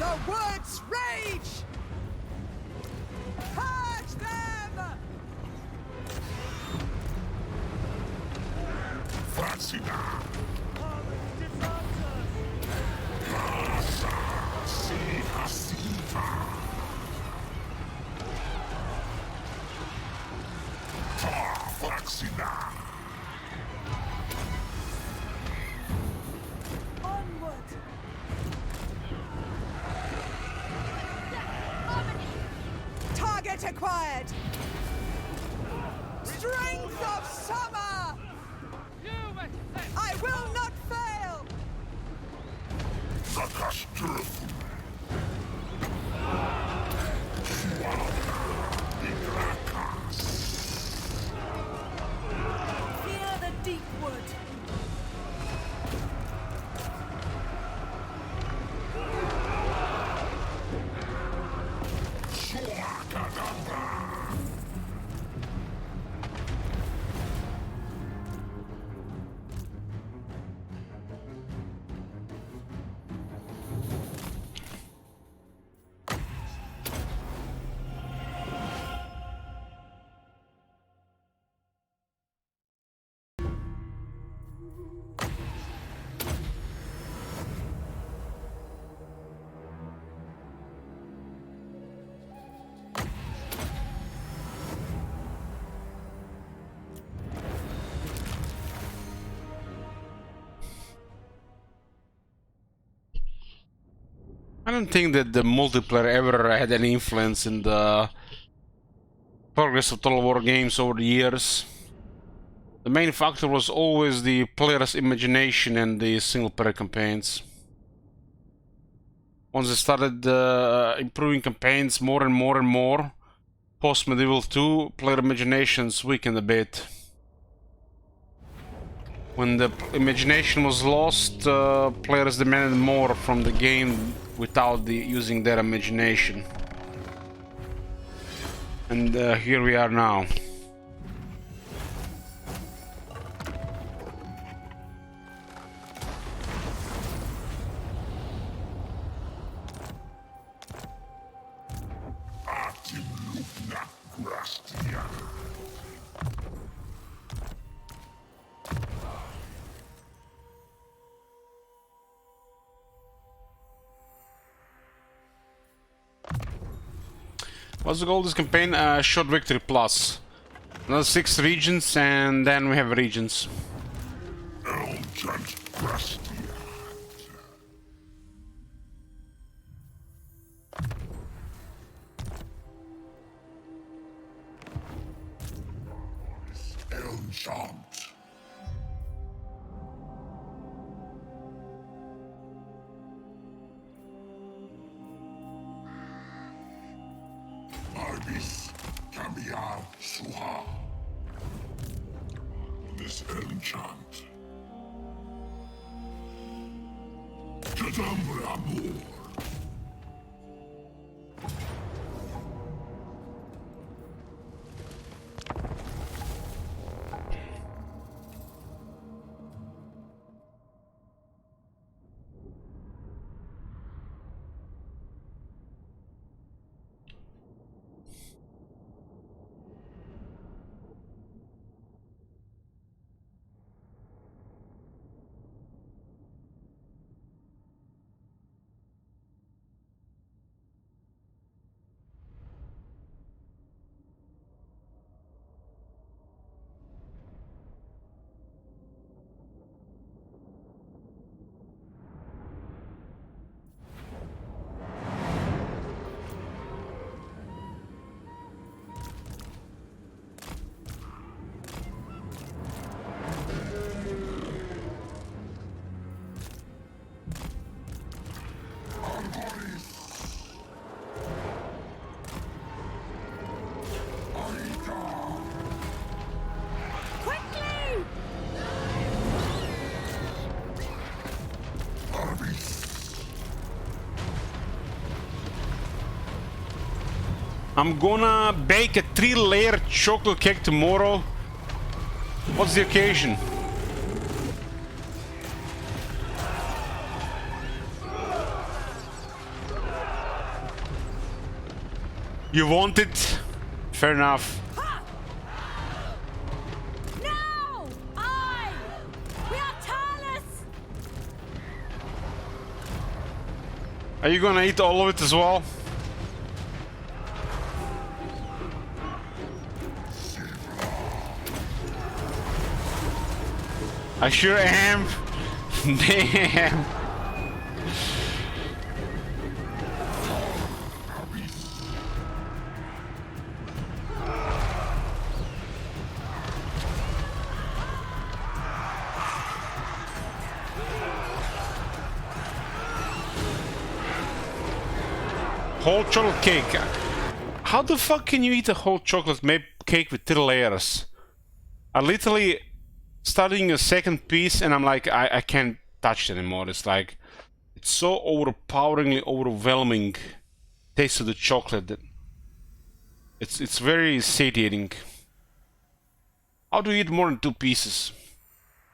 the woods rage! Purge them! Fascina! Onward! Target acquired! Strength of summer! I will not fail! Fear the deep wood! I don't think that the multiplayer ever had any influence in the progress of Total War games over the years. The main factor was always the player's imagination and the single-player campaigns. Once they started improving campaigns more and more, post-Medieval 2, player imaginations weakened a bit. When the imagination was lost, players demanded more from the game without using their imagination. And here we are now. What's the goal of this campaign? Short victory plus. Another 6 regions, and then we have regions. This enchant. I'm gonna bake a 3-layer chocolate cake tomorrow. What's the occasion? You want it? Fair enough. No! We are tireless! Are you gonna eat all of it as well? I sure am. Damn. Whole chocolate cake. How the fuck can you eat a whole chocolate cake with 3 layers? I literally starting a second piece and I'm like, I can't touch it anymore. It's like, it's so overpoweringly overwhelming taste of the chocolate that it's very satiating. How do you eat more than 2 pieces?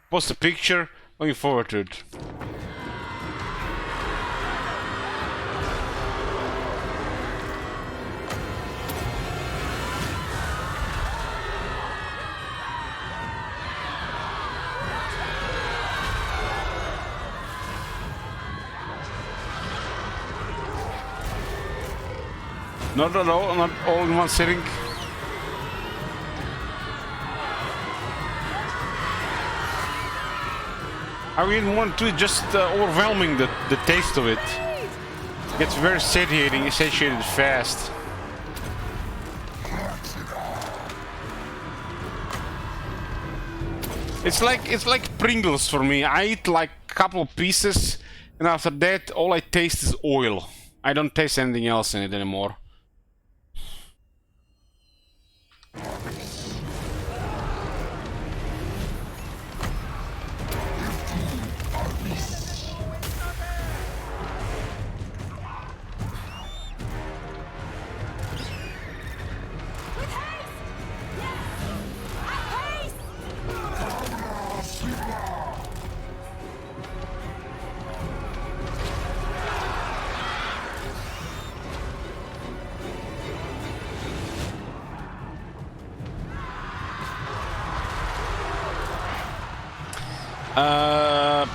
Post a picture, looking forward to it. Not all in one sitting. I really want to just overwhelming the taste of it. It gets very satiated fast. It's like Pringles for me. I eat like a couple of pieces, and after that, all I taste is oil. I don't taste anything else in it anymore.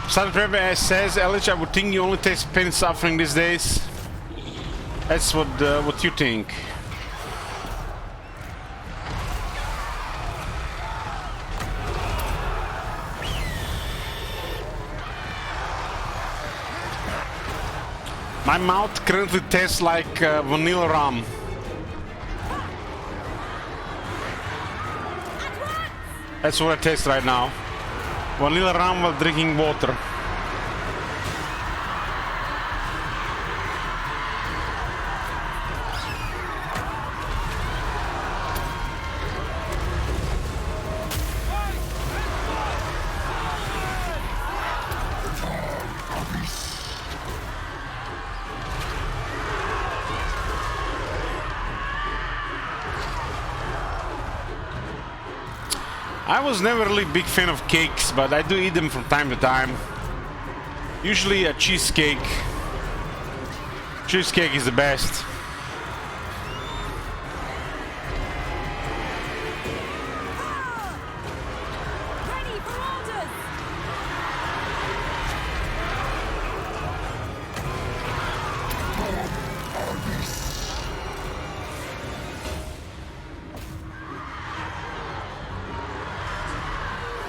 Silent Prepper says, Elich, I would think you only taste pain and suffering these days. That's what you think. My mouth currently tastes like vanilla rum. That's what I taste right now. Vanilla rum while drinking water. I was never really a big fan of cakes, but I do eat them from time to time. Usually a cheesecake. Cheesecake is the best.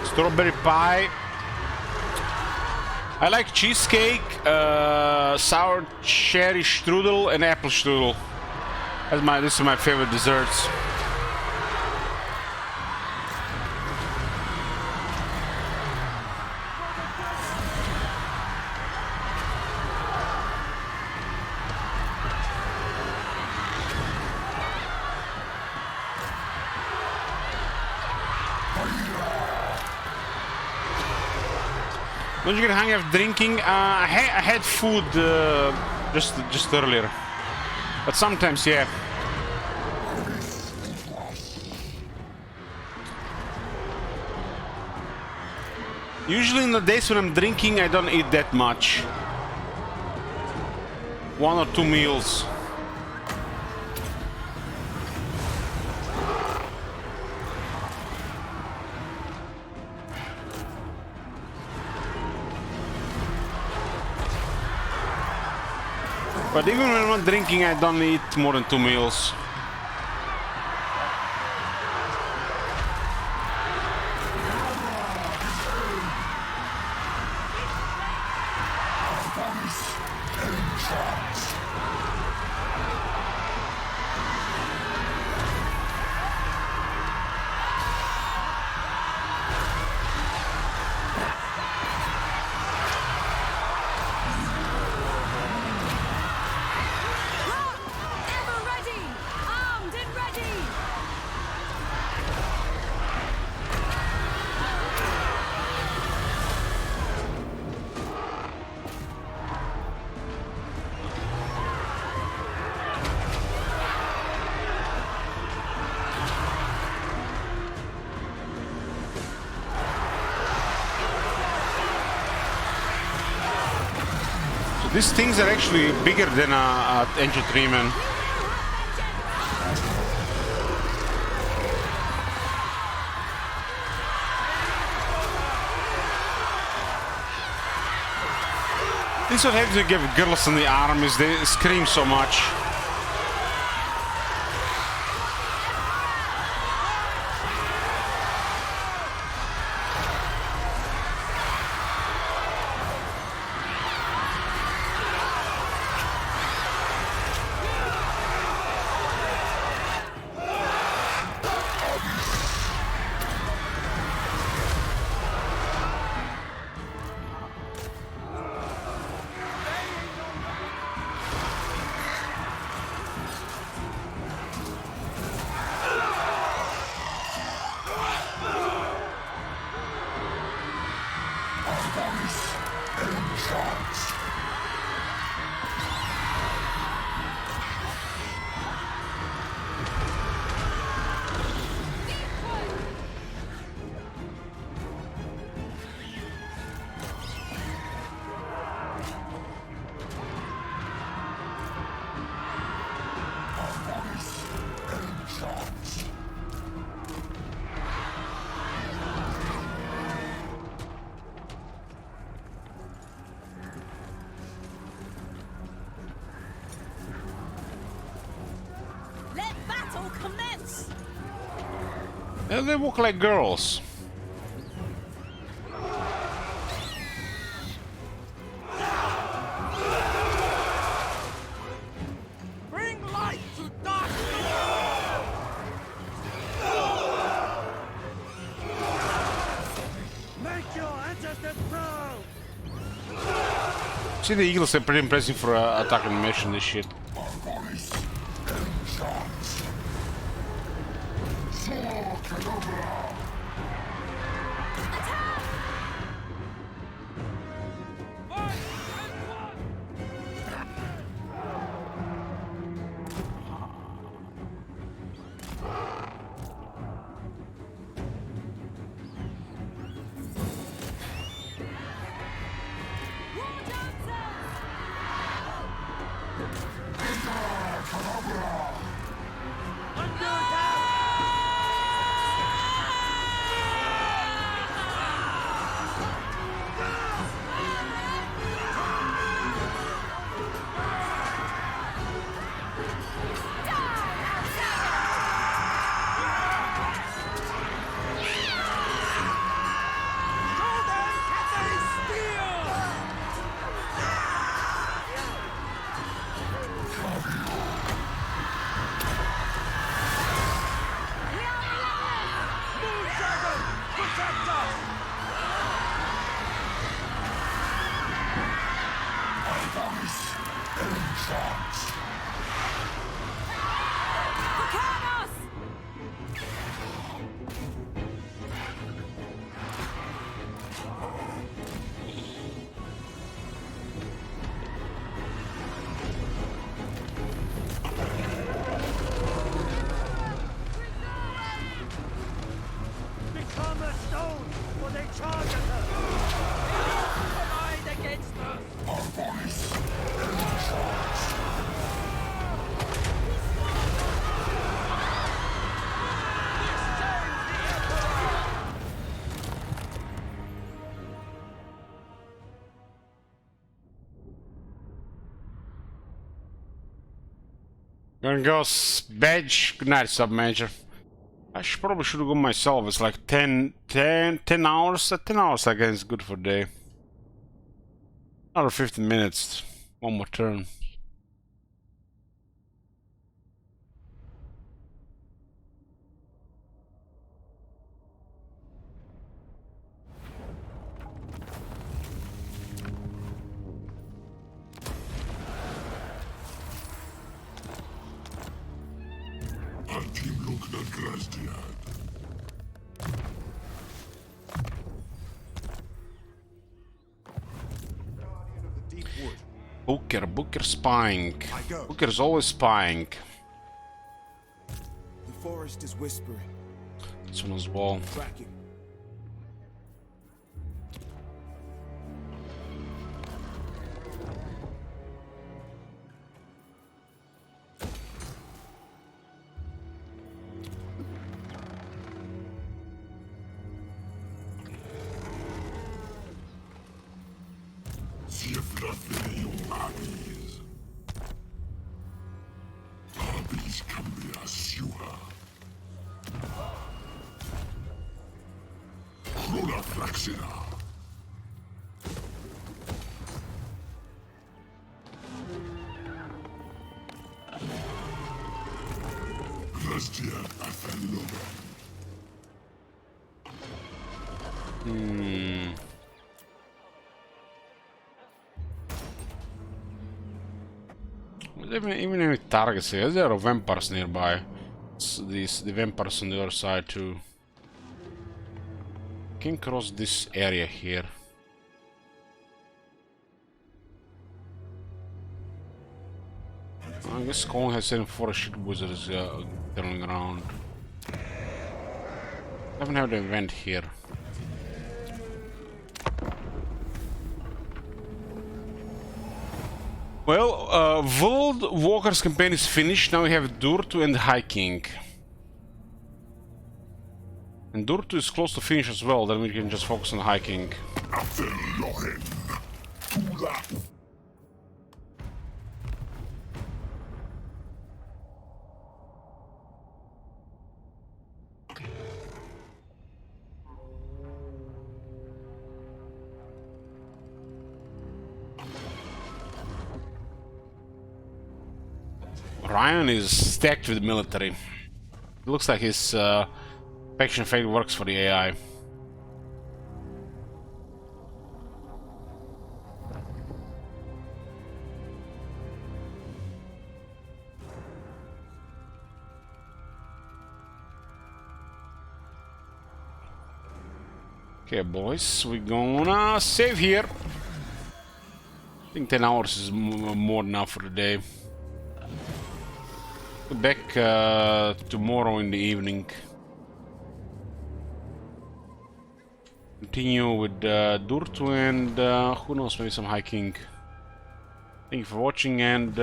Strawberry pie. I like cheesecake, sour cherry strudel, and apple strudel. This is my favorite desserts. Don't you get hungry of drinking? I had food just earlier, but sometimes, yeah. Usually in the days when I'm drinking, I don't eat that much. 1 or 2 meals. But even when I'm not drinking, I don't eat more than 2 meals. These things are actually bigger than a Ancient Tree Man. This is what happens when you give girls in the armies, they scream so much. They walk like girls. Bring light to darkness! Make your ancestors proud! See, the eagles are pretty impressive for attack animation, this shit. Gonna go badge. Good night, sub major. I probably should have gone myself. It's like 10 hours. 10 hours, I guess, is good for a day. Another 15 minutes. One more turn. Booker spying. Booker's always spying. The forest is whispering. This one as well. Tracking. Even any targets here, there are vampires nearby. The vampires on the other side too. Can cross this area here. I guess Colin has any forest shit wizards turning around. Haven't had an event here. Well, World Walker's campaign is finished. Now we have Durtu and High King. And Durtu is close to finish as well, then we can just focus on High King. Ryan is stacked with military. It looks like his faction fate works for the AI. Okay, boys, we're gonna save here. I think 10 hours is more than enough for the day. Back tomorrow in the evening. Continue with Durtu and who knows, maybe some High King. Thank you for watching and